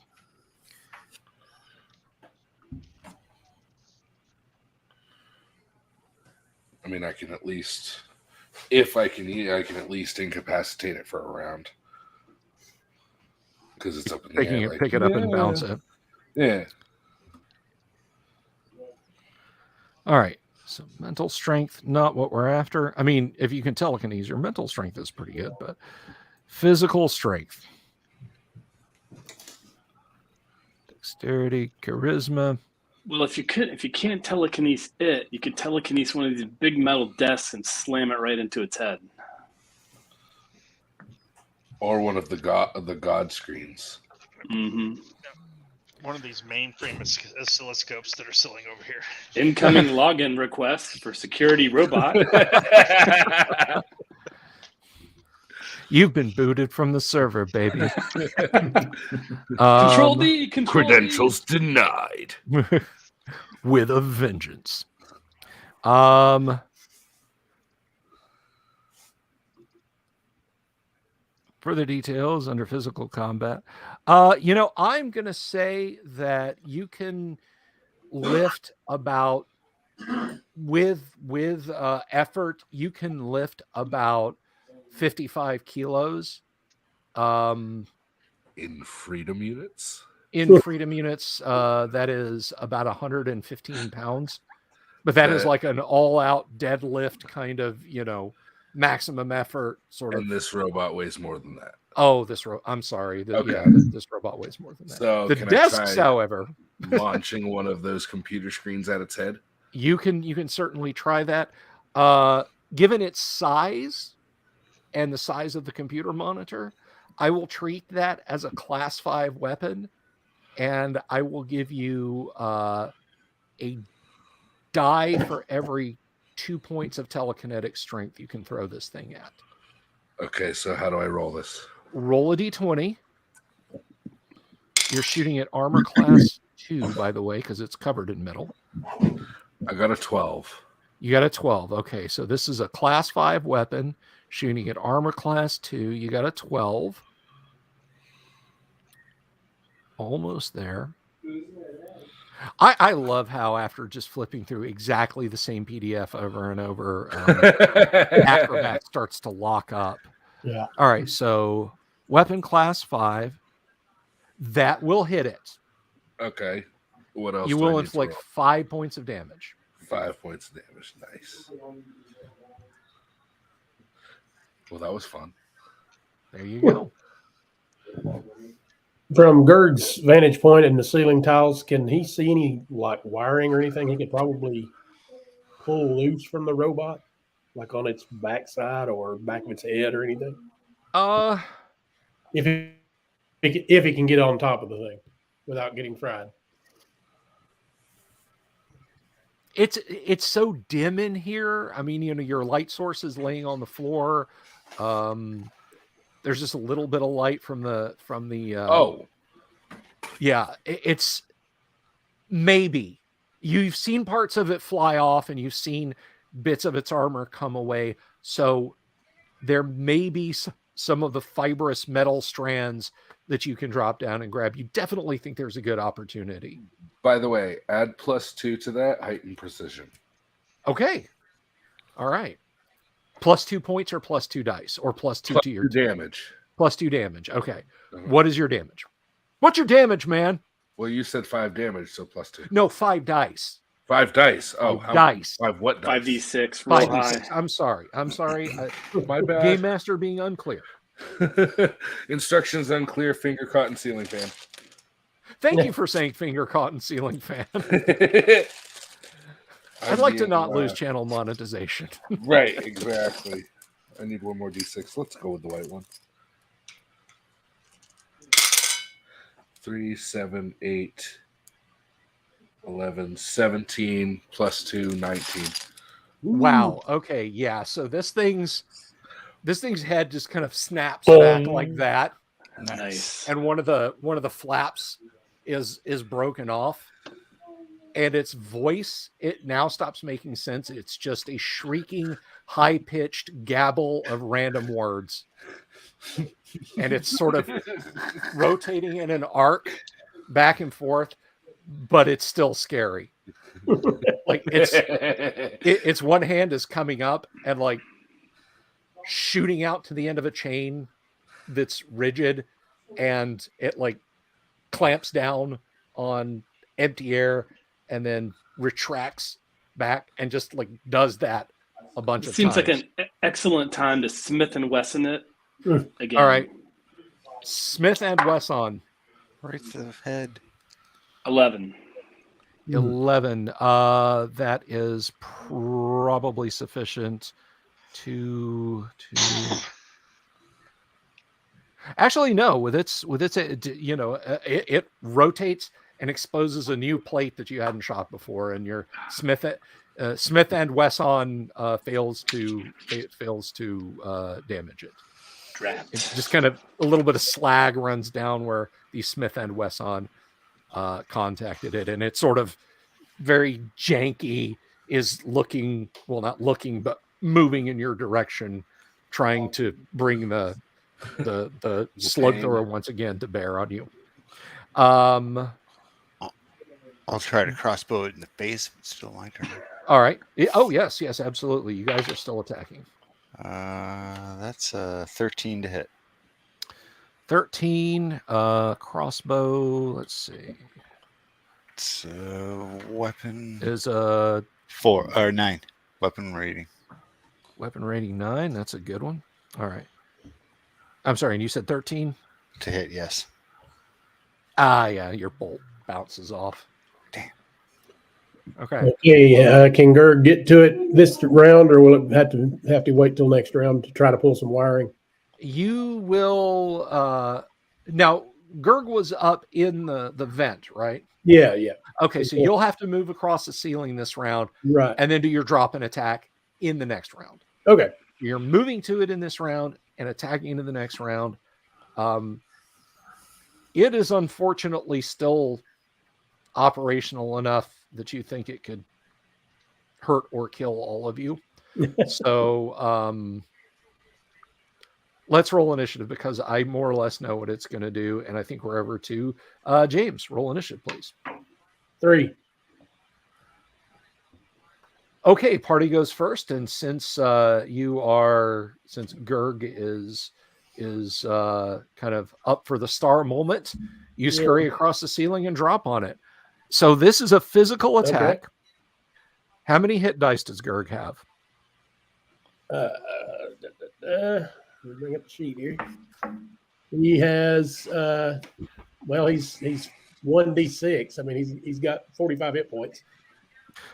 I mean, I can at least, if I can eat, I can at least incapacitate it for a round because it's up in the air. Pick it up and bounce it. Yeah. All right. So mental strength, not what we're after. I mean, if you can telekinesis, your mental strength is pretty good, but physical strength, dexterity, charisma. Well, if you can't telekinesis it, you could telekinesis one of these big metal desks and slam it right into its head. Or one of the god screens. Mm-hmm. One of these mainframe oscilloscopes that are sitting over here. Incoming login request for security robot. You've been booted from the server, baby. Control D. Control Credentials D. denied. With a vengeance. Further details under physical combat. I'm going to say that you can lift about with effort. You can lift about 55 kilos. In freedom units. In freedom units, that is about 115 pounds. But that is like an all-out deadlift kind of, maximum effort sort of. And this robot weighs more than that. Oh, I'm sorry. Okay. This robot weighs more than that. So the desks, however, launching one of those computer screens at its head. You can certainly try that. Given its size and the size of the computer monitor, I will treat that as a class 5 weapon, and I will give you a die for every 2 points of telekinetic strength you can throw this thing at. Okay, so how do I roll this? Roll a d20. You're shooting at armor class 2, by the way, because it's covered in metal. I got a 12. You got a 12. Okay, so this is a class 5 weapon shooting at armor class 2. You got a 12. Almost there. I love how after just flipping through exactly the same PDF over and over, Acrobat starts to lock up. Yeah. All right, so weapon class 5. That will hit it. Okay. What else? You will inflict 5 points of damage. 5 points of damage. Nice. Well, that was fun. There you go. From Gerd's vantage point in the ceiling tiles, can he see any like wiring or anything he could probably pull loose from the robot, like on its backside or back of its head or anything? If he can get on top of the thing without getting fried. It's so dim in here. I mean, your light source is laying on the floor. There's just a little bit of light from the yeah, it's maybe You've seen parts of it fly off, and you've seen bits of its armor come away. So there may be some of the fibrous metal strands that you can drop down and grab. You definitely think there's a good opportunity. By the way, add +2 to that, heightened precision. Okay. All right. +2 points or +2 dice, or +2 to your damage. +2 damage. Okay. What is your damage? What's your damage, man? Well, you said 5 damage, so +2. No, 5 dice. 5 dice. Oh, dice. 5 what dice? 5d6. Roll high. 5d6. I'm sorry. My bad. Game Master being unclear. Instructions unclear. Finger caught in ceiling fan. Thank you for saying finger caught in ceiling fan. I'd like to not lose channel monetization. Right, exactly. I need one more d6. Let's go with the white one. 3, 7, 8, 11, 17 +2, 19. Wow. Okay. Yeah. So this thing's head just kind of snaps back like that. Nice. And one of the flaps is broken off. And its voice, it now stops making sense. It's just a shrieking, high-pitched gabble of random words. And it's sort of rotating in an arc back and forth, but it's still scary. Like its one hand is coming up and like shooting out to the end of a chain that's rigid, and it like clamps down on empty air and then retracts back and just like does that a bunch of times. Seems like an excellent time to Smith and Wesson it again. All right. Smith and Wesson. Right the head. 11. 11. That is probably sufficient to actually no, with its it rotates and exposes a new plate that you hadn't shot before, and your Smith and Wesson fails to damage it. It's just kind of a little bit of slag runs down where the Smith and Wesson contacted it, and it's sort of very janky, is looking, well, not looking, but moving in your direction, trying to bring the slug thrower once again to bear on you. I'll try to crossbow it in the face if it's still my turn. All right. Oh, yes, absolutely. You guys are still attacking. That's 13 to hit. 13, crossbow, let's see. It's weapon is 4 or 9. Weapon rating. Weapon rating 9. That's a good one. All right. I'm sorry, and you said 13? To hit, yes. Yeah, your bolt bounces off. Damn. Okay. Okay. Can Gerg get to it this round, or will it have to wait till next round to try to pull some wiring? You will. Now, Gerg was up in the vent, right? Yeah. Okay, so you'll have to move across the ceiling this round, right, and then do your drop and attack in the next round. Okay. You're moving to it in this round and attacking into the next round. It is unfortunately still operational enough that you think it could hurt or kill all of you. So let's roll initiative, because I more or less know what it's going to do, and I think we're over to James. Roll initiative, please. 3. Okay, party goes first, and since Gerg is kind of up for the star moment, you scurry across the ceiling and drop on it. So this is a physical attack. Okay. How many hit dice does Gerg have? Let me bring up the sheet here. He has he's 1d6. I mean, he's got 45 hit points.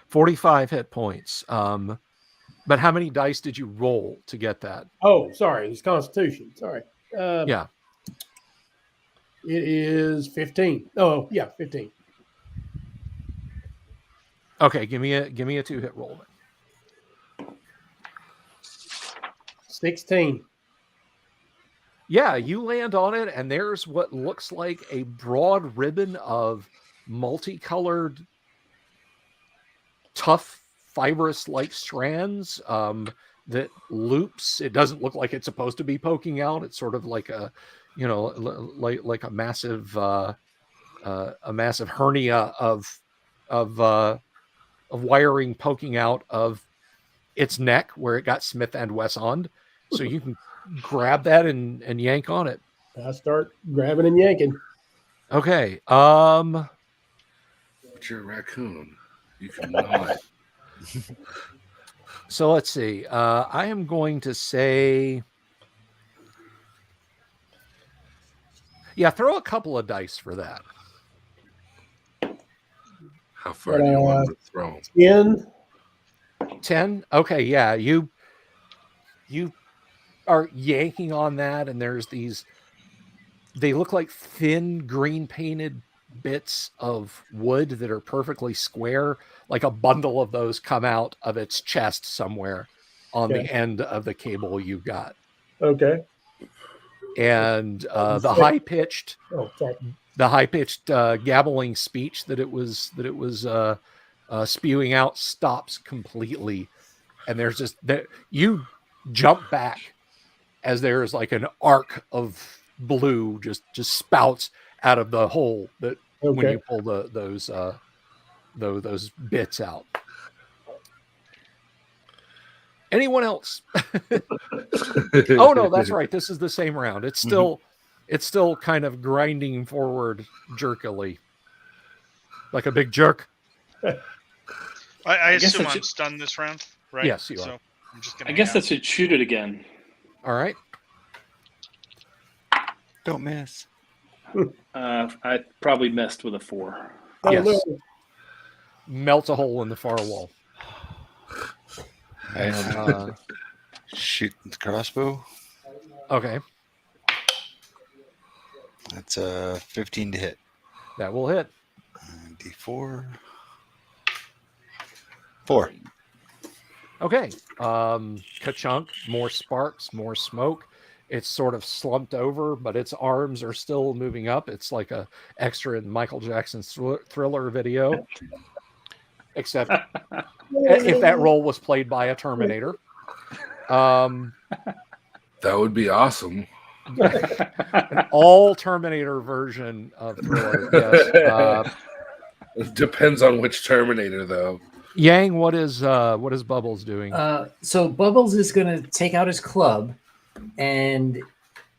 45 hit points. But how many dice did you roll to get that? Oh, sorry. It's Constitution. Sorry. Yeah. It is 15. Oh, yeah, 15. Okay, give me a 2-hit roll. 16. Yeah, you land on it, and there's what looks like a broad ribbon of multicolored tough fibrous like strands that loops. It doesn't look like it's supposed to be poking out. It's sort of like a, like a massive hernia of wiring poking out of its neck where it got Smith and Wessoned. So you can grab that and yank on it. I start grabbing and yanking. Okay. But you're a raccoon. You can lie. So let's see. I am going to say, throw a couple of dice for that. How far do you want to throw? 10. 10? Okay, yeah. You are yanking on that, and there's these, they look like thin green painted bits of wood that are perfectly square. Like a bundle of those come out of its chest somewhere on the end of the cable you got. Okay. And the high-pitched gabbling speech that it was spewing out stops completely, and there's just that you jump back as there's like an arc of blue just spouts out of the hole that when you pull those bits out. Anyone else? Oh no, that's right. This is the same round. It's still kind of grinding forward jerkily, like a big jerk. I assume I'm stunned this round, right? Yes, you are. I'm just gonna. I guess that should shoot it again. All right. Don't miss. I probably missed with a 4. Yes. No. Melts a hole in the far wall. Shoot the crossbow. Okay. That's a 15 to hit. That will hit. D4. 4. Okay. Ka-chunk, more sparks, more smoke. It's sort of slumped over, but its arms are still moving up. It's like a extra in Michael Jackson's Thriller video. Except if that role was played by a Terminator. That would be awesome. An all Terminator version of Thriller. Yes. It depends on which Terminator, though. Yang, what is Bubbles doing? So Bubbles is going to take out his club, and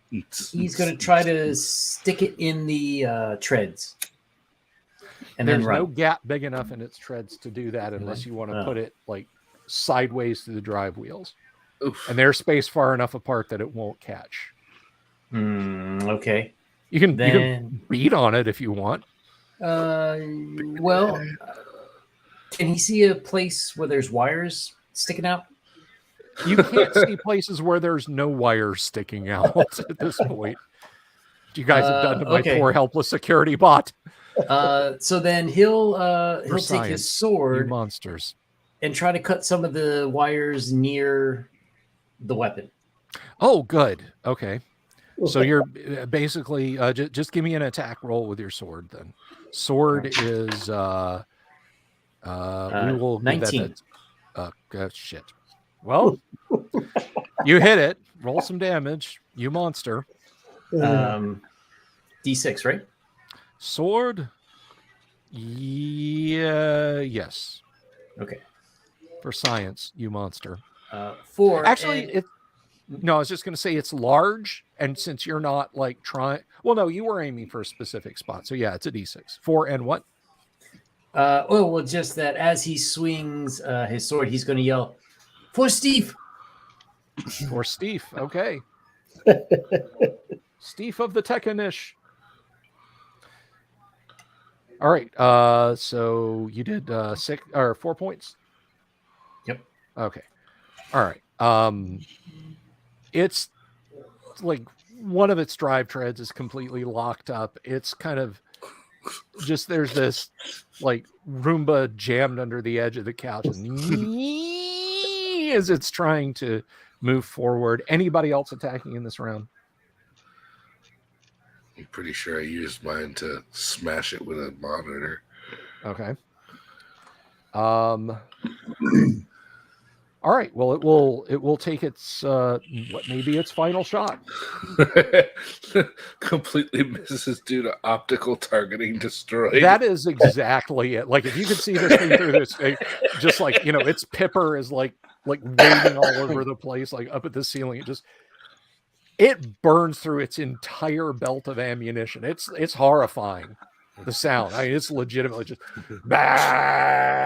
he's going to try to stick it in the treads. And there's then run. no gap big enough in its treads to do that unless you want to put it like sideways through the drive wheels. Oof. And they're spaced far enough apart that it won't catch. Okay. You can beat on it if you want. Well, can he see a place where there's wires sticking out? You can't see places where there's no wires sticking out at this point. What you guys have done to my poor helpless security bot. So then he'll take his sword, you monsters, and try to cut some of the wires near the weapon. Oh, good. Okay. So you're basically just give me an attack roll with your sword then. Sword is we will 19. Shit. Well, you hit it. Roll some damage, you monster. D6, right? Sword. Yeah. Yes. Okay. For science, you monster. 4. Actually, no, I was just going to say it's large, and since you're not like trying, well, no, you were aiming for a specific spot, so yeah, it's a D6. 4 and what? Just that as he swings his sword, he's going to yell, "For Steve!" For Steve, okay. Steve of the Tekkenish. All right, so you did 6 or 4 points. Yep. Okay. All right. It's like one of its drive treads is completely locked up. It's kind of just there's this like Roomba jammed under the edge of the couch as it's trying to move forward. Anybody else attacking in this round? I'm pretty sure I used mine to smash it with a monitor. Okay. All right. Well, it will take its what may be its final shot. Completely misses due to optical targeting destroyed. That is exactly it. Like if you could see this thing through this thing, just like its pipper is like waving all over the place, like up at the ceiling. It burns through its entire belt of ammunition. It's horrifying. The sound. I mean, it's legitimately just bah!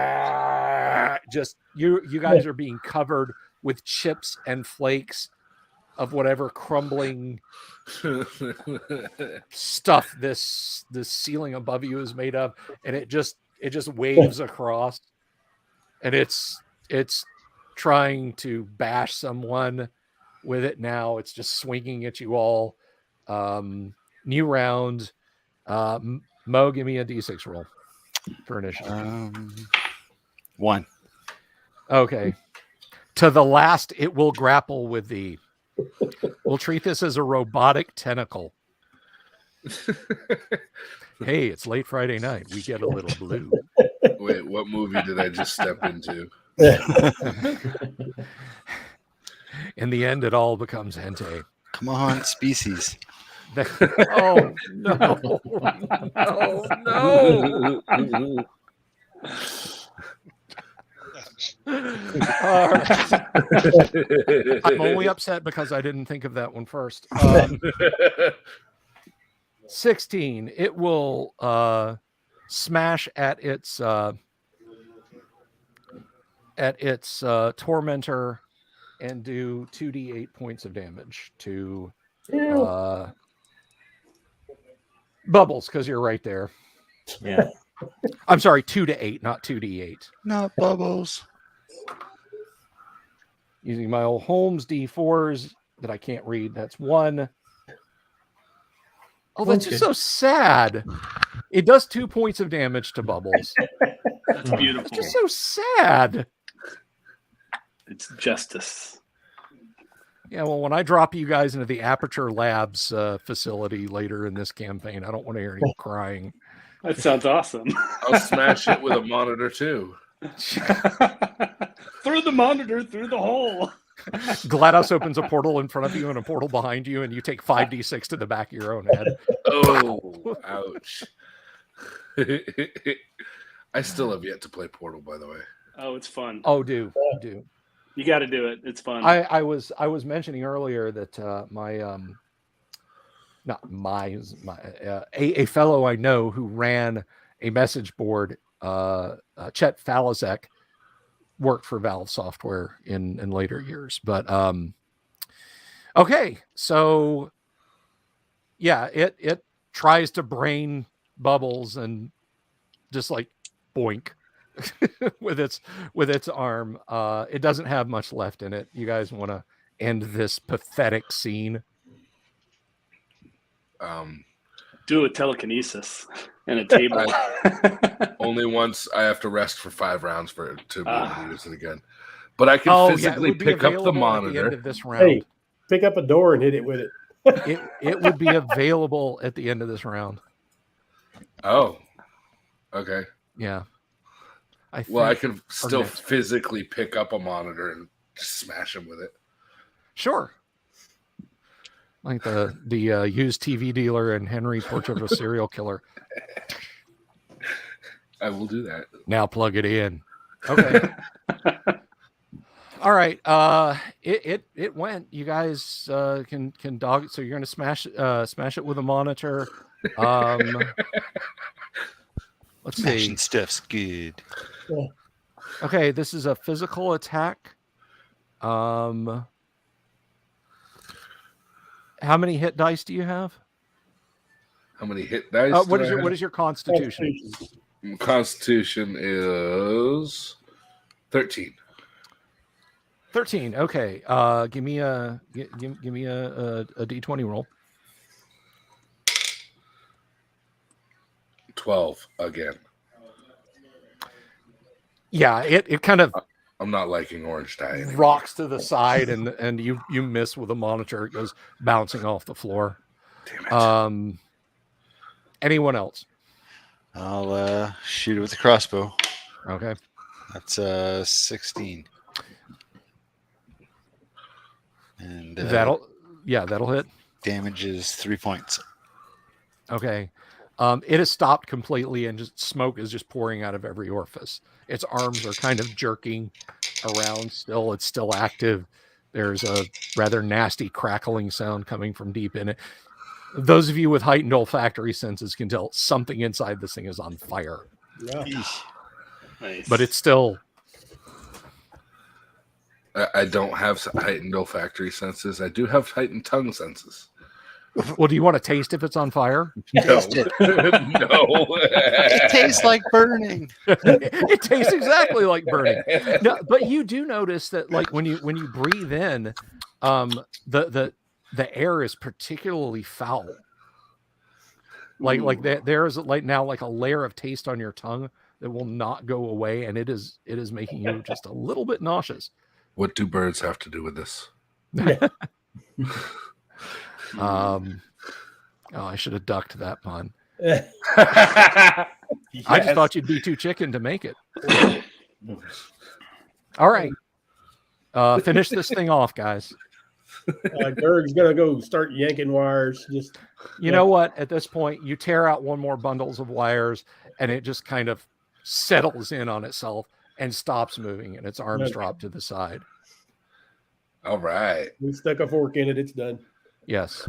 Just you guys are being covered with chips and flakes of whatever crumbling stuff this ceiling above you is made of, and it just waves across, and it's trying to bash someone with it now. It's just swinging at you all. New round. Mo, give me a d6 roll for initiative. 1. Okay. To the last, it will grapple with thee. We'll treat this as a robotic tentacle. Hey, it's late Friday night. We get a little blue. Wait, what movie did I just step into? In the end, it all becomes hentai. Come on, species. Oh, no. No. I'm only upset because I didn't think of that one first. 16. It will smash at its tormentor and do 2d8 points of damage to Bubbles, because you're right there. Yeah. I'm sorry, 2 to 8, not 2d8. Not Bubbles. Using my old Holmes D4s that I can't read. That's 1. Oh, that's just so sad. It does 2 points of damage to Bubbles. That's beautiful. It's just so sad. It's justice. Yeah, well, when I drop you guys into the Aperture Labs facility later in this campaign, I don't want to hear any crying. That sounds awesome. I'll smash it with a monitor too. Through the monitor, through the hole. GLaDOS opens a portal in front of you and a portal behind you, and you take 5d6 to the back of your own head. Oh, ouch. I still have yet to play Portal, by the way. Oh, it's fun. Oh, do. You got to do it. It's fun. I was mentioning earlier that a fellow I know who ran a message board, Chet Falasek, worked for Valve Software in later years. But okay, so yeah, it tries to brain Bubbles and just like boink with its arm. It doesn't have much left in it. You guys want to end this pathetic scene? Do a telekinesis and a table. Only once I have to rest for 5 rounds for it to be able to use it again. But I can physically pick up the monitor. At the end of this round. Hey, pick up a door and hit it with it. It would be available at the end of this round. Oh, okay. Yeah. I can still physically pick up a monitor and smash him with it. Sure. Like the used TV dealer in Henry Portrait of a Serial Killer. I will do that. Now plug it in. Okay. All right. It went. You guys can dog it. So you're going to smash it with a monitor. Let's see. Smashing stuff's good. Okay, this is a physical attack. How many hit dice do you have? How many hit dice? What is your constitution? Constitution is 13. 13. Okay. Give me a d20 roll. 12 again. Yeah, it kind of I'm not liking orange dye anymore. Rocks to the side and you miss with a monitor. It goes bouncing off the floor. Damn it. Anyone else? I'll shoot it with the crossbow. Okay. That's 16. And that'll hit. Damage is 3 points. Okay. It has stopped completely, and just smoke is just pouring out of every orifice. Its arms are kind of jerking around still. It's still active. There's a rather nasty crackling sound coming from deep in it. Those of you with heightened olfactory senses can tell something inside this thing is on fire. Yeah. Nice. But it's still... I don't have heightened olfactory senses. I do have heightened tongue senses. Well, do you want to taste if it's on fire? No. Taste it. No. It tastes like burning. It tastes exactly like burning. No, but you do notice that, like, when you breathe in, the air is particularly foul. Like there is like now like a layer of taste on your tongue that will not go away, and it is making you just a little bit nauseous. What do birds have to do with this? I should have ducked that pun. Yes. I just thought you'd be too chicken to make it. All right. Finish this thing off, guys. Gerg's gonna go start yanking wires. Just You know what? At this point, you tear out one more bundles of wires, and it just kind of settles in on itself and stops moving, and its arms drop to the side. All right. we stuck a fork in it. It's done. Yes.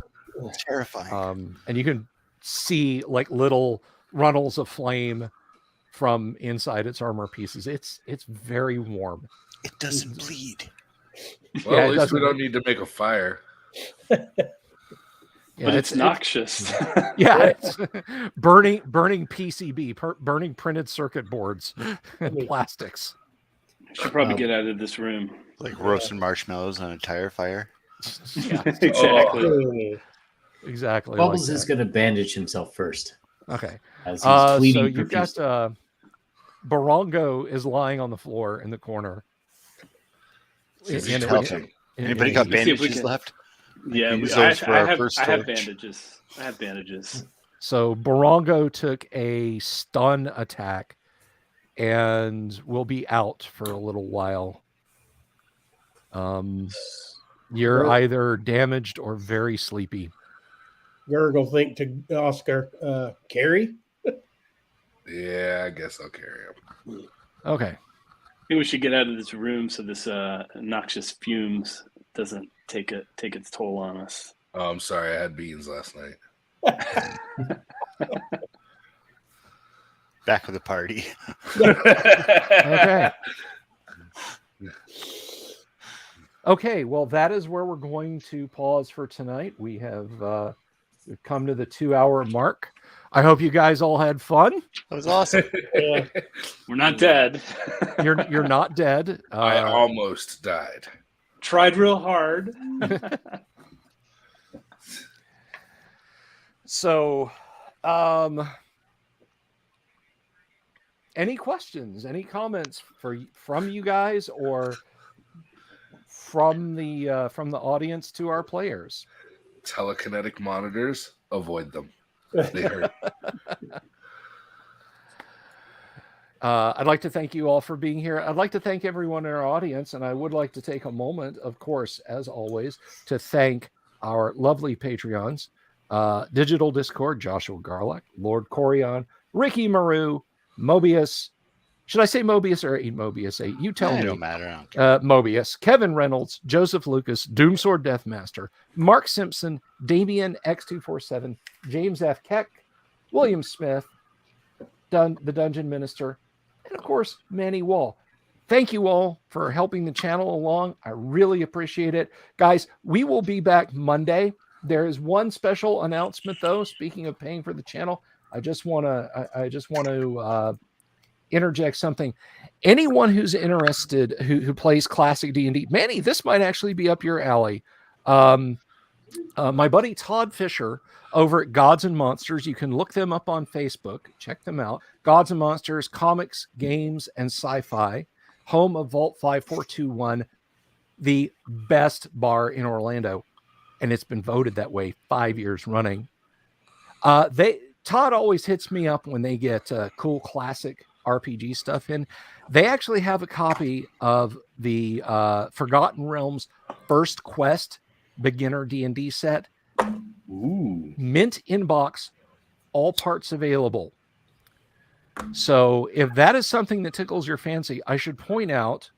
Terrifying. And you can see like little runnels of flame from inside its armor pieces. It's very warm. It doesn't bleed. Well, Yeah, at it least doesn't- we don't need to make a fire. Yeah, But it's noxious. It's burning PCB, burning printed circuit boards and plastics. Should probably get out of this room. Like roasting marshmallows on a tire fire. Yeah, Exactly. exactly. Bubbles like is that. going to bandage himself first. Okay. As he's So bleeding you've got profusely. Barongo is lying on the floor in the corner. Is In- he in- twitching? Anybody got Let's see if we bandages can- left? Yeah, Use I those for our have first bandages. I have bandages. So Barongo took a stun attack and will be out for a little while. You're either damaged or very sleepy. Gerg will think to Oscar, Carrie? Yeah, I guess I'll carry him. Okay. I think we should get out of this room so this noxious fumes doesn't take its toll on us. Oh, I'm sorry. I had beans last night. Back with the party. Okay. Okay, well, that is where we're going to pause for tonight. We have we've come to the 2-hour mark. I hope you guys all had fun. That was awesome. Yeah. We're not dead. You're not dead. I almost died. Tried real hard. So, any questions, any comments from you guys or from the audience to our players? Telekinetic monitors, avoid them. They hurt. I'd like to thank you all for being here. I'd like to thank everyone in our audience, and I would like to take a moment, of course, as always, to thank our lovely Patreons, Digital Discord, Joshua Garlock, Lord Corion, Ricky Maru, Mobius. Should I say Mobius or Mobius 8? You tell me. It don't matter. I don't care. Mobius, Kevin Reynolds, Joseph Lucas, Doomsword Deathmaster, Mark Simpson, Damian X247, James F. Keck, William Smith, the Dungeon Minister, and of course, Manny Wall. Thank you all for helping the channel along. I really appreciate it. Guys, we will be back Monday. There is one special announcement, though. Speaking of paying for the channel, I just want to interject something. Anyone who's interested who plays classic D&D, Manny, this might actually be up your alley. My buddy Todd Fisher over at Gods and Monsters, you can look them up on Facebook, check them out. Gods and Monsters, comics, games, and sci-fi, home of Vault 5421, the best bar in Orlando, and it's been voted that way 5 years running. Todd always hits me up when they get cool classic RPG stuff in. They actually have a copy of the Forgotten Realms First Quest beginner D&D set. Ooh. Mint inbox, all parts available. So if that is something that tickles your fancy, I should point out,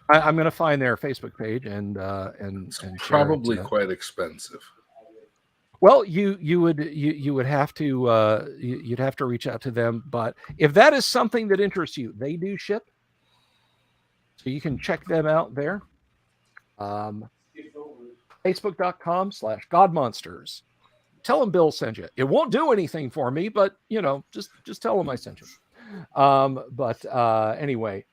I'm going to find their Facebook page and Probably share it. quite expensive. Well, you would have to you'd have to reach out to them, but if that is something that interests you, they do ship, so you can check them out there. Facebook.com/godmonsters. Tell them Bill sent you. It won't do anything for me, but just tell them I sent you. Anyway,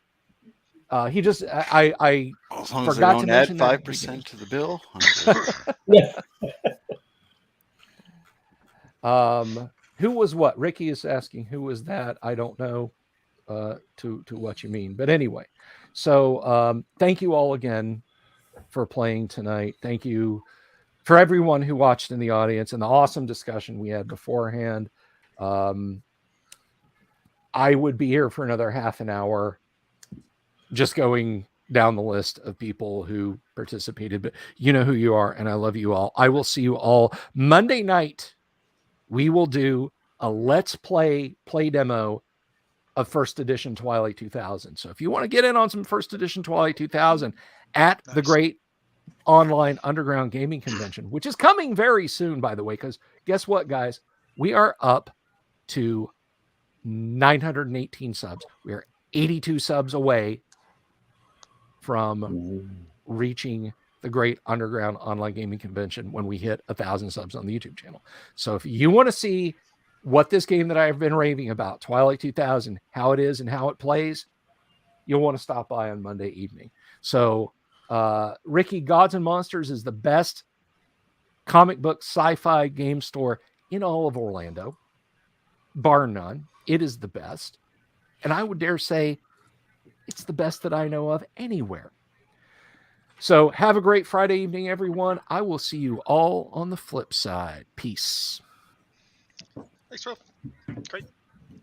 he just I as long forgot as they don't to mention add that 5% to the bill. Who was what? Ricky is asking who was that. I don't know to what you mean, but anyway. So thank you all again for playing tonight. Thank you for everyone who watched in the audience and the awesome discussion we had beforehand. I would be here for another half an hour just going down the list of people who participated, but you know who you are, and I love you all. I will see you all Monday night. We will do a let's play demo of first edition Twilight 2000. So if you want to get in on some first edition Twilight 2000 at the great online underground gaming convention, which is coming very soon, by the way, because guess what, guys? We are up to 918 subs. We are 82 subs away from reaching the great underground online gaming convention when we hit 1,000 subs on the YouTube channel. So if you want to see what this game that I've been raving about, Twilight 2000, how it is and how it plays, you'll want to stop by on Monday evening. So Ricky, Gods and Monsters is the best comic book sci-fi game store in all of Orlando, bar none. It is the best. And I would dare say it's the best that I know of anywhere. So have a great Friday evening, everyone. I will see you all on the flip side. Peace. Thanks, Will. Great.